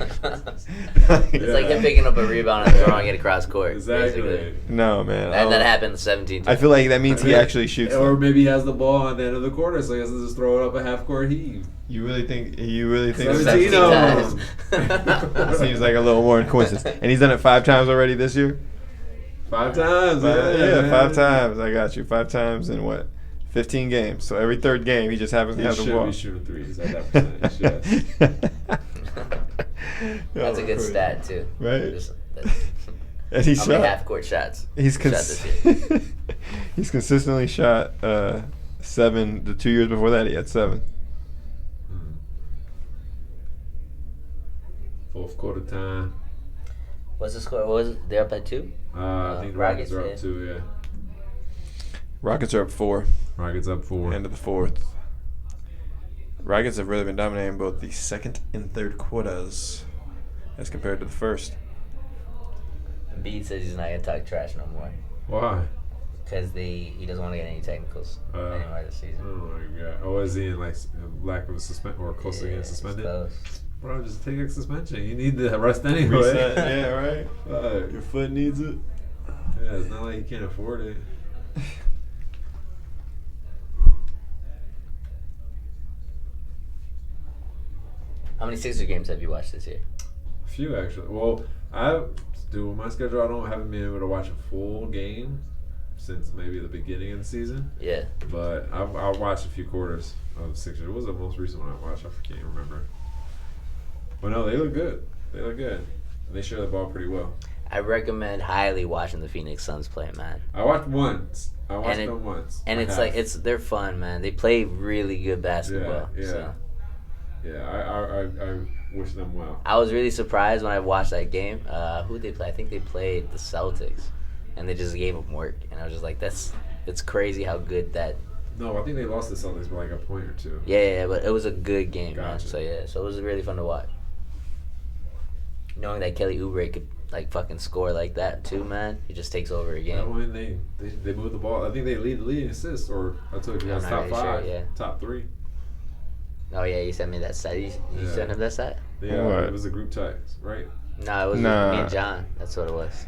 It's like him picking up a rebound and throwing it across court. Exactly. Basically. No, man. And that happened 17 I feel like that means he actually shoots. Or them. maybe he has the ball at the end of the quarter, so he has to just throw it up a half court heave. You really think? You really think? 17 that times. seems like a little more than coincidence. And he's done it 5 times already this year. 5 times. Yeah, man. 5 times. I got you. 5 times in what? 15 games. So every third game, he just happens to He have the should ball. be shooting threes at that percentage. Yes. That's a good crazy. stat too. Right? Just- And he How shot. many half court shots? He's shot this year? he's consistently shot 7. The 2 years before that, he had 7. Fourth quarter time. What's the score? What was it? They're up at 2? I think the Rockets, Rockets are yeah. up 2, yeah. Rockets are up 4. Rockets up 4. End of the 4th. Rockets have really been dominating both the second and third quarters as compared to the first. Embiid says he's not gonna talk trash no more Why? because he doesn't want to get any technicals anymore this season. Oh my god. Oh, is he in like lack of a suspend or close to getting suspended? Close. Bro, just take a suspension. You need the rest anyway. Reset, yeah, right? Fuck. Your foot needs it. Yeah, it's not like you can't afford it. How many Sixer games have you watched this year? A few actually. Well, with my schedule, haven't been able to watch a full game since maybe the beginning of the season. Yeah. But I've watched a few quarters of Sixers. What was the most recent one I watched? I can't remember. But no, they look good. They look good. And they share the ball pretty well. I recommend highly watching the Phoenix Suns play, man. I watched once. I watched And it- them once. And I it's have. like they're fun, man. They play really good basketball. Yeah, yeah. So. Yeah, I wish them well. I was really surprised when I watched that game. Who did they play? I think they played the Celtics, and they just gave them work. And I was just like, it's crazy how good that. No, I think they lost the Celtics by like a point or two. Yeah, but it was a good game, man. Gotcha. So it was really fun to watch. Knowing that Kelly Oubre could like fucking score like that too, man. He just takes over a That game. one, they moved the ball. I think they lead the league in assists, or I told you I'm guys not top really sure, 5, yeah. top 3. Oh yeah, you sent me that stat. You Yeah. sent him that stat? Yeah, What? it was a group text, right? No, it was Nah. me and John. That's what it was.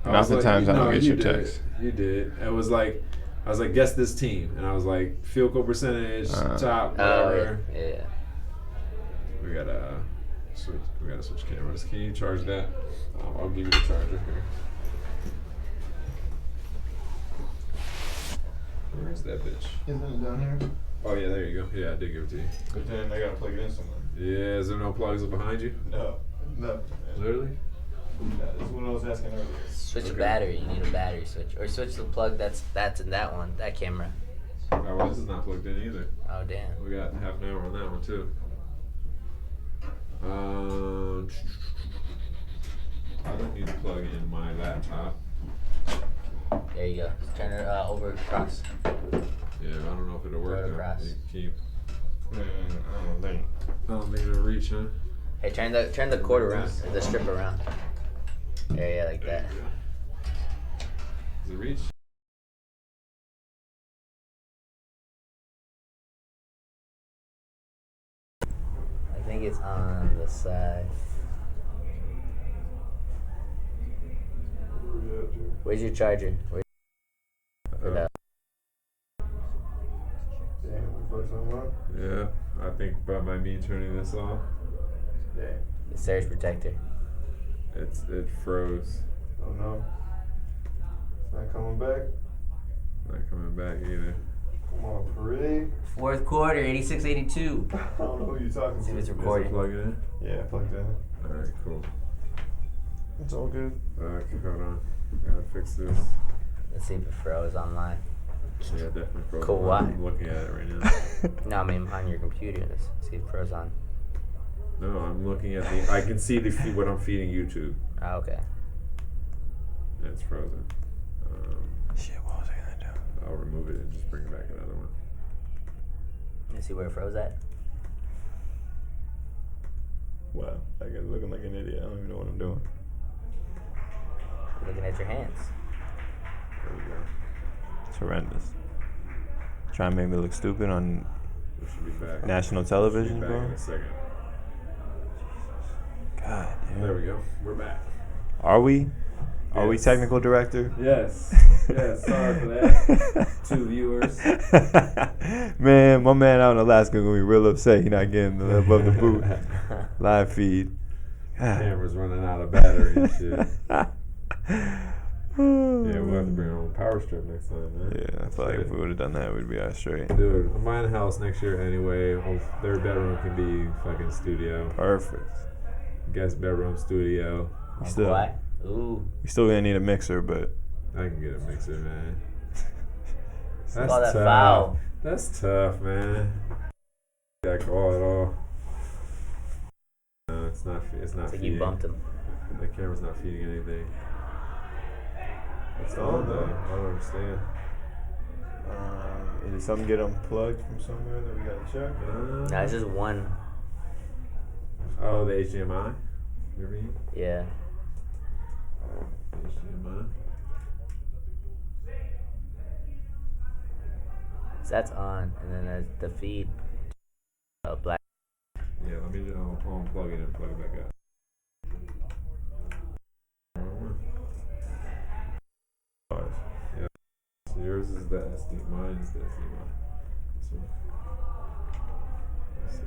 I was Oftentimes I don't no, get you your did. text. You did. It was like, I was like, guess this team, and I was like, field goal percentage, top, Oh whatever. yeah. We gotta switch cameras. Can you charge that? I'll give you the charger here. Where is that bitch? Isn't it down here? Oh yeah, there you go. Yeah, I did give it to you. But then I gotta plug it in somewhere. Yeah, is there no plugs behind you? No. Literally? That's what I was asking earlier. Switch Okay. a battery. You need a battery switch, or switch the plug that's in that one, that camera. Oh, well, this is not plugged in either. Oh damn. We got half an hour on that one too. I don't need to plug in my laptop. There you go. Just turn it over across. Yeah, I don't know if it'll work. Right though. across. Keep. Man, I don't think. I don't think it'll reach, huh? Hey, turn the cord around, the strip around. Yeah, like There that. you go. Does it reach? it's on the side. Where's your charger? Yeah, I think about me turning this off. The surge protector. It froze. Oh no. It's not coming back. Not coming back either. Come on, Puri. Fourth quarter, 86-82. I don't know who you're talking See if it's to. recording. Is it plugged in? Yeah, plugged in. Alright, cool. It's all good. Okay, hold on. Gotta fix this. Let's see if it froze online. Yeah, definitely froze. Cool, why? I'm looking at it right now. No, I mean on your computer. Let's see if it froze on. No, I'm looking at the. I can see what I'm feeding YouTube. Oh, okay. And it's frozen. Shit, what was I gonna do? I'll remove it and just bring back another one. Let's see where it froze at. Wow, I guess looking like an idiot. I don't even know what I'm doing. Looking at your hands. There we go. It's horrendous. Trying to make me look stupid on We should be back. national Should television, be back bro. in a second. God damn. There we go. We're back. Are we? Are we Yes. technical director? Yes. Yes. Sorry for that. 2 viewers. Man, my man out in Alaska gonna be real upset. He not getting the above the boot live feed. God. Camera's running out of battery and shit. Yeah, we'll have to bring our own power strip next time, man. Yeah, I feel like if we would have done that, we'd be all straight. Dude, I'm buying a house next year anyway. Their bedroom can be fucking studio. Perfect. Guest bedroom studio. We still, Why? Ooh. we still gonna need a mixer, but I can get a mixer, man. That's Call that tough. foul. That's tough, man. Yeah, call it all. No, it's not. It's not It's like feeding. you bumped him. The camera's not feeding anything. It's on though. I don't understand. did something get unplugged from somewhere that we gotta check? No, it's just one. Oh, the HDMI. You mean? Yeah. HDMI. So that's on, and then there's the feed. Black. Yeah, let me just unplug it and plug it back up. Yeah. So yours is the SD. Mine is the HDMI. This one. Let's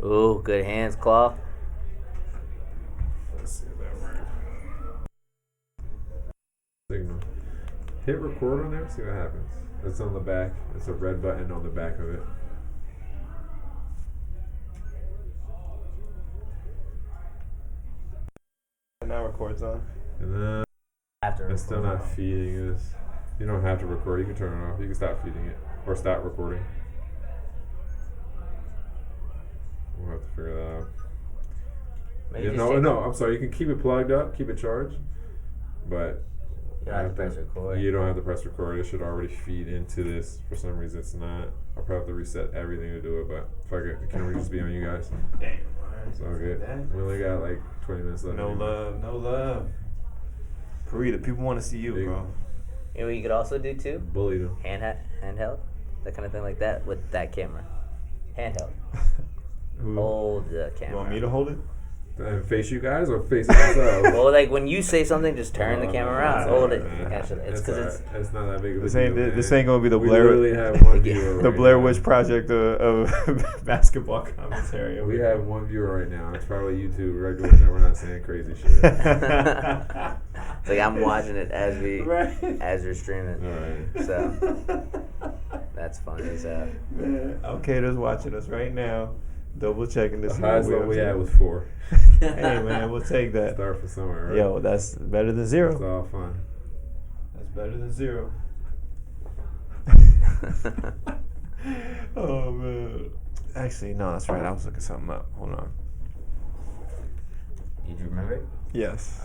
see. Ooh, good hands, Claw. Let's see if that works. Signal. Hit record on there. See what happens. It's on the back. It's a red button on the back of it. Now records on. And then After it's still not feeding this. You don't have to record. You can turn it off. You can stop feeding it or stop recording. We'll have to figure that out. Maybe Yeah, just no, take- no. I'm sorry. You can keep it plugged up, keep it charged, but You don't have to press record. you don't have to press record. It should already feed into this. For some reason, it's not. I'll probably have to reset everything to do it, but fuck it. The camera just be on you guys. Damn. It's all good. We only got like 20 minutes left. No anyway. love, no love. Puri, the people want to see you, Big- bro. You know what you could also do too? Bully them. Handheld, that kind of thing like that with that camera. Handheld. Who? Hold the camera. You want me to hold it? And face you guys or face myself? Well, like when you say something, just turn the camera around. Hold it. Nah, Catch it. It's because it's. It's not that big of a This deal, ain't man. this ain't gonna be the We Blair literally have one viewer. the right Blair now. Witch Project of basketball commentary. We have one viewer right now. It's probably YouTube regular. That we're not saying crazy shit. It's like I'm watching it as we're streaming. All right. So that's funny as hell. Al-Qaeda's watching us right now, double checking to The see highest what level we we're had up was to. 4. Hey man, we'll take that. Start from somewhere, right? Yo, that's better than It's zero. all fun. That's better than zero. Oh man. Actually, no, that's right. I was looking something up. Hold on. Did you remember it? Yes.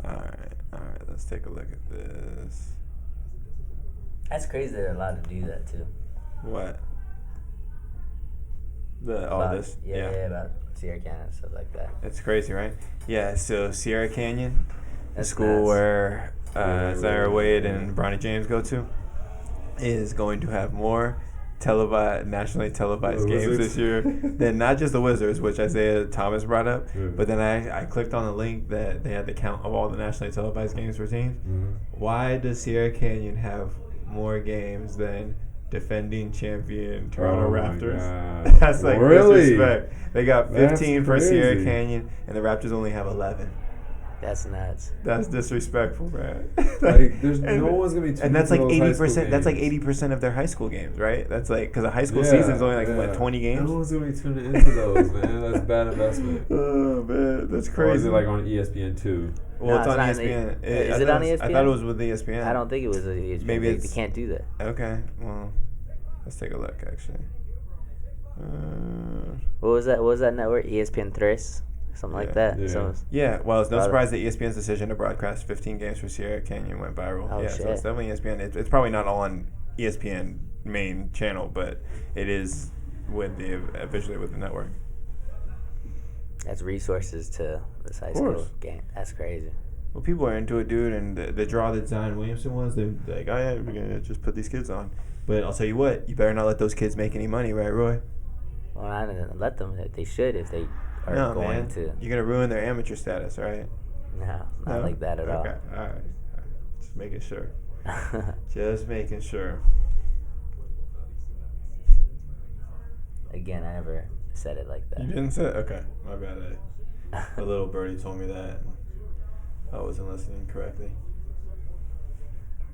All right. Let's take a look at this. That's crazy they're allowed to do that too. What? This. Yeah, about Sierra Canyon and stuff like that. It's crazy, right? Yeah. So Sierra Canyon, the school nuts. where Zaire Wade and Bronny James go to, is going to have more nationally televised games this year than not just the Wizards, which Isaiah Thomas brought up, but then I clicked on the link that they had the count of all the nationally televised games for teams. Why does Sierra Canyon have more games than defending champion Toronto Raptors? That's like disrespect. They got 15 for Sierra Canyon, and the Raptors only have 11. That's nuts. That's disrespectful, man. Like, there's no one's gonna be. And that's like 80%. That's like 80% of their high school games, right? That's like because a high school season is only like what 20 games. No one's gonna be tuning into those, man. That's bad investment. Oh man, that's crazy. Or is it like on ESPN too? Well, it's on ESPN. Is it on ESPN? I thought it was with ESPN. I don't think it was on ESPN. Maybe they can't do that. Okay, well, let's take a look actually. What was that? What was that network? ESPN 3? Something like that. Yeah. Well, it's no surprise that ESPN's decision to broadcast 15 games for Sierra Canyon went viral. Oh, shit. So it's definitely ESPN. It's probably not all on ESPN main channel, but it is with visually with the network. That's resources to this high school game. That's crazy. Well, people are into it, dude, and the draw that Zion Williamson was, they're like, oh yeah, we're gonna just put these kids on. But I'll tell you what, you better not let those kids make any money, right, Roy? Well, I didn't let them. They should if they are going to. You're gonna ruin their amateur status, right? No, not like that at all. Okay, all right. Just making sure. Just making sure. Again, I never said it like that. You didn't say it? Okay, my bad. A little birdie told me that. I wasn't listening correctly.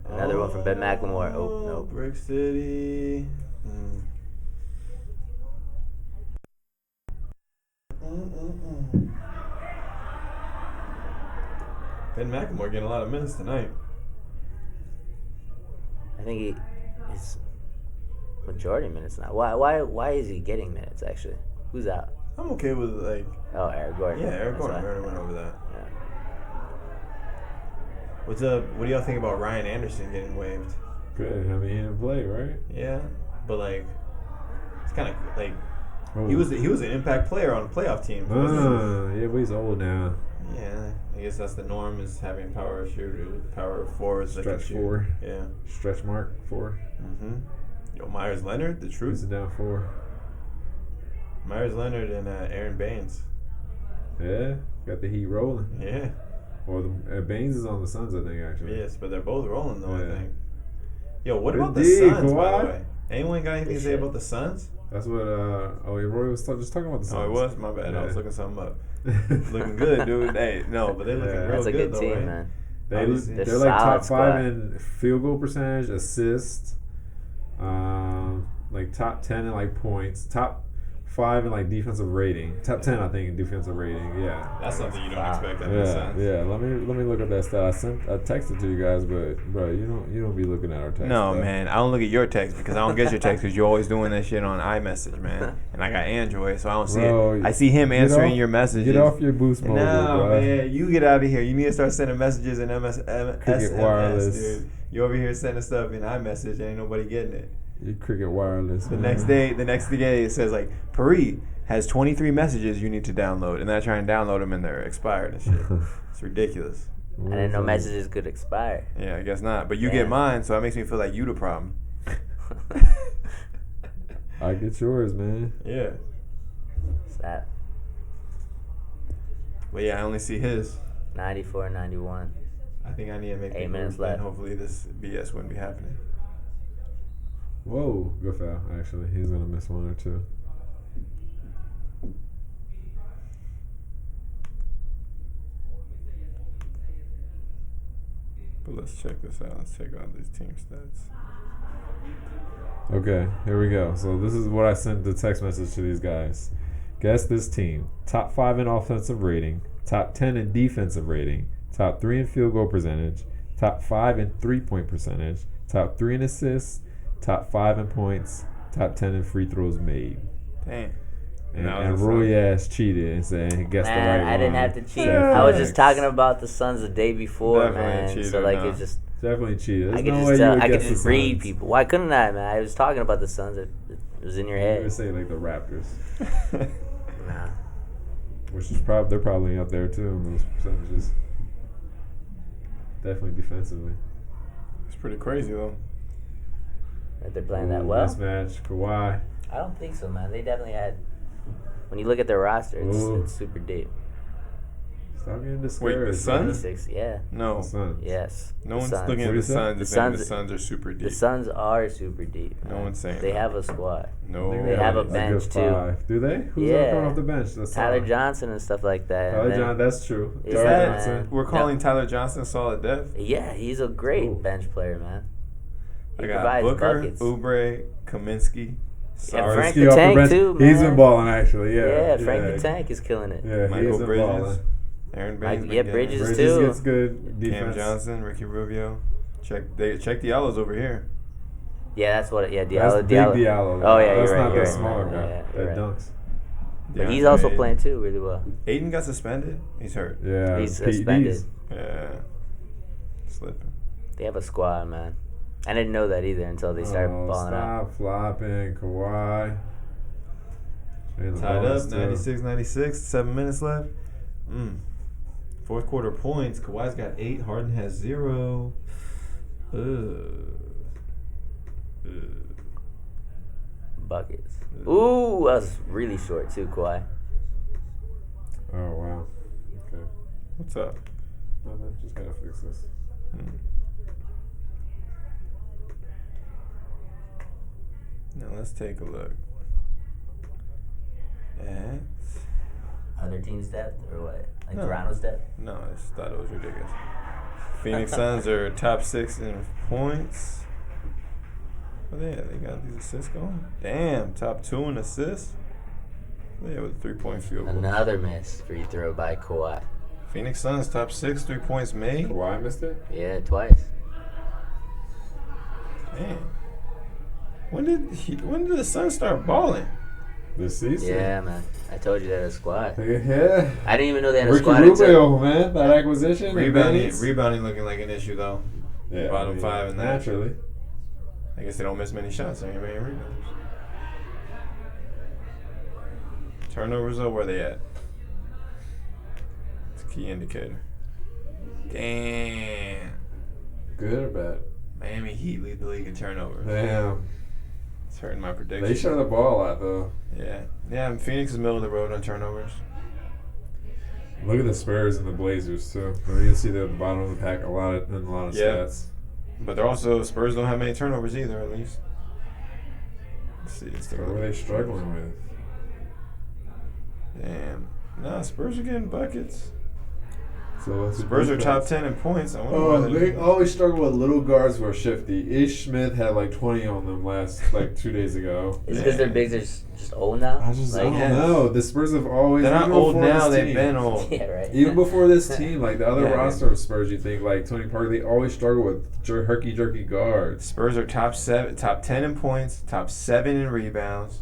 Another one from Ben McLemore. Oh, no. Brick City. Ben McLemore getting a lot of minutes tonight. I think he's majority minutes now. Why is he getting minutes, actually? Who's out? I'm okay with, like... Oh, Eric Gordon. Yeah, Eric Gordon. I already went over that. Yeah. What's up? What do y'all think about Ryan Anderson getting waived? Good. I mean, he didn't play, right? Yeah, but like, it's kind of like he was an impact player on a playoff team. Yeah, but he's old now. Yeah, I guess that's the norm is having power shooter, power forwards. Stretch 4. Yeah. Stretch mark 4. Yo, Myers Leonard, the truth. He's down 4. Myers Leonard and Aaron Baines. Yeah, got the heat rolling. Yeah. Well, Baines is on the Suns, I think, actually. Yes, but they're both rolling though. Yeah. I think. Yo, what about the Indeed, Suns? Kawhi. By the way, anyone got anything to say about the Suns? That's what. Roy was just talking about the Suns. Oh, it was my bad. Yeah. I was looking something up. Looking good, dude. Hey, no, but they're looking real That's a good though, team, right? man. They're like top 5 in field goal percentage, assists, like top 10 in like points, top 5 in like defensive rating, top 10 I think in defensive rating. Yeah, that's something you don't expect in the Suns. Yeah. Let me look at that stat. I texted to you guys, but bro, you don't be looking at our text. No, bro. man, I don't look at your text because I don't get your text because you're always doing that shit on iMessage, man. And I got Android, so I don't see it. I see him answering your messages. Get off your boost mode, no, bro. man, you get out of here. You need to start sending messages in SMS, Wireless. dude. You over here sending stuff in iMessage, ain't nobody getting it. You Cricket Wireless. The next day, it says like Paris has 23 messages you need to download, and I try and download them and they're expired and shit. It's ridiculous. I didn't know messages could expire. Yeah, I guess not. But you get mine, so it makes me feel like you the problem. I get yours, man. Yeah. What's that? But yeah, I only see his. 94, 91. I think I need to make 8 minutes left. And hopefully this BS wouldn't be happening. Whoa, good foul. Actually, he's gonna miss one or two. But let's check this out. Let's check out these team stats. Okay, here we go. So this is what I sent the text message to these guys. Guess this team. Top 5 in offensive rating. Top 10 in defensive rating. Top 3 in field goal percentage. Top 5 in 3-point percentage. Top 3 in assists. Top 5 in points. Top 10 in free throws made. Damn. And Roy ass cheated and said he guessed the right one. I didn't have to cheat. Yeah. I was just talking about the Suns the day before, Definitely man. cheated, So like no. it's just Definitely cheated. I could just read people. Why couldn't I, man? I was talking about the Suns. It was in your I head. would say like the Raptors, Nah. which is they're probably up there too in those percentages. Definitely defensively. It's pretty crazy though. That they're playing that well. Mismatch, Kawhi. I don't think so, man. They definitely had. When you look at their roster, it's super deep. Stop getting discouraged. Wait, the Suns? 96, yeah. No. The Suns. Yes. No the one's Suns. looking at What the is that? Suns The and saying the Suns- Suns are super deep. The Suns are super deep. No man. one's saying They that. have a squad. No. They have a good bench, too. five. Do they? Who's Yeah. coming off the bench? That's Tyler solid. Johnson and stuff like that. Tyler And then- Johnson, that's true. Yeah, Tyler that- Johnson. We're calling Tyler Johnson solid depth. Yeah, he's a great Ooh. bench player, man. He I got provides Booker, buckets. Oubre, Kaminsky. And Frank Ski the off Tank, bench. too, He's man. been balling, actually. Yeah. Yeah, Frank the Tank is killing it. Yeah, Michael he's been Bridges. balling. Aaron Mike- Baines. yeah, been Bridges getting it. Bridges too. gets good Cam defense. Johnson, Ricky Rubio. Check the yellows over here. Yeah, that's what. Yeah, That's Diallo. big Diallo. Oh yeah, That's you're not right. You're that right. smaller guy Yeah, that you're right. dunks. But he's DeAndre also Ayton. playing too really well. Aiden got suspended. He's hurt. Yeah, He's PEDs. suspended. Yeah. Slipping. They have a squad, man. I didn't know that either until they started balling out. Stop flopping, Kawhi. Tied up, 96-96, 7 minutes left. Fourth quarter points. Kawhi's got 8. Harden has 0. Buckets. Ooh, that was really short too, Kawhi. Oh wow. Okay. What's up? No, man, just gotta fix this. Now let's take a look at. Other teams' depth or what? Like No. Toronto's depth? No, I just thought it was ridiculous. Phoenix Suns are top 6 in points. Oh, yeah, they got these assists going. Damn, top 2 in assists. Yeah, with a 3-point field goal. Another miss free throw by Kawhi. Phoenix Suns top 6, 3 points made. Kawhi missed it. Yeah, twice. Damn. When did the Suns start balling? This season. Yeah, man. I told you they had a squad. Yeah. I didn't even know they had a Ricky squad until. Rubio, man, that acquisition. and Rebounding Benny's. looking like an issue though. Yeah, Bottom 5 in that. naturally. I guess they don't miss many shots. They ain't many rebounds. Turnovers though, where they at? It's a key indicator. Damn. Good or bad? Miami Heat lead the league in turnovers. Damn. It's hurting my prediction. They shut the ball out though. Yeah. Yeah, and Phoenix is middle of the road on turnovers. Look at the Spurs and the Blazers too. I mean, you see they're at the bottom of the pack in a lot of Yeah. stats. But they're also, Spurs don't have many turnovers either, at least. Let's see. It's So what are they struggling with? Damn. Nah, Spurs are getting buckets. So what's the Spurs are top defense? 10 in points. I wonder Oh, why they always struggle with little guards who are shifty. Ish Smith had like 20 on them like 2 days ago. Is it because their bigs are just old now? I don't yeah. know. The Spurs have always. They're not even old before now, this they've team- been old. Yeah, right. Even before this team, like the other Yeah. roster of Spurs, you think like Tony Parker, they always struggle with herky-jerky guards. Spurs are top 10 in points, top 7 in rebounds.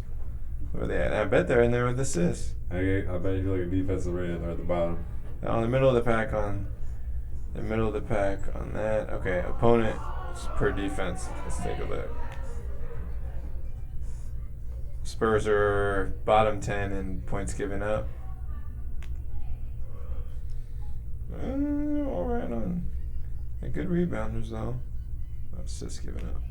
Where are they at? I bet they're in there with assists. I bet you look at defensive rating, they're at the bottom. They're on the middle of the pack on that. Okay, opponent per defense. Let's take a look. Spurs are bottom 10 in points given up. All right on. They're good rebounders though. Assists given up.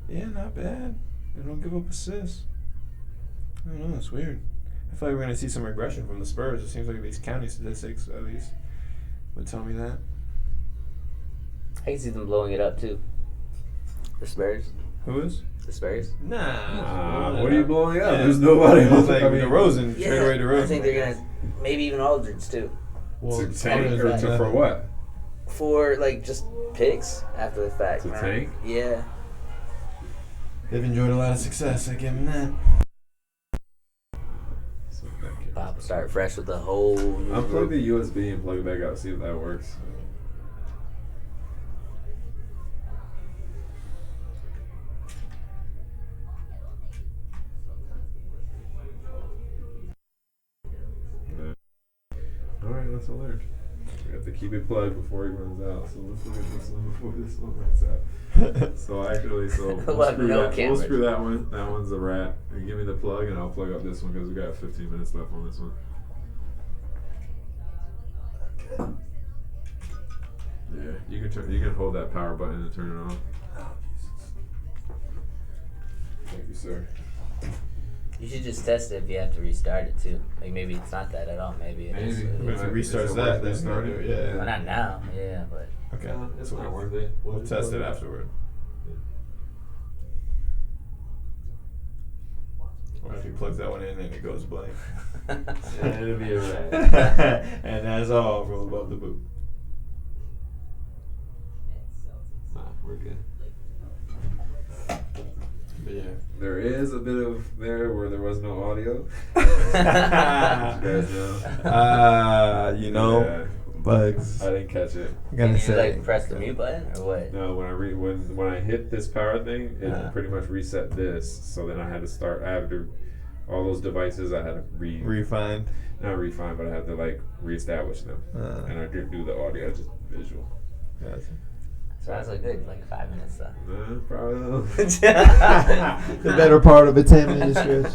Yeah, not bad. They don't give up assists. I don't know, it's weird. I feel like we're going to see some regression from the Spurs. It seems like these county statistics, at least, would tell me that. I can see them blowing it up too. The Spurs. Who is? The Spurs. Nah. What are you blowing up? Yeah. There's nobody It's else. like I mean, DeRozan, trade away DeRozan. I think they're gonna maybe even Aldridge too. to tank tank for- for what? For like just picks after the fact. To man. tank? Yeah. They've enjoyed a lot of success. I give them that. Pop will start fresh with the whole new Unplug group. the USB and plug it back out. See if that works. All right, that's alert. We have to keep it plugged before he runs out. So let's look at this one before this one runs out. So actually, we'll screw that one. That one's a rat. You give me the plug, and I'll plug up this one because we got 15 minutes left on this one. Yeah, you can hold that power button and turn it on. Oh, Jesus. Thank you, sir. You should just test it if you have to restart it too. Like maybe it's not that at all. Maybe it is. If it restarts that, then start it. Yeah. Well, not now. Yeah, but. Okay. It's not worth it. We'll test it afterward. Or if he plugs that one in and it goes blank. Yeah, it'll be a rat. And that's all from Above the Boot. Nah, we're good. But yeah. There is a bit of there where there was no audio. You guys know. You know, Yeah. bugs. I didn't catch it. I'm Can gonna you say. like press the mute button or what? No, when I hit this power thing, it pretty much reset this. So then I had to start after all those devices. I had to Refined. not refine, but I had to like reestablish them. And I didn't do the audio, just visual. Gotcha. So that's a good like 5 minutes though. Probably. The better part of a 10-minute stretch.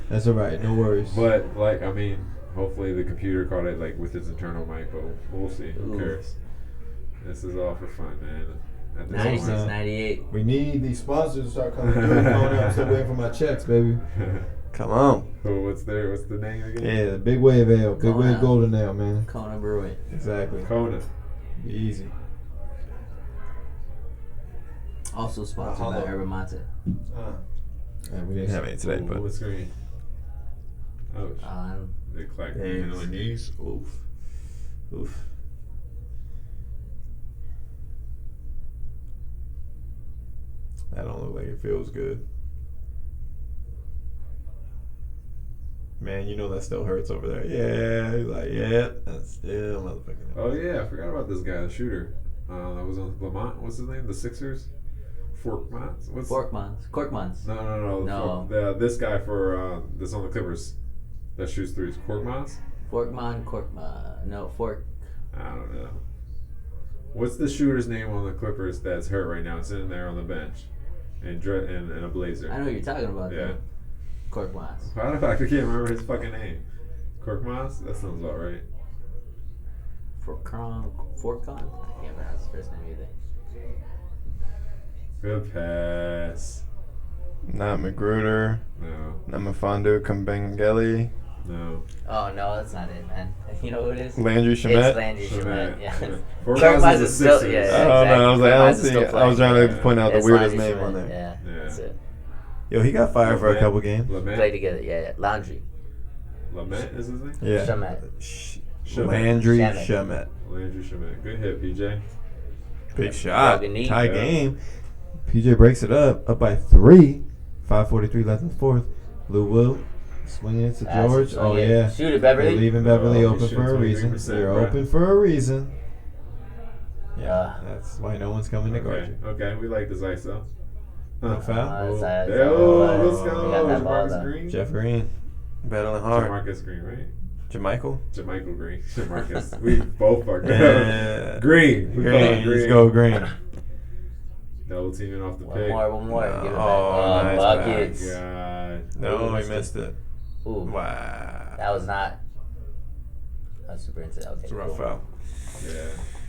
That's all right. No worries. But like, I mean, hopefully the computer caught it like with its internal mic, but we'll see. Who cares? This is all for fun, man. At this 96, point. 98. We need these sponsors to start coming through. I'm still waiting for my checks, baby. Come on. So what's the name again? Yeah, the Big Wave Ale. Big Wave Golden Ale, man. Kona Brewing. Exactly. Kona. Be easy. Also sponsored by Herba Mate. We didn't have any today, but. What screen? Ouch. They clacked me in the knees. Oof. Oof. That don't look like it feels good. Man, you know that still hurts over there. Yeah, he's like, yeah, that's still motherfucking. Oh yeah, I forgot about this guy, the shooter. That was on Lamont. What's his name? The Sixers. Forkmans. Korkmans. No. This guy for that's on the Clippers that shoots threes. Korkmans. Korkman. No, Fork. I don't know. What's the shooter's name on the Clippers that's hurt right now, sitting there on the bench, and a blazer? I know what you're talking about. Yeah. Korkmans. How the fuck I can't remember his fucking name? Korkmaz? That sounds about right. Forkon. I can't pronounce his first name either. Good pass. Not Magruder. No. Not Mafando Kumbengeli. No. Oh no, that's not it, man. You know who it is? Landry Shamet. It's Landry Shamet. Yeah. Korkmaz is still. Yeah. Oh Exactly. no, I was like, I Korkmaz don't is see. still I was trying to playing. point out the It's weirdest Landry name on Shamet, there. Yeah. That's it. Yo, he got fired for a couple games. Play together. Yeah. Landry. Lament is his name? Yeah. Shamet. Landry Shamet. Shamet. Landry Shamet. Good hit, PJ. Big shot. Knee. Tie Yeah. game. PJ breaks it up by 3. 5:43 left in the fourth. Lou Will swinging it to George. Oh yeah. Shoot it, Beverly. They're leaving Beverly Oh, open he for a shoots reason. 23%, They're bro. open for a reason. Yeah, that's why no one's coming to guard you. Okay, we like this ISO. No foul. Let's We go. got that ball, Jamarcus though. Green. Jeff Green battling hard. Jamarcus Green, right? Jamichael. Jamichael Green. Jamarcus. We both fucked Yeah. up. Green. We call it Green. Let's go Green. Double teaming off the One pick. more. Give it back. Oh, nice buckets. God. No, he missed it. Ooh. Wow. That was not. That's super insane. Okay. It's a rough cool. foul. Yeah.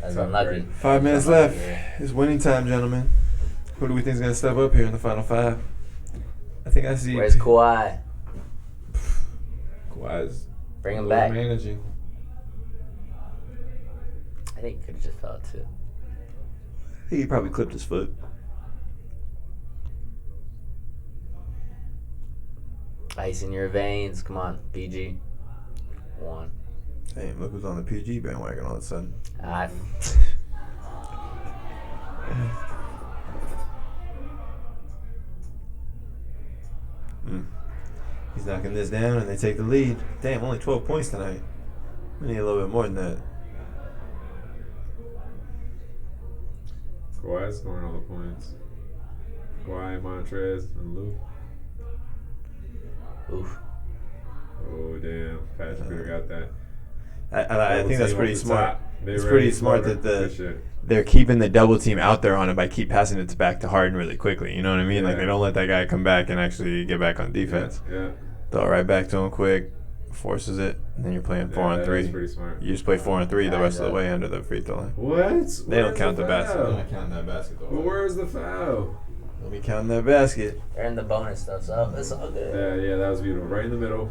That's Tough unlucky. break. 5 minutes left. It's winning time, gentlemen. Who do we think is going to step up here in the final 5? I think I see. Where's Kawhi? Kawhi's Bring him a little back. managing. I think he could have just fell too. I think he probably clipped his foot. Ice in your veins. Come on, PG. 1. Damn, look who's on the PG bandwagon all of a sudden. He's knocking this down and they take the lead. Damn, only 12 points tonight. We need a little bit more than that. Kawhi's scoring all the points. Kawhi, Montrez, and Luke. Oof. Oh, damn. Patrick could have got that. I think that's pretty smart. It's pretty smart that Good they're keeping the double team out there on it by keep passing it back to Harden really quickly. You know what I mean? Yeah. Like they don't let that guy come back and actually get back on defense. Yeah. Throw it right back to him quick, forces it, and then you're playing 4 on 3. That's pretty smart. You just play 4 on 3 the rest of the way under the free throw line. What? They don't count the basket. foul? They're not counting that basket though. But where's the foul? Let me count that basket. They're in the bonus stuff, so it's all good. Yeah, that was beautiful. Right in the middle.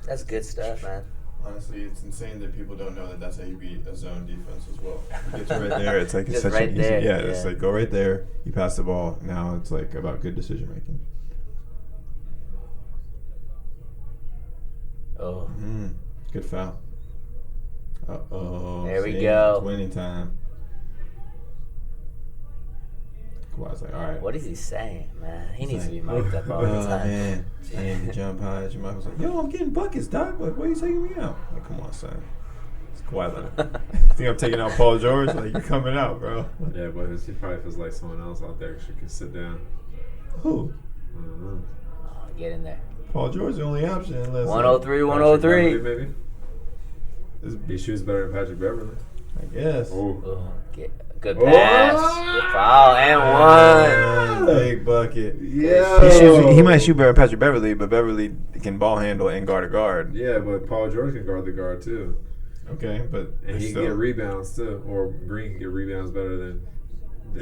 That's good stuff, man. Honestly, it's insane that people don't know that that's how you beat a zone defense as well. It's right there. It's like it's Just such right an there, easy. Yeah, yeah. it's like go right there. You pass the ball. Now it's like about good decision making. Oh. Good foul. There we go. It's winning time. Kawhi's like, all right. What is he saying, man? He needs to be like, mic'd up all the time. Man, I need to jump high. Jamal's like, yo, I'm getting buckets, Doc. Like, why are you taking me out? Like, come on, son. It's Kawhi Leonard. Think I'm taking out Paul George? Like, you're coming out, bro. Yeah, but he probably feels like someone else out there should sit down. Who? I don't know. Oh, get in there. Paul George the only option unless 103, Patrick 103. Beverly, maybe? He shoots better than Patrick Beverly. I guess. Oh. Oh, good pass. Good foul and one. Big bucket. Yeah. He might shoot better than Patrick Beverly, but Beverly can ball handle and guard a guard. Yeah, but Paul George can guard the guard too. Okay, but And he can get rebounds too. Or Green can get rebounds better than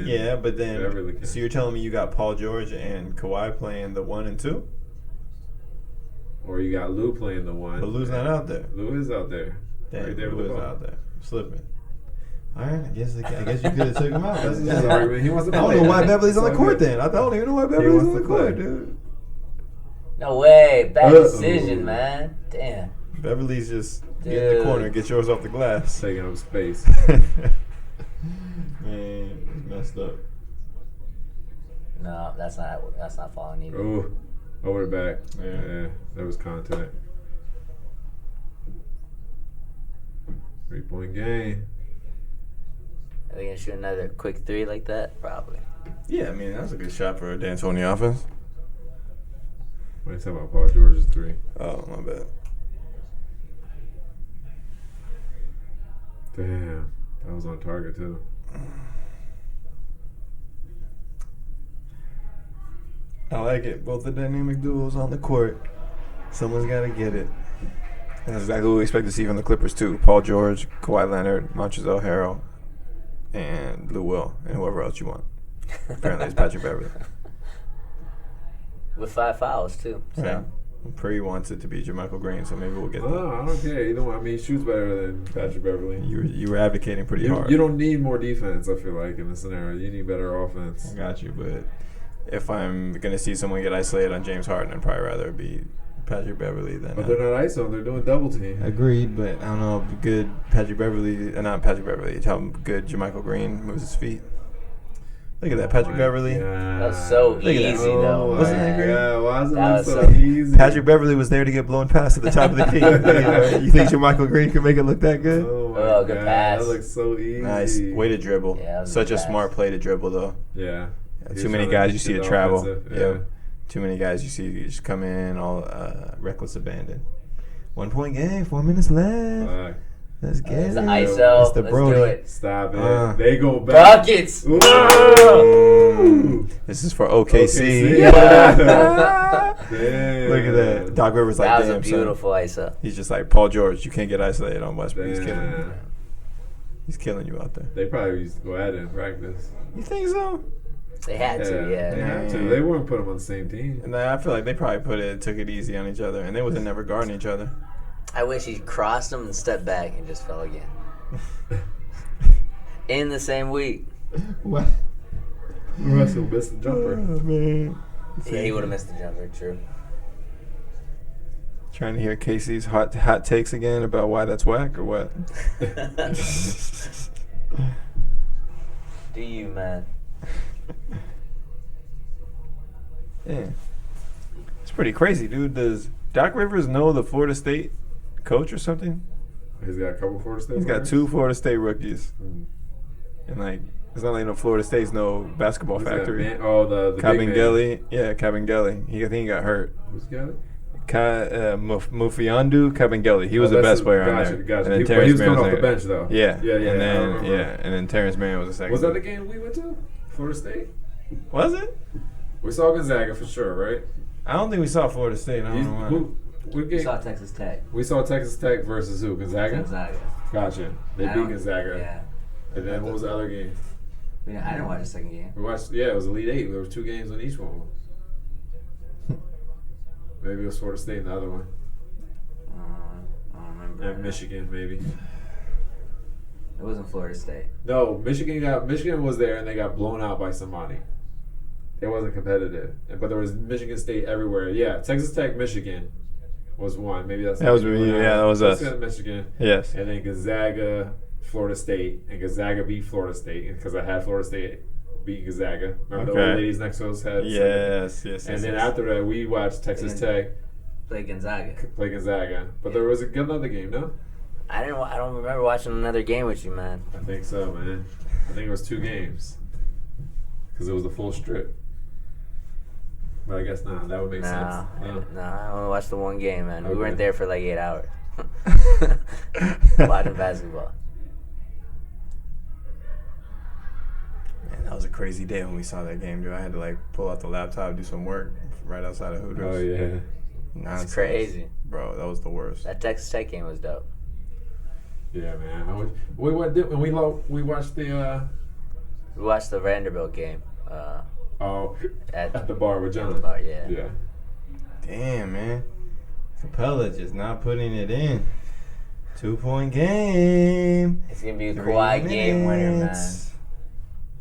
yeah, but then Beverly can. so you're telling me you got Paul George and Kawhi playing the 1 and 2? Or you got Lou playing the 1. But Lou's not out there. Lou is out there. Damn, Right there with Lou the is ball. out there. Slipping. All right, I guess you could have took him out. That's his argument. He wants to I play. don't know why Beverly's on the It's court all good. then. I don't even know why Beverly's wants on the to court, play. dude. No way. Bad Uh-oh. decision, man. Damn. Beverly's just get in the Dude. corner, get yours off the glass. Taking up space. Man, it's messed up. No, that's not falling either. Oh, over the back. Yeah. Yeah, that was contact. 3-point game. Are they gonna shoot another quick 3 like that? Probably. Yeah, I mean, that's a good shot for a D'Antoni offense. What are you talking about? Paul George's 3. Oh, my bad. Damn, that was on target too. I like it. Both the dynamic duos on the court. Someone's got to get it. And that's exactly what we expect to see from the Clippers, too. Paul George, Kawhi Leonard, Montrezl Harrell, and Lou Will, and whoever else you want. Apparently it's Patrick Beverly. With 5 fouls too. So. Right. Purdy wants it to be Jermichael Green, so maybe we'll get that. Oh, I don't care. Either one. I mean, he shoots better than Patrick Beverly. You were advocating pretty hard. You don't need more defense, I feel like, in this scenario. You need better offense. I got you, but if I'm going to see someone get isolated on James Harden, I'd probably rather it be Patrick Beverly than. But they're not ISO. They're doing double team. Agreed, but I don't know how good Patrick Beverly, not Patrick Beverly, how good Jermichael Green moves his feet. Look at that, Patrick Beverly. That was so Look at that. easy, though. Wasn't that great? Yeah, why is it That look was so so- easy? Patrick Beverly was there to get blown past at the top of the key. You think Jermichael Green could make it look that good? Oh, good God, pass. That looks so easy. Nice. Way to dribble. Yeah, that was a Such good a pass. smart play to dribble, though. Yeah. Too many guys you see to travel. Yeah. Too many guys you see just come in all reckless abandon. 1 point game, 4 minutes left. Let's get It's it. the ISO. It's the Let's Brody. do it. Stop it. They go back. Buckets. Ooh. This is for OKC. Yeah. Look at that. Doc Rivers like, That was damn, a beautiful ISO. son. He's just like, Paul George, you can't get isolated on Westbrook. He's killing you. Damn. He's killing you out there. They probably used to go at it in practice. You think so? They had to, They yeah. had to. They wouldn't put them on the same team. And I feel like they probably took it easy on each other, and they wasn't never guarding each other. I wish he crossed them and stepped back and just fell again. In the same week. What? Russell missed the jumper. Oh, man. Yeah, he would have missed the jumper, true. Trying to hear Casey's hot takes again about why that's whack or what? Do you, man? Yeah. It's pretty crazy, dude. Does Doc Rivers know the Florida State coach or something? He's got a couple Florida State He's got players? 2 Florida State rookies. Hmm. And, like, it's not like no Florida State's no basketball Who's that factory. man? Oh, the big man. Cabangeli. Yeah, Cabangeli. I think he got hurt. Who's got it? Mufiandu Kabengele. He was the best player on there. Gotcha. And then He was coming off the bench though. Yeah. Yeah. And then Terrence Mann was the second. Was that the game we went to? Florida State. Was it? We saw Gonzaga for sure, right? I don't think we saw Florida State. I don't know why. We saw Texas Tech. We saw Texas Tech versus who? Gonzaga? Gotcha. They beat Gonzaga. Yeah. And then what was the other game? I didn't watch the second game. We watched. Yeah, it was Elite Eight. There were 2 games on each one. Maybe it was Florida State in the other one. I don't remember. And Michigan, maybe. It wasn't Florida State. No, Michigan was there and they got blown out by somebody. It wasn't competitive, but there was Michigan State everywhere. Yeah, Texas Tech, Michigan was one. Maybe that was me. Yeah, that was us. Michigan. Yes. And then Gonzaga, Florida State, and Gonzaga beat Florida State because I had Florida State beat Gonzaga. Remember the old ladies next to us had? Yes. And then after that, we watched Texas Tech play Gonzaga. But there was another game, no? I don't remember watching another game with you, man. I think so, man. I think it was 2 games because it was the full strip. But I guess not. That would make sense. No, I only watched the one game, man. Okay. We weren't there for like 8 hours. Watching basketball. Man, that was a crazy day when we saw that game, dude. I had to pull out the laptop, do some work right outside of Hooters. Oh yeah, That's crazy, bro. That was the worst. That Texas Tech game was dope. Yeah, man. We watched the We watched the Vanderbilt game. At the bar with John. The bar, yeah. Yeah. Damn, man. Capella just not putting it in. 2-point game. It's gonna be a Kawhi game winner, man.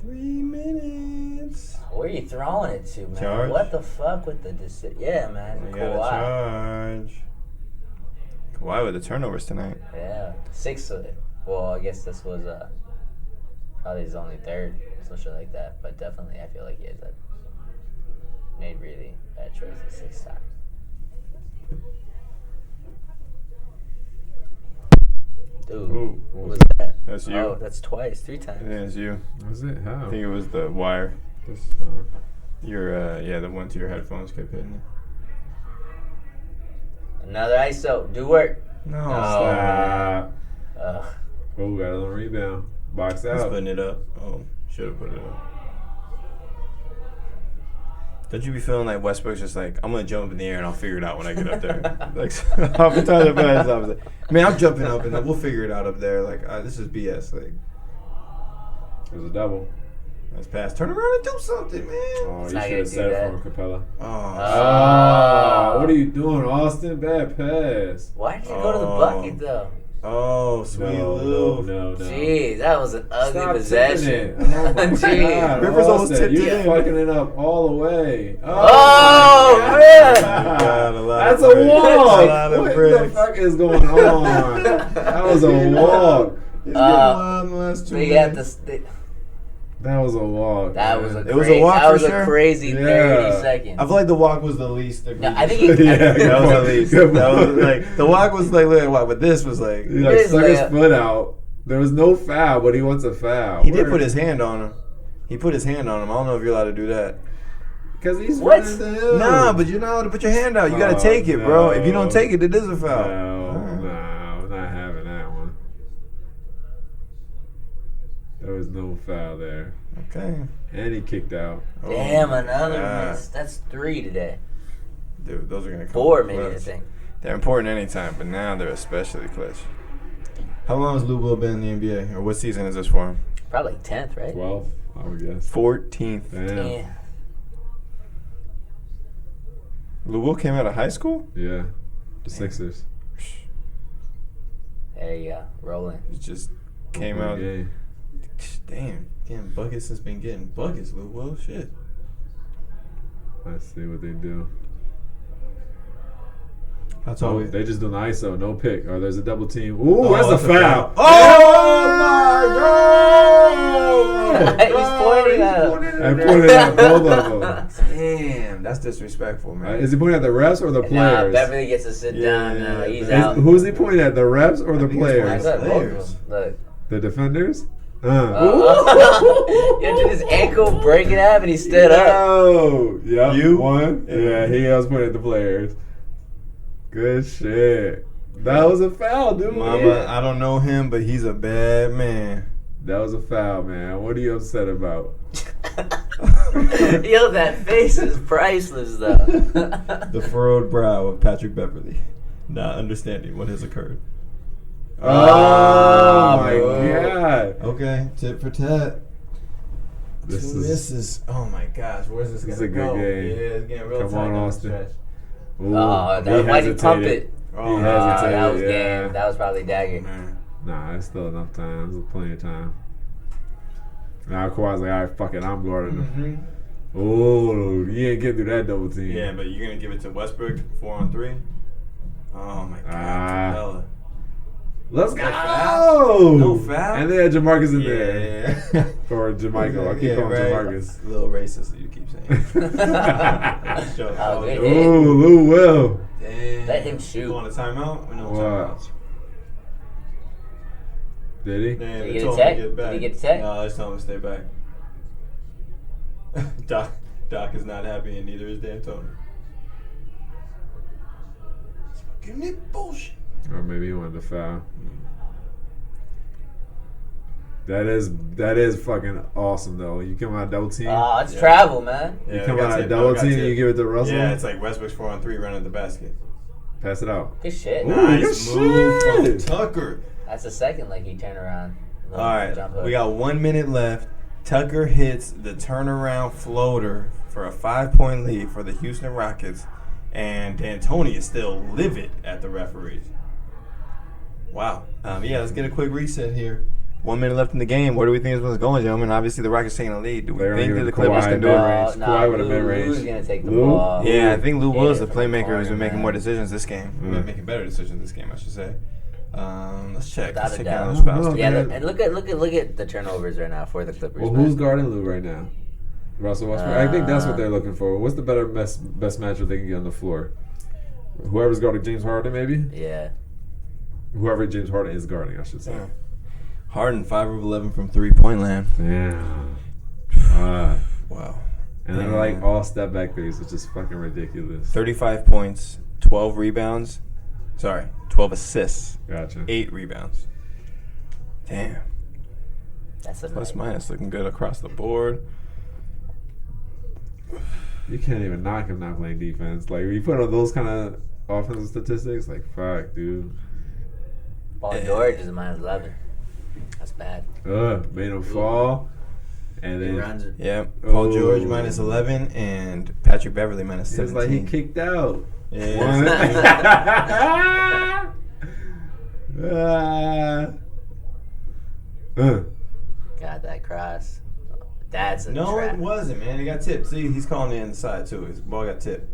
3 minutes. Where are you throwing it to, man? Charge? What the fuck with the decision? Yeah, man. We got a charge. Kawhi with the turnovers tonight. Yeah, 6 of it. Well, I guess this was probably his only third, some shit like that. But definitely, I feel like he has made really bad choices 6 times. Dude, Ooh, what was that? That's you. Oh, that's twice, 3 times. Yeah, it's you. Was it? How? I think it was the wire. Your the one to your headphones kept hitting it. Another ISO. Do work. No. Stop. Ugh. Oh, got a little rebound. Box He's out. putting it up. Oh, should have put it up. Don't you be feeling like Westbrook's just like, I'm going to jump in the air and I'll figure it out when I get up there? Like, oftentimes I was like, man, I'm jumping up and then we'll figure it out up there. Like, this is BS. Like, It was a double. nice pass. Turn around and do something, man. Oh, It's you not should gonna have do said it that. for him, Capella. Oh. What are you doing, Austin? Bad pass. Why did you go to the bucket, though? Oh, sweet No. Lou. Jeez, that was an ugly Stop possession. tipping it. Oh my Jeez. God, Rivers almost Austin, tipped you're it in. fucking it up all the way. Oh, my man. God. A lot That's of a bricks. walk. A lot of What the bricks. fuck is going on? That was a walk. He's getting wild in the last 2 They minutes. had to. That was a walk. That man. was a It was a walk that for was sure. a crazy Yeah. 30 seconds. I feel like the walk was the least. No, I think he, Yeah, that was the least. good That was point. like the walk was like a walk, but this was like He like It is stuck like his a- foot out. There was no foul, but he wants a foul. he did put his hand on him. He put his hand on him. I don't know if you're allowed to do that. Because he's What? running the hill. Nah, but you're not allowed to put your hand out. You gotta Oh, take it, bro. no. If you don't take it, it is a foul. No, Alright. no, I'm not having that one. There was no foul there. Okay. And he kicked out. Oh damn, my another God. miss. That's 3 today. Dude, those are gonna come. 4 up maybe, I clutch. think. They're important anytime, but now they're especially clutch. How long has Lou Will been in the NBA, or what season is this for him? Probably 10th, right? 12, I would guess. 14th. Damn. Yeah. Lou Will came out of high school. Yeah. The Sixers. There you go. Rolling. He just came One out. game. Damn, Buckets has been getting buckets, Lou Will. Shit. Let's see what they do. That's Oh, always. they just doing the ISO, no pick. Or there's a double team. Ooh, that's a that's a foul. foul. Oh my God! He's pointing at him. I pointed at both of them. Damn, that's disrespectful, man. Is he pointing at the refs or the Nah, players? Beverly gets to sit down Yeah, now. He's yeah. out. Who's he pointing at? The refs or the think it's I players? got both of Players. them. Look. The defenders? You did his ankle break it up and he stood up. Yo, yep, You? one. Yeah, he was pointing at the players. Good shit. That was a foul, dude. Mama, I don't know him, but he's a bad man. That was a foul, man. What are you upset about? Yo, that face is priceless, though. The furrowed brow of Patrick Beverly, not understanding what has occurred. Oh my god. Okay, tit for tat. This Two is misses. Oh my gosh, where's this This gonna is a good go? game. Yeah, it's getting real Come tight on, down the Austin. stretch. ooh, Oh, he why'd you pump hesitated. it? Oh, He That hesitated, was yeah. game. That was probably dagger. man. Nah, there's still enough time. There's plenty of time. Now Kawhi's like, all right, fuck it, I'm guarding him. Oh, you ain't getting through that double team. Yeah, but you're gonna give it to Westbrook 4-on-3. Oh my God, Ah. Capella. Let's No go. foul? No foul? And they had Jamarcus in there. Yeah. Or Jamaica. I keep calling Jamarcus. A little racist, you keep saying. Sure. Oh, good hit. Ooh, Lou Will. Damn. Let him shoot. On a timeout? Or no What? timeouts? Did he? Damn, Did he they get told a him tech? to get back. Did he get a tech? No, they told him to stay back. Doc is not happy, and neither is D'Antoni. It's fucking bullshit. Or maybe he wanted to foul. That is fucking awesome though. You come out double team. Oh, it's Yeah. travel, man. You come out double team and you give it to Russell. Yeah, it's like Westbrook's 4-on-3 running the basket. Pass it out. Good shit. Ooh, Nice good move from shit. Tucker. That's the second like he turned around. All right, Jump hook. we got 1 minute left. Tucker hits the turnaround floater for a 5-point lead for the Houston Rockets, and D'Antoni is still livid at the referees. Wow. Yeah, let's get a quick reset here. 1 minute left in the game. Where do we think this one's going, gentlemen? Obviously, the Rockets taking the lead. Do we They're think gonna that the give Clippers Kawhi can do mid it? range. Kawhi with a mid-range. Lou's gonna take the Lou? ball. Yeah, I think Lou Hit Will's it the from the playmaker who's corner, been making man. more decisions this game. Mm. Making better decisions this game, I should say. Let's check. Without Let's a check doubt. out those fouls. No, Yeah, man. and look at the turnovers right now for the Clippers. Well, man. who's guarding Lou right now? Russell Westbrook. I think that's what they're looking for. What's the best matchup they can get on the floor? Whoever's guarding James Harden, maybe. Yeah. Whoever James Harden is guarding, I should say. Yeah. Harden 5 of 11 from 3-point land. Damn. Wow. And they're like all step back threes, which is fucking ridiculous. 35 points, 12 rebounds. Sorry, 12 assists, Gotcha. 8 rebounds. Damn. That's a Plus night. minus looking good across the board. You can't even knock him not playing defense. Like, when you put on those kind of offensive statistics, like, fuck, dude. Paul George is a -11. That's bad. Made him fall. And He then runs it. Yep. Paul Oh. George minus 11 and Patrick Beverly minus it's 17. like he kicked out. Yeah. Got that cross. That's a No, trap. it wasn't, man. He got tipped. See, he's calling it inside, too. His ball got tipped.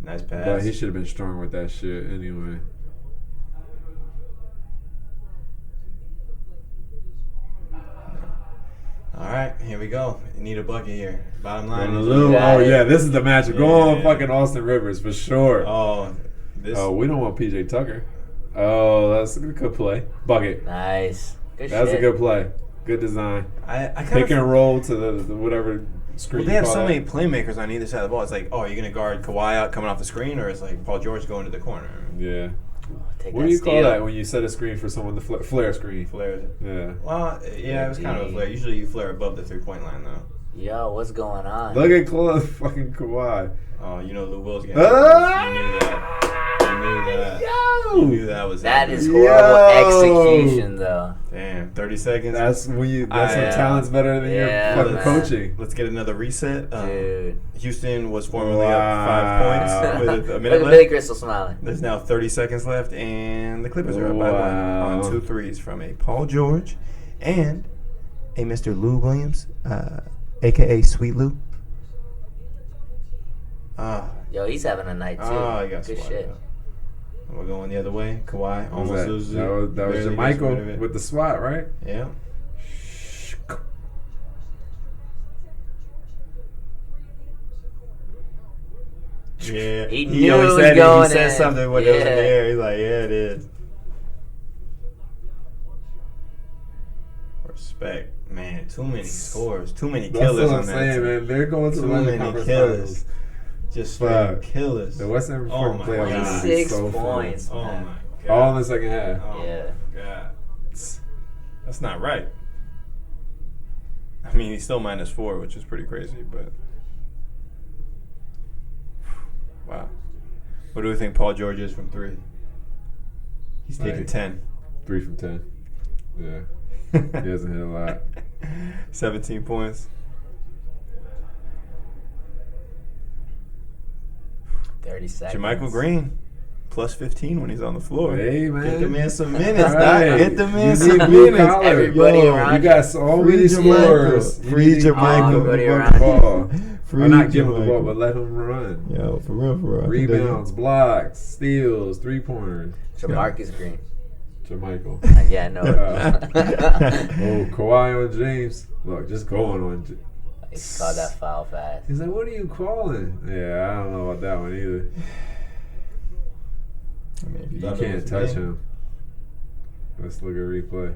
Nice pass. But he should have been strong with that shit anyway. All right, here we go. Need a bucket here. Bottom line. Going is to Lou. got Oh, it. yeah, this is the matchup. Go on Yeah. fucking Austin Rivers for sure. Oh, this. Oh, we don't want PJ Tucker. Oh, that's a good play. Bucket. Nice. Good That's shit. a good play. Good design. I kind Pick of. and roll to the whatever screen. Well, they have you so call many that. playmakers on either side of the ball. It's like, oh, you're gonna guard Kawhi out coming off the screen, or it's like Paul George going to the corner. Yeah. Take What that do you call steal. that when you set a screen for someone to flare screen? Flare. Yeah. Well, yeah, it was kind of a flare. Usually you flare above the 3-point line, though. Yo, what's going on? Look at fucking Kawhi. Oh, you know Lou Will's getting. Ah! You knew that. You knew that. You knew that was That it. is horrible execution, though. Damn. 30 seconds. That's when you. That's when Yeah. talent's better than Yeah, your fucking man. coaching. Let's get another reset. Dude. Houston was formerly Wow. up 5 points with a Look minute at left. Billy Crystal smiling. There's now 30 seconds left, and the Clippers are up by Wow. 1 on 2 threes from a Paul George and a Mr. Lou Williams, a.k.a. Sweet Lou. Yo, he's having a night too. Oh, he got Good swatted shit. up. We're going the other way. Kawhi What was almost that? loses it. That was Barely gets rid of Jermichael it. with the swat, right? Yeah. Yeah. He knew always it was said going He said in. something when it was in the Yeah. air. He's like, yeah, it is. Respect. Man, too many scores. Too many That's killers what I'm on that saying, team. man. They're going to Too the Western many Conference killers. Finals. Just straight killers. The Western Oh my playoffs God. is 26 so points. fun. Oh man. my God. All in the second half. Oh Yeah. my God. That's not right. I mean, he's still -4, which is pretty crazy, but wow. What do we think Paul George is from 3? He's taking 10. 3 from 10. Yeah. He hasn't hit a lot. 17 points. 30 seconds. Jermichael Green, +15 when he's on the floor. Hey, man. Get the man some minutes, Right. Doc. Get the man You some need blue minutes. collar. Everybody Yo, around you got so Free many Jermichael. scores. You Free need to Jermichael. give him Everybody the around ball. Free Or not give him the Jermichael. ball, but let him run. Yo, for real, for real. Rebounds, blocks, steals, 3-pointers. Jamarcus Green. Jermichael. Yeah, I know. Oh, Kawhi on James. Look, just going on. He called that foul fast. He's like, what are you calling? Yeah, I don't know about that one either. I mean, if You thought it can't was a touch game. him. Let's look at replay.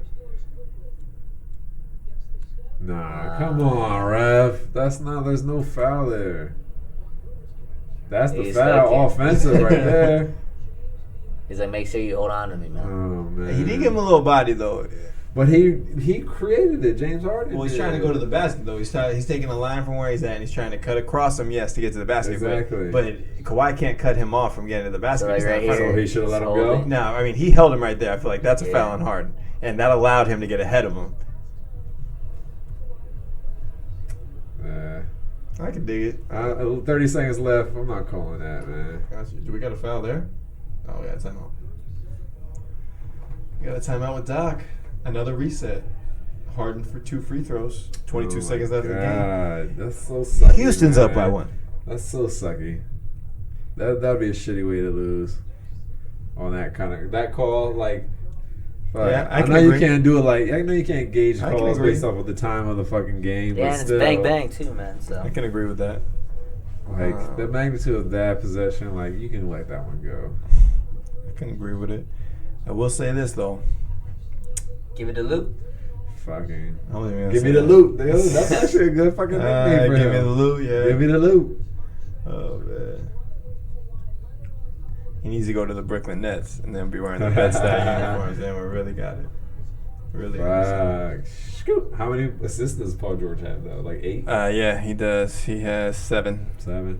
Nah, come on, ref. That's not. There's no foul there. That's the He's foul, looking. offensive right there. He's like, make sure you hold on to me, man. Oh man. He did give him a little body though. But he created it. James Harden. Well, he's did. trying to go to the basket though. He's taking a line from where he's at and he's trying to cut across him, yes, to get to the basket. Exactly. But Kawhi can't cut him off from getting to the basket. So, like, He's not right front- here. So he should have let him Hold go. it. No, I mean he held him right there. I feel like that's a Yeah. foul on Harden, and that allowed him to get ahead of him. I can dig it. 30 seconds left. I'm not calling that, man. Do we got a foul there? Oh, we got a timeout. We got a timeout with Doc. Another reset. Harden for 2 free throws. 22 seconds left in the game. God, that's so sucky. Houston's man. up by 1. That's so sucky. That'd be a shitty way to lose. On that kind of that call, like. Fuck, Yeah, I I can know agree. you can't do it like I know you can't gauge I can calls agree. based off of the time of the fucking game, Yeah, but and it's still, bang bang too, man. So I can agree with that. like the magnitude of that possession, like you can let that one go. I can agree with it. I will say this though. give it to Luke. Fucking I wasn't even gonna give say me the that. loot. That's actually a good fucking nickname for give him. me the loot, yeah. Give me the loot. Oh man. He needs to go to the Brooklyn Nets and then be wearing the Bed-Stuy uniforms. Then we really got it. Really. Fuck. Scoop. How many assists does Paul George have though? Like 8? Yeah, he does. He has 7. 7.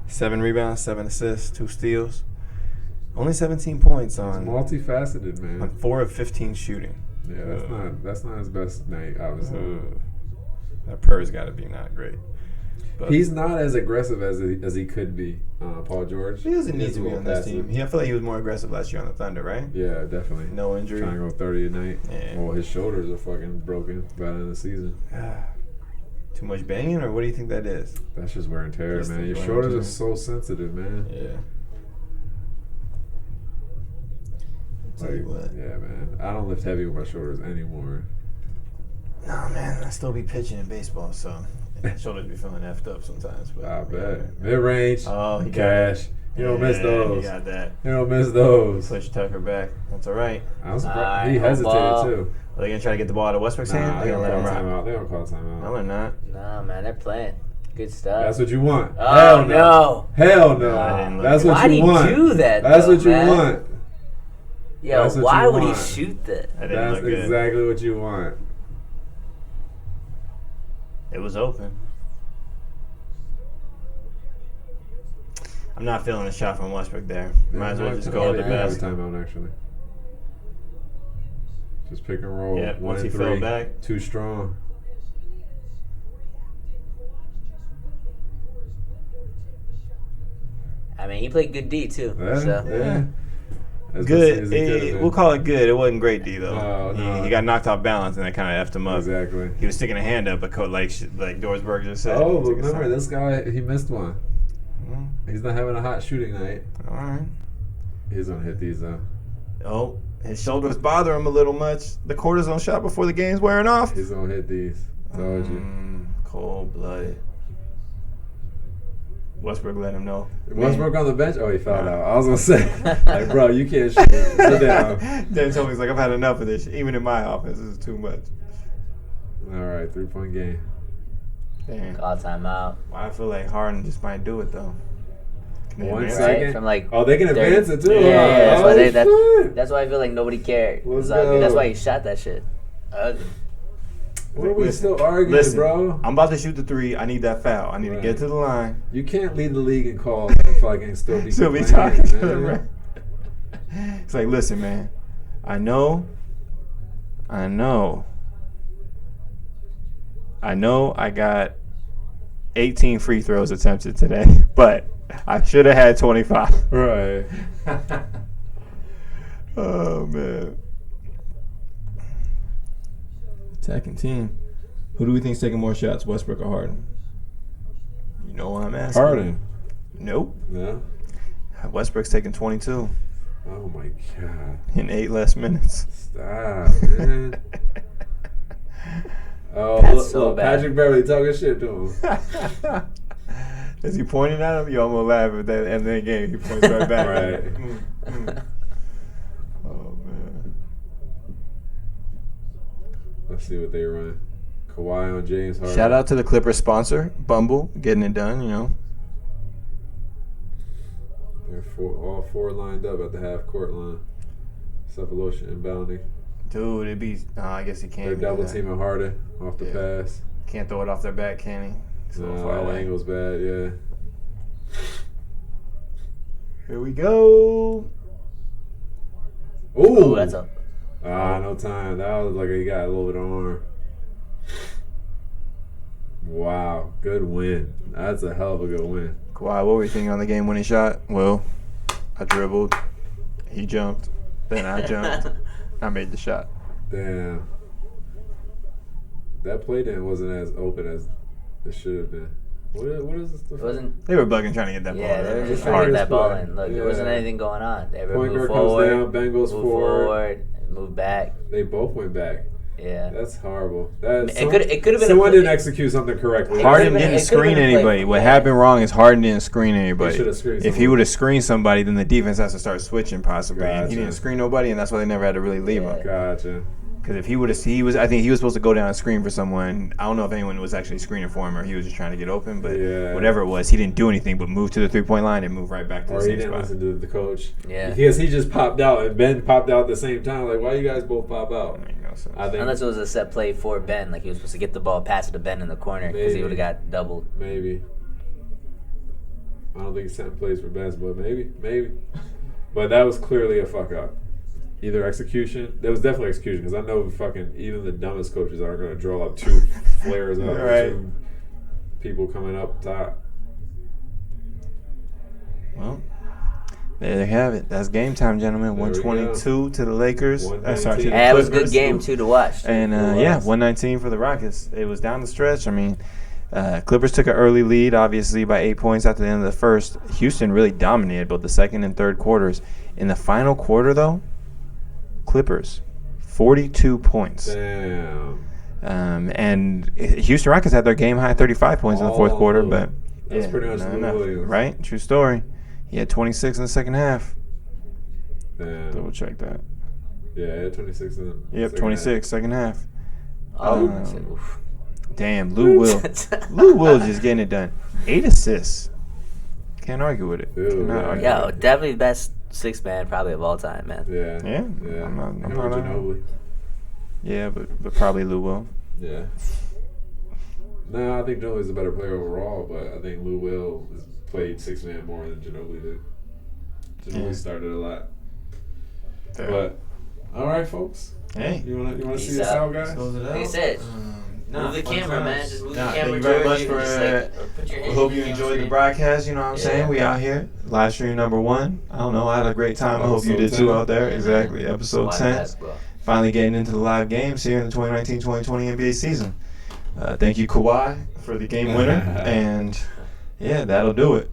7 rebounds, 7 assists, 2 steals. Only 17 points He's on multifaceted, man. 4 of 15 shooting. Yeah, that's not his best night, obviously. That Purr's got to be not great. But He's not as aggressive as he could be, Paul George. he doesn't need He's to a be little on this passive. team. I feel like he was more aggressive last year on the Thunder, right? Yeah, definitely. No injury. Trying to go 30 a night. Yeah. Well, his shoulders are fucking broken by the end of the season. Too much banging, or what do you think that is? That's just wear and tear, Just man. the Your wear and shoulders tear. are so sensitive, man. Yeah. Tell Like, you what. yeah, man. I don't lift heavy with my shoulders anymore. Nah, man, I still be pitching in baseball, so shoulders be feeling effed up sometimes. But I bet. Mid range, Oh, he got cash. You don't miss He those. got that. You don't miss those. Push Tucker back. That's all right. I was surprised. Alright, He no hesitated ball. too. Are they gonna try to get the ball out of Westbrook's hand? Nah, They're they gonna don't let call him rock. timeout. They don't call timeout. No, they're not. Nah, man, they're playing. Good stuff. That's what you want. Oh, Hell no. Hell no. I didn't look That's at what Why you do you want. do that, That's though, what you man? want. Yo, That's what why you would he want. shoot that? That didn't That's look good. exactly what you want. It was open. I'm not feeling a shot from Westbrook there. Might as well just go with the They have a best. timeout actually. Just pick and roll. Yeah, 1 once and he 3. fell back. Too strong. I mean, he played good D too. Yeah. So. Yeah. As Good. as he could've been. We'll call it good. It wasn't great D though. No, no. He got knocked off balance and that kind of effed him up. Exactly. He was sticking a hand up, but like Dorsberg just said. Oh, he took a remember sign. this guy? He missed one. Mm, He's not having a hot shooting night. all right. He's gonna hit these though. Oh, his shoulders bother him a little much. The cortisone shot before the game's wearing off. He's gonna hit these. Told you. Cold blooded. Westbrook let him know. Westbrook on the bench. Oh, he fouled out. I was gonna say, like, bro, you can't shoot. Sit down. Dan told me he's like, I've had enough of this. Even in my offense, this is too much. All right, 3-point game. Damn. Call timeout. I feel like Harden just might do it though. They advance second? it. From like Oh, they can 30. advance it too. Yeah, that's Oh, why shit. that's why I feel like nobody cared. Let's That's go. why he shot that shit. Ugly. What are we still arguing, bro? I'm about to shoot the 3. I need that foul. I need to get to the line. You can't lead the league in calls and fucking still be talking to the man. ref. It's like, listen, man. I know I got 18 free throws attempted today, but I should have had 25. Right. Oh, man. Attacking team. Who do we think's taking more shots, Westbrook or Harden? You know why I'm asking. Harden. Nope. No. Westbrook's taking 22 Oh my god. in 8 less minutes. Stop, man. Oh, That's look, so look, bad. Patrick Beverly talking shit to him. Is he pointing at him? You almost laugh at that end of the game. He points right back. Right. Oh, man. Let's see what they run. Kawhi on James Harden. Shout out to the Clippers sponsor, Bumble, getting it done, you know. They're all four lined up at the half court line. Cephalosha inbounding. Dude, it'd be. I guess he can't. They're do double that. teaming Harden off the pass. Can't throw it off their back, can he? It's a little far That away. angle's bad, yeah. Here we go. Ooh, That's up. no time. That was like he got a little bit of arm. Wow, good win. That's a hell of a good win. Kawhi, what were you thinking on the game-winning shot? Well, I dribbled. He jumped. Then I jumped. I made the shot. Damn. That play then wasn't as open as it should have been. What is this? It wasn't. They were bugging trying to get that ball. Yeah, they were just Hard trying to get as that ball play. in. Look, Yeah. there wasn't anything going on. They Point moved guard forward, comes down, Bengals move forward. move back. They both went back. Yeah. That's horrible. It could have been. Someone a, didn't execute something correctly. Harden been- didn't it could've screen been a play anybody. for What play. happened wrong is Harden didn't screen anybody. He should've screened If he someone. would have screened somebody, then the defense has to start switching possibly. And Gotcha. he didn't screen nobody, and that's why they never had to really leave him. Gotcha. Because if he would have, I think he was supposed to go down and screen for someone. I don't know if anyone was actually screening for him or he was just trying to get open. But Yeah. whatever it was, he didn't do anything but move to the 3-point line and move right back to the Or he same didn't spot. listen to the coach. Yeah. Because he just popped out and Ben popped out at the same time. Like, why you guys both pop out? That made no sense. I think Unless it was a set play for Ben, like he was supposed to get the ball, pass it to Ben in the corner because he Maybe. would have got doubled. maybe. I don't think he sent plays for Ben, but maybe. But that was clearly a fuck up. Either execution. There was definitely execution because I know fucking even the dumbest coaches aren't going to draw up two flares up, Right. two people coming up top. Well, there you have it. That's game time, gentlemen. There we 122 to the Lakers. Sorry, to 119. the Yeah, it was a good Clippers. game too to watch. And It was. yeah, 119 for the Rockets. It was down the stretch. I mean, Clippers took an early lead, obviously, by 8 points after the end of the first. Houston really dominated both the second and third quarters. In the final quarter, though, Clippers, 42 points. Damn. And Houston Rockets had their game-high 35 points in the fourth quarter, but That's pretty much not Lou enough. Williams. Right? True story. He had 26 in the second half. Damn. Double check that. Yeah, 26 in the Yep, second 26, second half. Oh, Um, I said, oof. Damn, Lou Will just getting it done. 8 assists. Can't argue with it. Dude, Cannot yeah. argue Yo, with it. definitely the best six man probably of all time, man. Yeah. Yeah? Yeah. I'm not- Him I'm or not- Ginobili. Yeah, but probably Lou Will. Yeah. No, I think Ginobili's a better player overall, but I think Lou Will has played six man more than Ginobili did. Ginobili Yeah. started a lot. Fair. But all right, folks. Hey. You wanna Peace see us out. out, guys? Like I said, move the camera, man. Just move the camera Thank you very towards much you. for. Just, like, put your We hand hope in you the enjoyed the screen. broadcast. You know what I'm Yeah. saying? We out here. Live stream number 1. I don't know. I had a great time. I hope you Episode did too 10. out there. Exactly. Episode Live 10. basketball. Finally getting into the live games here in the 2019-2020 NBA season. Thank you, Kawhi, for the game winner. And yeah, that'll do it.